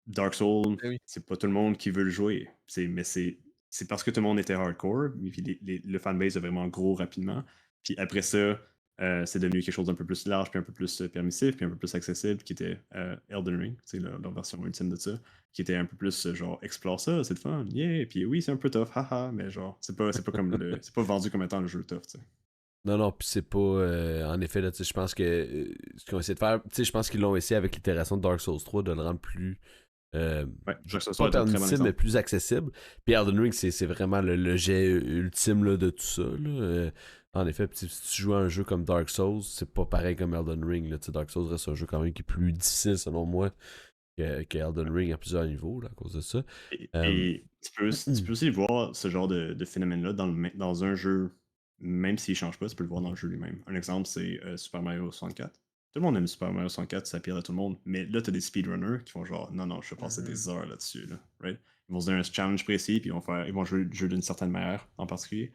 Dark Souls, Ben oui. c'est pas tout le monde qui veut le jouer. Mais c'est c'est parce que tout le monde était hardcore, puis le fanbase est vraiment gros rapidement. Puis après ça, c'est devenu quelque chose d'un peu plus large, puis un peu plus permissif, puis un peu plus accessible, qui était Elden Ring, c'est leur version ultime de ça, qui était un peu plus genre explore ça, c'est le fun, yeah, puis oui, c'est un peu tough, haha, mais genre, c'est pas comme c'est pas vendu comme étant le jeu tough, tu sais. Non, non, puis c'est pas. En effet, là, tu sais, je pense que ce qu'ils ont essayé de faire, tu sais, je pense qu'ils l'ont essayé avec l'itération de Dark Souls 3 de le rendre plus. Ouais, Dark Souls 3 Pas est un très bon permissible, mais exemple. plus accessible. Puis Elden Ring, c'est vraiment le jet ultime là, de tout ça. Là. En effet, puis si tu joues à un jeu comme Dark Souls, c'est pas pareil comme Elden Ring. Là. Tu sais, Dark Souls reste un jeu quand même qui est plus difficile, selon moi, que Elden Ring à plusieurs niveaux là, à cause de ça. Et tu peux aussi voir ce genre de phénomène-là dans un jeu, même s'il change pas, tu peux le voir dans le jeu lui-même. Un exemple, c'est Super Mario 64. Tout le monde aime Super Mario 64, ça pire à tout le monde. Mais là, t'as des speedrunners qui font genre, non, non, je vais passer des heures là-dessus, là, right? Ils vont se donner un challenge précis, puis ils vont jouer le jeu d'une certaine manière en particulier.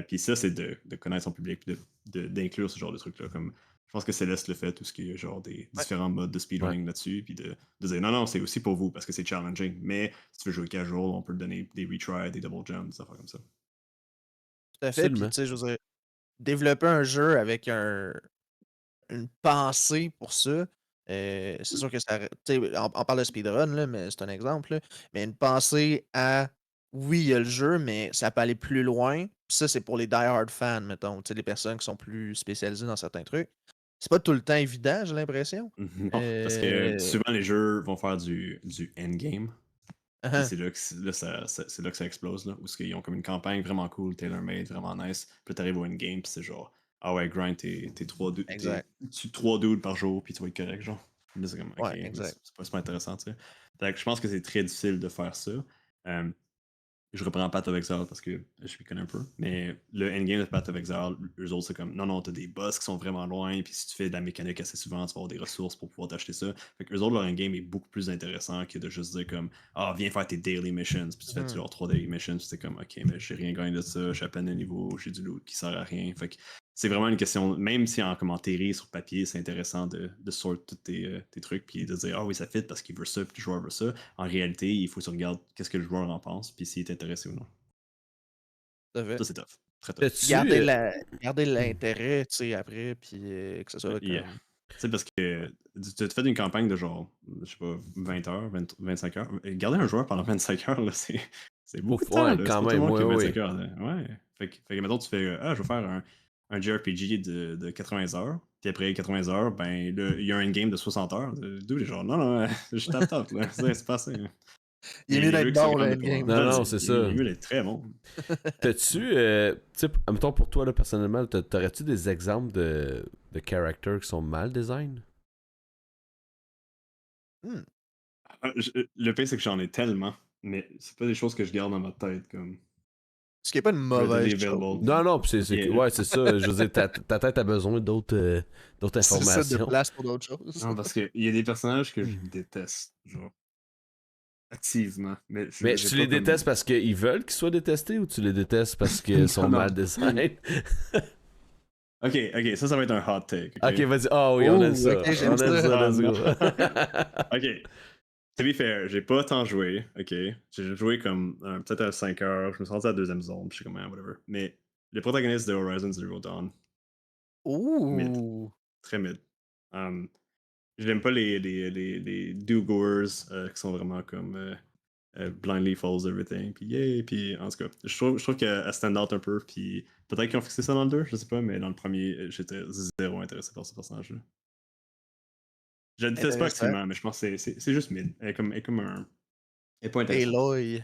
Puis ça, c'est de connaître son public, puis d'inclure ce genre de trucs-là. Comme, je pense que Céleste le fait, tout ce qui est genre des Ouais. différents modes de Ouais. speedrunning là-dessus, puis de dire non, non, c'est aussi pour vous parce que c'est challenging. Mais si tu veux jouer casual, on peut te donner des retries, des double jumps, des affaires comme ça. Tout à fait. Puis, Absolument. tu sais, je veux dire, développer un jeu avec une pensée pour ça, c'est sûr que ça. Tu sais, on parle de speedrun, là, mais c'est un exemple. Là, mais une pensée à. Oui, il y a le jeu, mais ça peut aller plus loin. Puis ça, c'est pour les die-hard fans, mettons. Tu sais, les personnes qui sont plus spécialisées dans certains trucs. C'est pas tout le temps évident, j'ai l'impression. Non, parce que souvent les jeux vont faire du endgame. Puis c'est là que c'est là que ça explose, là. Où ils ont comme une campagne vraiment cool, tailor-made, vraiment nice. Puis t'arrives au endgame, puis c'est genre, ah ouais, grind Exact. tu 3 dudes par jour, puis tu vas être correct, genre. Là, c'est comme, ok, Ouais, mais exact. c'est pas super intéressant, tu sais. Fait que je pense que c'est très difficile de faire ça. Euh, je reprends Path of Exile parce que je m'y connais un peu. Mais le endgame de Path of Exile, eux autres, c'est comme non, non, t'as des boss qui sont vraiment loin, puis si tu fais de la mécanique assez souvent, tu vas avoir des ressources pour pouvoir t'acheter ça. Fait que eux autres, leur endgame est beaucoup plus intéressant que de juste dire comme ah, viens faire tes daily missions, puis tu fais genre 3 daily missions, puis c'est comme ok, mais j'ai rien gagné de ça, j'ai à peine de niveau, j'ai du loot qui sert à rien. Fait que c'est vraiment une question, même si en commentaire sur papier, c'est intéressant de sort tous tes trucs, puis de dire ah oui, ça fit parce qu'il veut ça, puis le joueur veut ça. En réalité, il faut que tu regardes qu'est-ce que le joueur en pense, puis s'il est intéressé ou non. Tout à fait. Ça, c'est tough. Très tough. T'as-tu. Garder l'intérêt, tu sais, après, puis que ce soit Yeah. comme. Tu sais, parce que tu te fais une campagne de genre, je sais pas, 20 heures, 25 heures. Garder un joueur pendant 25 heures, là, c'est beaucoup de temps, Ouais, là. C'est quand pas tout le même, monde qui ouais, a ouais. 25 heures, là. Ouais. Fait que, mettons, tu fais, ah, je vais faire un JRPG de 80 heures. Puis après 80 heures, ben, là, il y a un endgame de 60 heures. D'où les genre, non, non, je tape, là. C'est passé. Il est mieux Les gars d'être qui sont bon, le capables de pouvoir. endgame. Non, Non, non, c'est il ça. est mieux d'être très bon. T'as-tu. Tu sais, mettons pour toi, là, personnellement, t'aurais-tu des exemples de characters qui sont mal design? Hmm. Le pire, c'est que j'en ai tellement, mais c'est pas des choses que je garde dans ma tête, comme Ce qui est pas une mauvaise readily available. chose. Non, non, pis Yeah. ouais, c'est ça. Je veux dire, ta tête a besoin d'autres C'est ça, de informations. place pour d'autres choses. Non, parce qu'il y a des personnages que je déteste, genre, activement. Mais Mais j'ai tu pas les comme. détestes parce qu'ils veulent qu'ils soient détestés ou tu les détestes parce qu'ils Non, sont non. mal design? Ok, ça va être un hot take. Ok, Ok. vas-y. Ah oui, on aime Oh, ça. ok, j'aime On aime ça. ça, Ah let's non. go. Ok. To be fair, j'ai pas tant joué, ok. J'ai joué comme peut-être à 5 heures, je me suis rendu à la deuxième zone, puis je suis comme, ah, whatever. Mais le protagoniste de Horizon Zero Dawn, mid. Ouh. Très mid. Um, J'aime pas les do-goers qui sont vraiment comme blindly follows everything, puis yay, puis en tout cas, je trouve qu'elle stand out un peu, puis peut-être qu'ils ont fixé ça dans le 2, je sais pas, mais dans le premier, j'étais zéro intéressé par ce personnage-là. Je le déteste pas Intéressant. activement, mais je pense que c'est juste mid. Elle est comme un. Elle est pas intéressante. Aloy.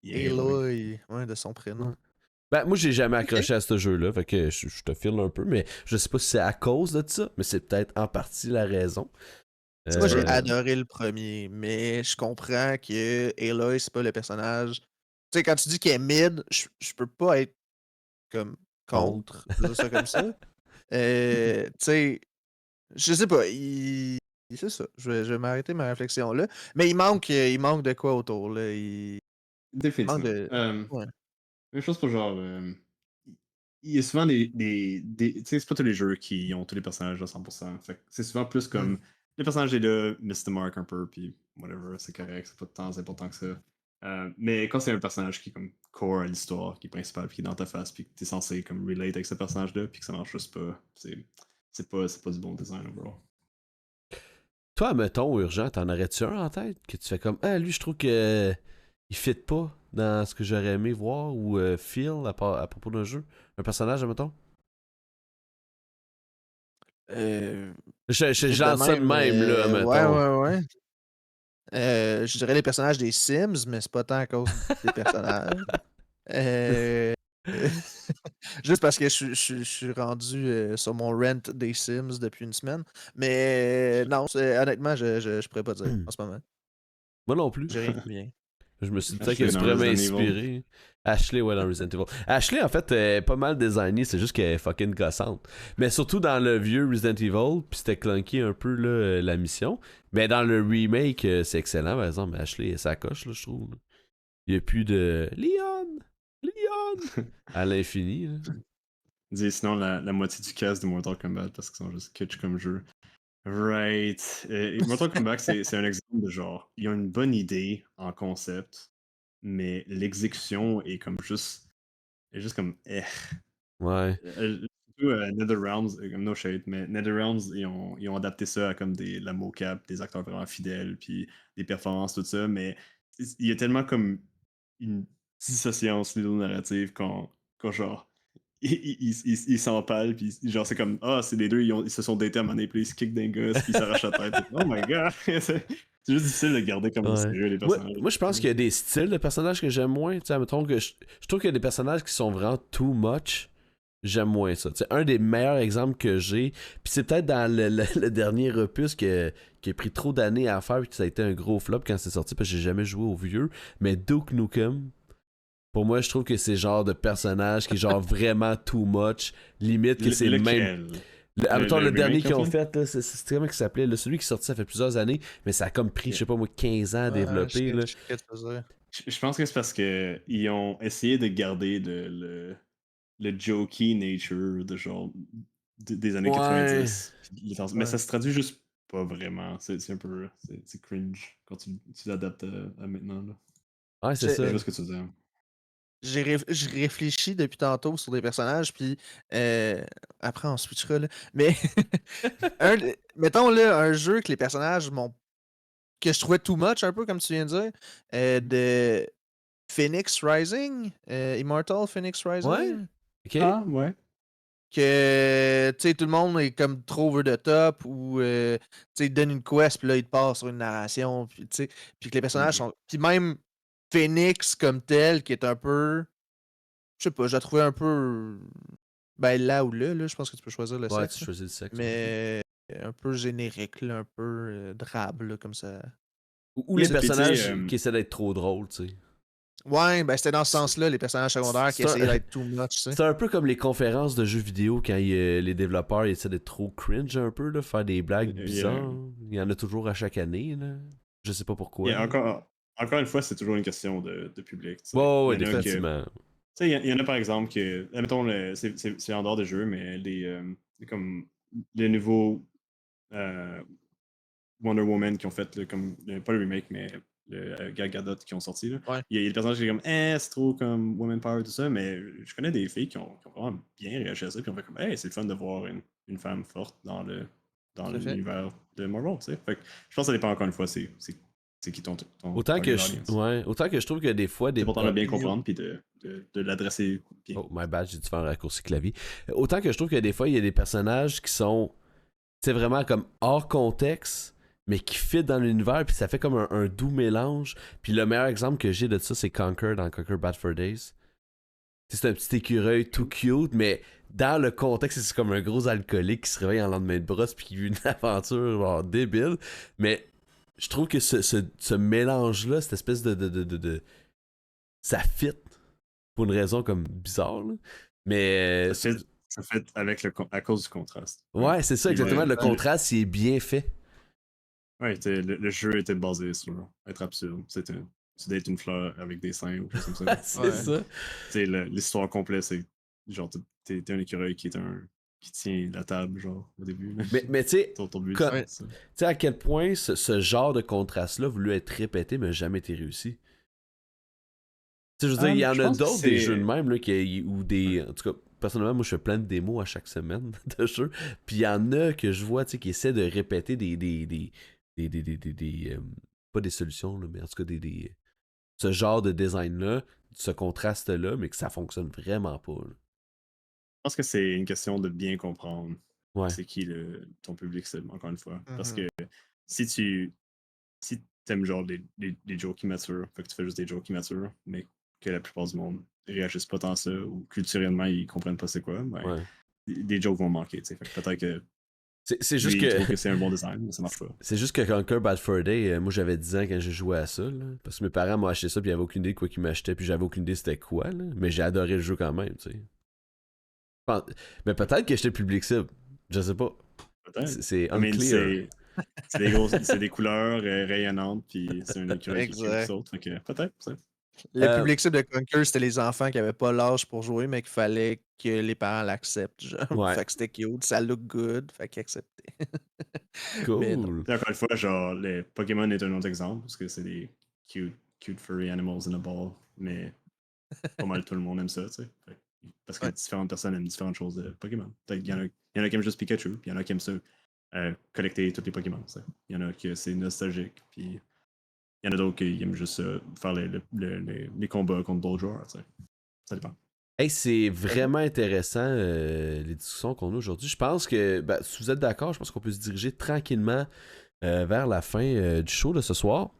Yeah, Eloy. Aloy. Ouais, de son prénom. Ben, moi, j'ai jamais Ok. accroché à ce jeu-là, fait que je te file un peu, mais je sais pas si c'est à cause de ça, mais c'est peut-être en partie la raison. Moi, j'ai Euh, adoré le premier, mais je comprends que Aloy, c'est pas le personnage. Tu sais, quand tu dis qu'elle est mid, je peux pas être comme contre. Je veux dire ça comme ça. Tu sais, je sais pas. C'est ça. Je vais m'arrêter ma réflexion là. Mais il manque de quoi autour, là. Il manque Définitivement. de. Ouais. Même chose pour genre. Il y a souvent tu sais, c'est pas tous les jeux qui ont tous les personnages à 100%. Fait que c'est souvent plus Hmm. comme. Les personnages est là, Mr. Mark un peu, puis whatever, c'est correct, c'est pas de temps, c'est important que ça. Mais quand c'est un personnage qui est comme core à l'histoire, qui est principal, puis qui est dans ta face, puis que t'es censé comme relate avec ce personnage-là, puis que ça marche juste pas, c'est pas du bon design overall. Toi, mettons, Urgent, t'en aurais-tu un en tête que tu fais comme ah, lui, je trouve que il fit pas dans ce que j'aurais aimé voir ou feel à propos d'un jeu? Un personnage, mettons? Euh, Je vite de lance ça de même, même, là, ouais, mettons. ouais, ouais. Je dirais les personnages des Sims, mais c'est pas tant à cause des personnages. Euh, Juste parce que je suis rendu sur mon rent des Sims depuis une semaine. Mais non, honnêtement, je pourrais pas dire en ce moment. Moi non plus. J'ai rien qui me vient. Je me suis dit peut-être que Ashley tu dans pourrais Resident Evil. m'inspirer. Ashley, ouais, dans Resident Evil. Ashley, en fait, est pas mal designée, c'est juste qu'elle est fucking gossante. Mais surtout dans le vieux Resident Evil, puis c'était clunky un peu là, la mission. Mais dans le remake, c'est excellent, par exemple. Ashley, ça coche, là, je trouve. Il n'y a plus de Leon! Leon! À l'infini, là. Dis sinon la moitié du cast de Mortal Kombat parce qu'ils sont juste kitsch comme jeu. Right. Mortal Kombat, c'est un exemple de genre, ils ont une bonne idée en concept, mais l'exécution est juste comme Ouais. Surtout NetherRealms, comme no shade, mais NetherRealms, ils ont adapté ça à comme la mocap, des acteurs vraiment fidèles, puis des performances, tout ça, mais il y a tellement comme une dissociance narrative quand genre ils s'empalent, puis genre c'est comme ah, c'est les deux, ils se sont datés à un moment donné, puis ils se kick d'un gosse, puis ils s'arrachent la tête. Oh my god! C'est juste difficile de garder comme Ouais. sérieux les personnages. Moi, je pense qu'il y a des styles de personnages que j'aime moins. Tu sais, mettons que je trouve qu'il y a des personnages qui sont vraiment too much. J'aime moins ça. Tu sais, un des meilleurs exemples que j'ai, puis c'est peut-être dans le dernier opus qui a pris trop d'années à faire, puis que ça a été un gros flop quand c'est sorti, parce que j'ai jamais joué au vieux. Mais Duke Nukem, pour moi, je trouve que c'est le genre de personnage qui est genre vraiment too much. Limite que c'est le même. Lequel? Mettons, le dernier remake, qu'ils ont là? fait, là, c'est comment il s'appelait là, celui qui est sorti, ça fait plusieurs années, mais ça a comme pris, je sais pas moi, 15 ans à développer. Là. Je sais ce que tu veux dire. Je pense que c'est parce que ils ont essayé de garder le jokey nature de genre des années Ouais. 90. Mais ça se traduit juste pas vraiment. C'est un peu. C'est cringe quand tu l'adaptes à maintenant. Là. Ouais, c'est J'ai Je ça. vois ce que tu veux dire. je réfléchis depuis tantôt sur des personnages, puis après on switchera, là. Mais mettons là, un jeu que les personnages que je trouvais too much, un peu comme tu viens de dire, de Phoenix Rising, Immortal Phoenix Ouais. Rising. Ok. Ah, ouais. Que tu sais, tout le monde est comme trop over the top ou tu sais, il te donne une quest, puis là, il te passe sur une narration, puis tu sais, puis que les personnages Mhm. sont. Puis même Phoenix comme tel, qui est un peu. Je sais pas, je la trouvais un peu. Ben là ou là, je pense que tu peux choisir le Ouais, sexe, tu là. choisis le sexe. Ouais. Mais un peu générique, là, un peu drabe, là, comme ça. Ou Oui, les puis tu sais, personnages qui essaient d'être trop drôles, tu sais. Ouais, ben c'était dans ce C'est sens-là, les personnages secondaires qui c'est essayaient un, d'être too much, tu sais. c'est un peu comme les conférences de jeux vidéo quand les développeurs essaient d'être trop cringe un peu, là, faire des blagues il y a, bizarres. Il y en a toujours à chaque année, là. Je sais pas il y pourquoi. a encore une fois, c'est toujours une question de public. Tu sais. Ouais, Il ouais, y en a que. Tu définitivement. sais, il y en a par exemple que. Admettons, c'est en dehors des jeux, mais comme les nouveaux Wonder Woman qui ont fait pas le remake, mais le Gal Gadot qui ont sorti. Là. Ouais, Il y a des personnages qui sont comme c'est trop comme Woman Power, tout ça, mais je connais des filles qui ont vraiment bien réagi à ça, puis on fait comme c'est le fun de voir une femme forte dans tout à fait. l'univers de Marvel, tu sais. Fait que je pense que ça dépend encore une fois, c'est qui ton Autant que target je, audience. ouais, autant que je trouve que des fois, C'est des. important de bien comprendre puis de l'adresser bien. Oh, my bad, j'ai dû faire un raccourci clavier. Autant que je trouve que des fois, il y a des personnages qui sont, c'est vraiment comme hors contexte, mais qui fit dans l'univers, puis ça fait comme un doux mélange. Puis le meilleur exemple que j'ai de ça, c'est Conquer dans Conquer Bad Fur Days. C'est un petit écureuil tout cute, mais dans le contexte, c'est comme un gros alcoolique qui se réveille en lendemain de brosse puis qui vit une aventure genre, débile. Mais je trouve que ce mélange-là, cette espèce de ça fit pour une raison comme bizarre. Là. Mais Ça fait avec à cause du contraste. ouais, c'est ça Puis exactement. Le Ouais. contraste, il est bien fait. Ouais, le jeu était basé sur être absurde. Tu dates une fleur avec des seins ou quelque chose comme ça. C'est Ouais. ça. L'histoire complète, c'est genre t'es un écureuil qui tient la table, genre, au début. Là. Mais tu sais, Ton but, quand- Ouais. c'est ça. tu sais à quel point ce genre de contraste-là voulu être répété, mais jamais été réussi. Tu sais, je veux dire, il y en Je a pense que d'autres des jeux de c'est. même, là, ou des. En tout cas, personnellement, moi, je fais plein de démos à chaque semaine de jeux. Puis il y en a que je vois, tu sais, qui essaient de répéter pas des solutions, là, mais en tout cas, ce genre de design-là, ce contraste-là, mais que ça fonctionne vraiment pas, là. Je pense que c'est une question de bien comprendre Ouais. c'est qui ton public cible, encore une fois. Parce que Mhm. si tu si t'aimes genre des jokes immatures, fait que tu fais juste des jokes immatures, mais que la plupart du monde réagissent pas tant à ça, ou culturellement ils comprennent pas c'est quoi, ben Ouais. des jokes vont manquer, tu sais. Fait que peut-être que C'est juste lui il que. trouve que c'est un bon design, mais ça marche pas. C'est juste que Conquer Bad Fur Day, moi j'avais 10 ans quand j'ai joué à ça, là, parce que mes parents m'ont acheté ça, puis ils avaient aucune idée de quoi qu'ils m'achetaient, puis j'avais aucune idée c'était quoi, là, mais j'ai adoré le jeu quand même, tu sais. Pen- Mais peut-être que j'étais le public cible, je sais pas. Peut-être. C'est I mean, unclear. c'est des couleurs rayonnantes, puis c'est un écureuil qui Exact. saute, fait que peut-être, ça. Le Euh, public cible de Conquer, c'était les enfants qui avaient pas l'âge pour jouer, mais qu'il fallait que les parents l'acceptent. Genre. ouais, Fait que c'était cute, ça look good, fait qu'ils acceptaient. Mais non. cool. Puis encore une fois, genre, les Pokémon est un autre exemple, parce que c'est des cute furry animals in a ball, mais pas mal tout le monde aime ça, tu sais. Parce que Ouais. différentes personnes aiment différentes choses de Pokémon. Peut-être qu'il y en a qui aiment juste Pikachu, puis il y en a qui aiment ça collecter tous les Pokémon, tu sais. Il y en a qui c'est nostalgique, puis il y en a d'autres qui aiment juste faire les combats contre d'autres joueurs, tu sais. Ça dépend. Hey, c'est vraiment intéressant les discussions qu'on a aujourd'hui. Je pense que, ben, si vous êtes d'accord, je pense qu'on peut se diriger tranquillement vers la fin du show de ce soir.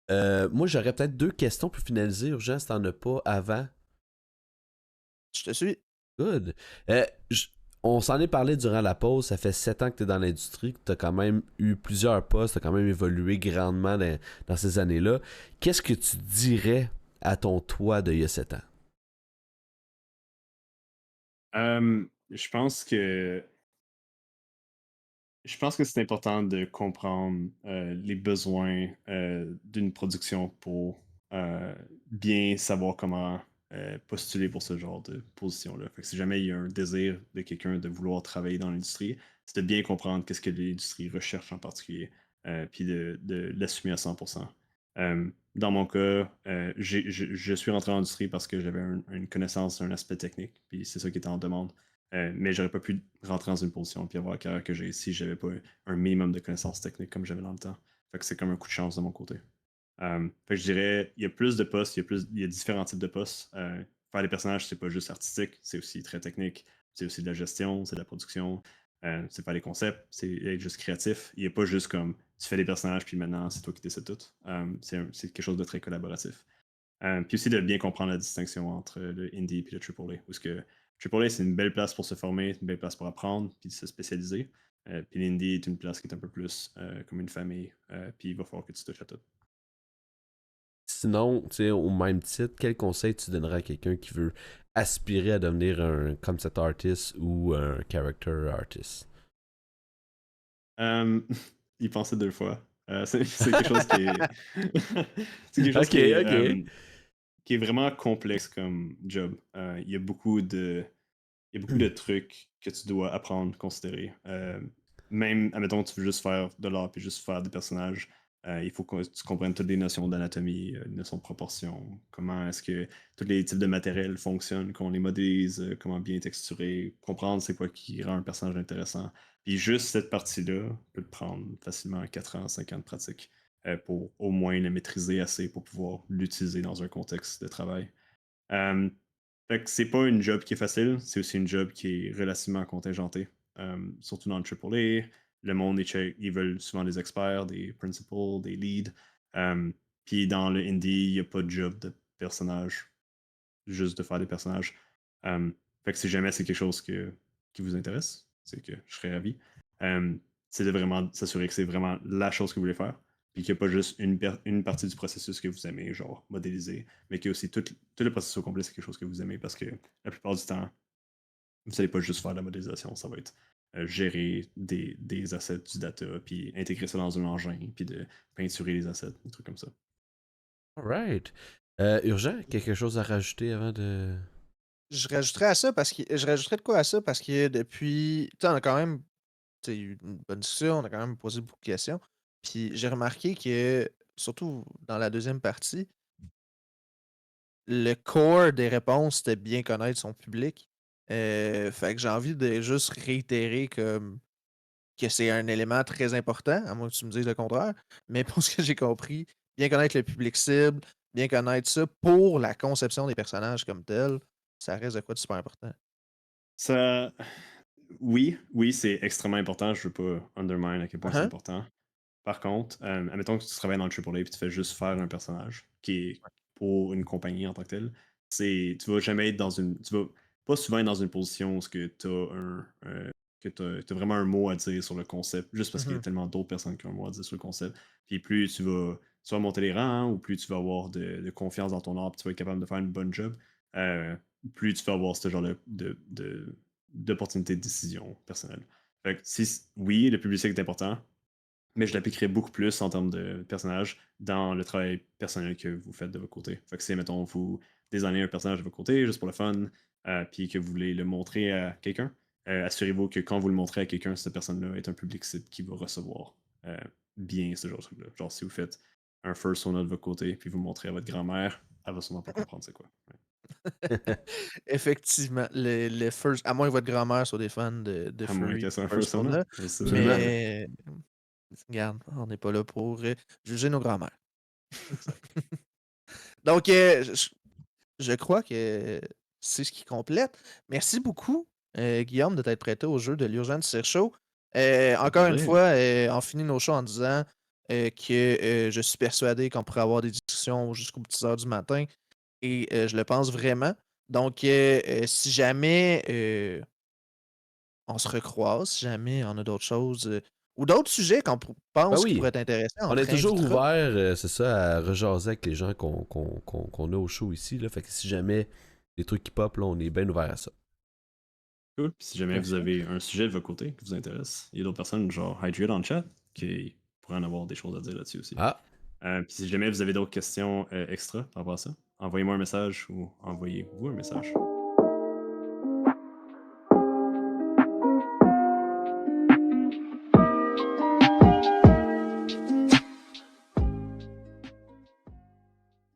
Moi, j'aurais peut-être 2 questions pour finaliser. Urgent, si t'en as pas avant. Je te suis. Good. Euh, j- on s'en est parlé durant la pause. Ça fait 7 ans que tu es dans l'industrie, que tu as quand même eu plusieurs postes, tu as quand même évolué grandement dans ces années-là. Qu'est-ce que tu dirais à ton toi d'il y a 7 ans? Je pense que c'est important de comprendre les besoins d'une production pour bien savoir comment postuler pour ce genre de position-là. Fait que si jamais il y a un désir de quelqu'un de vouloir travailler dans l'industrie, c'est de bien comprendre qu'est-ce que l'industrie recherche en particulier, puis de l'assumer à 100%. Dans mon cas, je suis rentré dans l'industrie parce que j'avais une connaissance, un aspect technique, puis c'est ça qui était en demande. Mais j'aurais pas pu rentrer dans une position et avoir la carrière que j'ai si j'avais pas un minimum de connaissances techniques comme j'avais dans le temps. Fait que c'est comme un coup de chance de mon côté. Fait que je dirais, il y a plus de postes, il y a différents types de postes. Faire des personnages, c'est pas juste artistique, c'est aussi très technique. C'est aussi de la gestion, c'est de la production, c'est faire des concepts, c'est être juste créatif. Il n'y a pas juste comme tu fais des personnages puis maintenant c'est toi qui décides tout. C'est quelque chose de très collaboratif. Puis aussi de bien comprendre la distinction entre le indie et le AAA. Parce que AAA, c'est une belle place pour se former, une belle place pour apprendre, puis se spécialiser. Puis l'indie est une place qui est un peu plus comme une famille, puis il va falloir que tu touches à tout. Sinon, tu sais, au même titre, quel conseil tu donnerais à quelqu'un qui veut aspirer à devenir un concept artist ou un character artist? Euh, y penser 2 fois. C'est quelque chose qui est. C'est quelque chose Ok, ok. qui est vraiment complexe comme job. Il y a beaucoup de trucs que tu dois apprendre, considérer. Même, admettons, tu veux juste faire de l'art puis juste faire des personnages, il faut que tu comprennes toutes les notions d'anatomie, les notions de proportion, comment est-ce que tous les types de matériel fonctionnent, qu'on les modélise, comment bien texturer, comprendre c'est quoi qui rend un personnage intéressant. Puis juste cette partie-là peut te prendre facilement 4 ans, 5 ans de pratique pour au moins le maîtriser assez pour pouvoir l'utiliser dans un contexte de travail. Euh, Fait que c'est pas une job qui est facile, c'est aussi une job qui est relativement contingentée. Surtout dans le AAA, le monde, ils veulent souvent des experts, des principals, des leads. Puis dans le indie, il n'y a pas de job de personnage, juste de faire des personnages. Fait que si jamais c'est quelque chose qui vous intéresse, c'est que je serais ravi. Euh, c'est de vraiment s'assurer que c'est vraiment la chose que vous voulez faire, puis qu'il n'y a pas juste une partie du processus que vous aimez, genre modéliser, mais qu'il y a aussi tout le processus au complet, c'est quelque chose que vous aimez, parce que la plupart du temps, vous n'allez pas juste faire de la modélisation, ça va être gérer des assets du data, puis intégrer ça dans un engin, puis de peinturer les assets, des trucs comme ça. Alright. Urgent, quelque chose à rajouter avant de. Je rajouterais de quoi à ça parce que depuis. Tu sais, on a quand même eu une bonne discussion, on a quand même posé beaucoup de questions. Puis j'ai remarqué que, surtout dans la deuxième partie, le core des réponses, c'était bien connaître son public. Fait que j'ai envie de juste réitérer comme que c'est un élément très important, à moins que tu me dises le contraire. Mais pour ce que j'ai compris, bien connaître le public cible, bien connaître ça pour la conception des personnages comme tel, ça reste de quoi de super important. Ça. Oui, c'est extrêmement important. Je veux pas undermine à quel point c'est Hein? important. Par contre, admettons que tu travailles dans le AAA et tu fais juste faire un personnage qui est pour une compagnie en tant que telle, tu vas jamais être dans une. Tu vas pas souvent être dans une position où tu as vraiment un mot à dire sur le concept, juste parce qu'il y a Mhm. tellement d'autres personnes qui ont un mot à dire sur le concept. Puis plus tu vas monter les rangs, hein, ou plus tu vas avoir de confiance dans ton art, puis tu vas être capable de faire une bonne job, euh, plus tu vas avoir ce genre d'opportunité de décision personnelle. Fait que oui, le publicité est important, mais je l'appliquerais beaucoup plus en termes de personnage dans le travail personnel que vous faites de votre côté. Fait que si, mettons, vous designez un personnage de votre côté, juste pour le fun, puis que vous voulez le montrer à quelqu'un, assurez-vous que quand vous le montrez à quelqu'un, cette personne-là est un public cible qui va recevoir euh, bien ce genre de truc-là. Genre, si vous faites un fursona de votre côté, puis vous le montrez à votre grand-mère, elle va sûrement pas comprendre c'est quoi. Ouais. Effectivement, le first, à moins que votre grand-mère soit des fans de À moins Furry que c'est un fursona. Persona, Je sais Absolument. jamais. mais regarde, on n'est pas là pour juger nos grand-mères. Exact. Donc, je crois que c'est ce qui complète. Merci beaucoup, Guillaume, de t'être prêté au jeu de l'Urgence Tire Show. Ça fait Encore une plaisir. fois, on finit nos shows en disant que je suis persuadé qu'on pourrait avoir des discussions jusqu'aux petites heures du matin. Et je le pense vraiment. Donc, si jamais on se recroise, si jamais on a d'autres choses ou d'autres sujets qu'on Ben pense qui oui, pourraient t'intéresser, on on te est toujours réinvitera. ouvert, c'est ça, à rejaser avec les gens qu'on a au show ici. Là. Fait que si jamais des trucs qui pop, là, on est bien ouvert à ça. Cool. Puis si jamais vous Parfait. avez un sujet de votre côté qui vous intéresse, il y a d'autres personnes, genre Hydrate dans le chat, qui pourraient en avoir des choses à dire là-dessus aussi. Ah, Puis si jamais vous avez d'autres questions extra par rapport à ça, envoyez-moi un message ou envoyez-vous un message.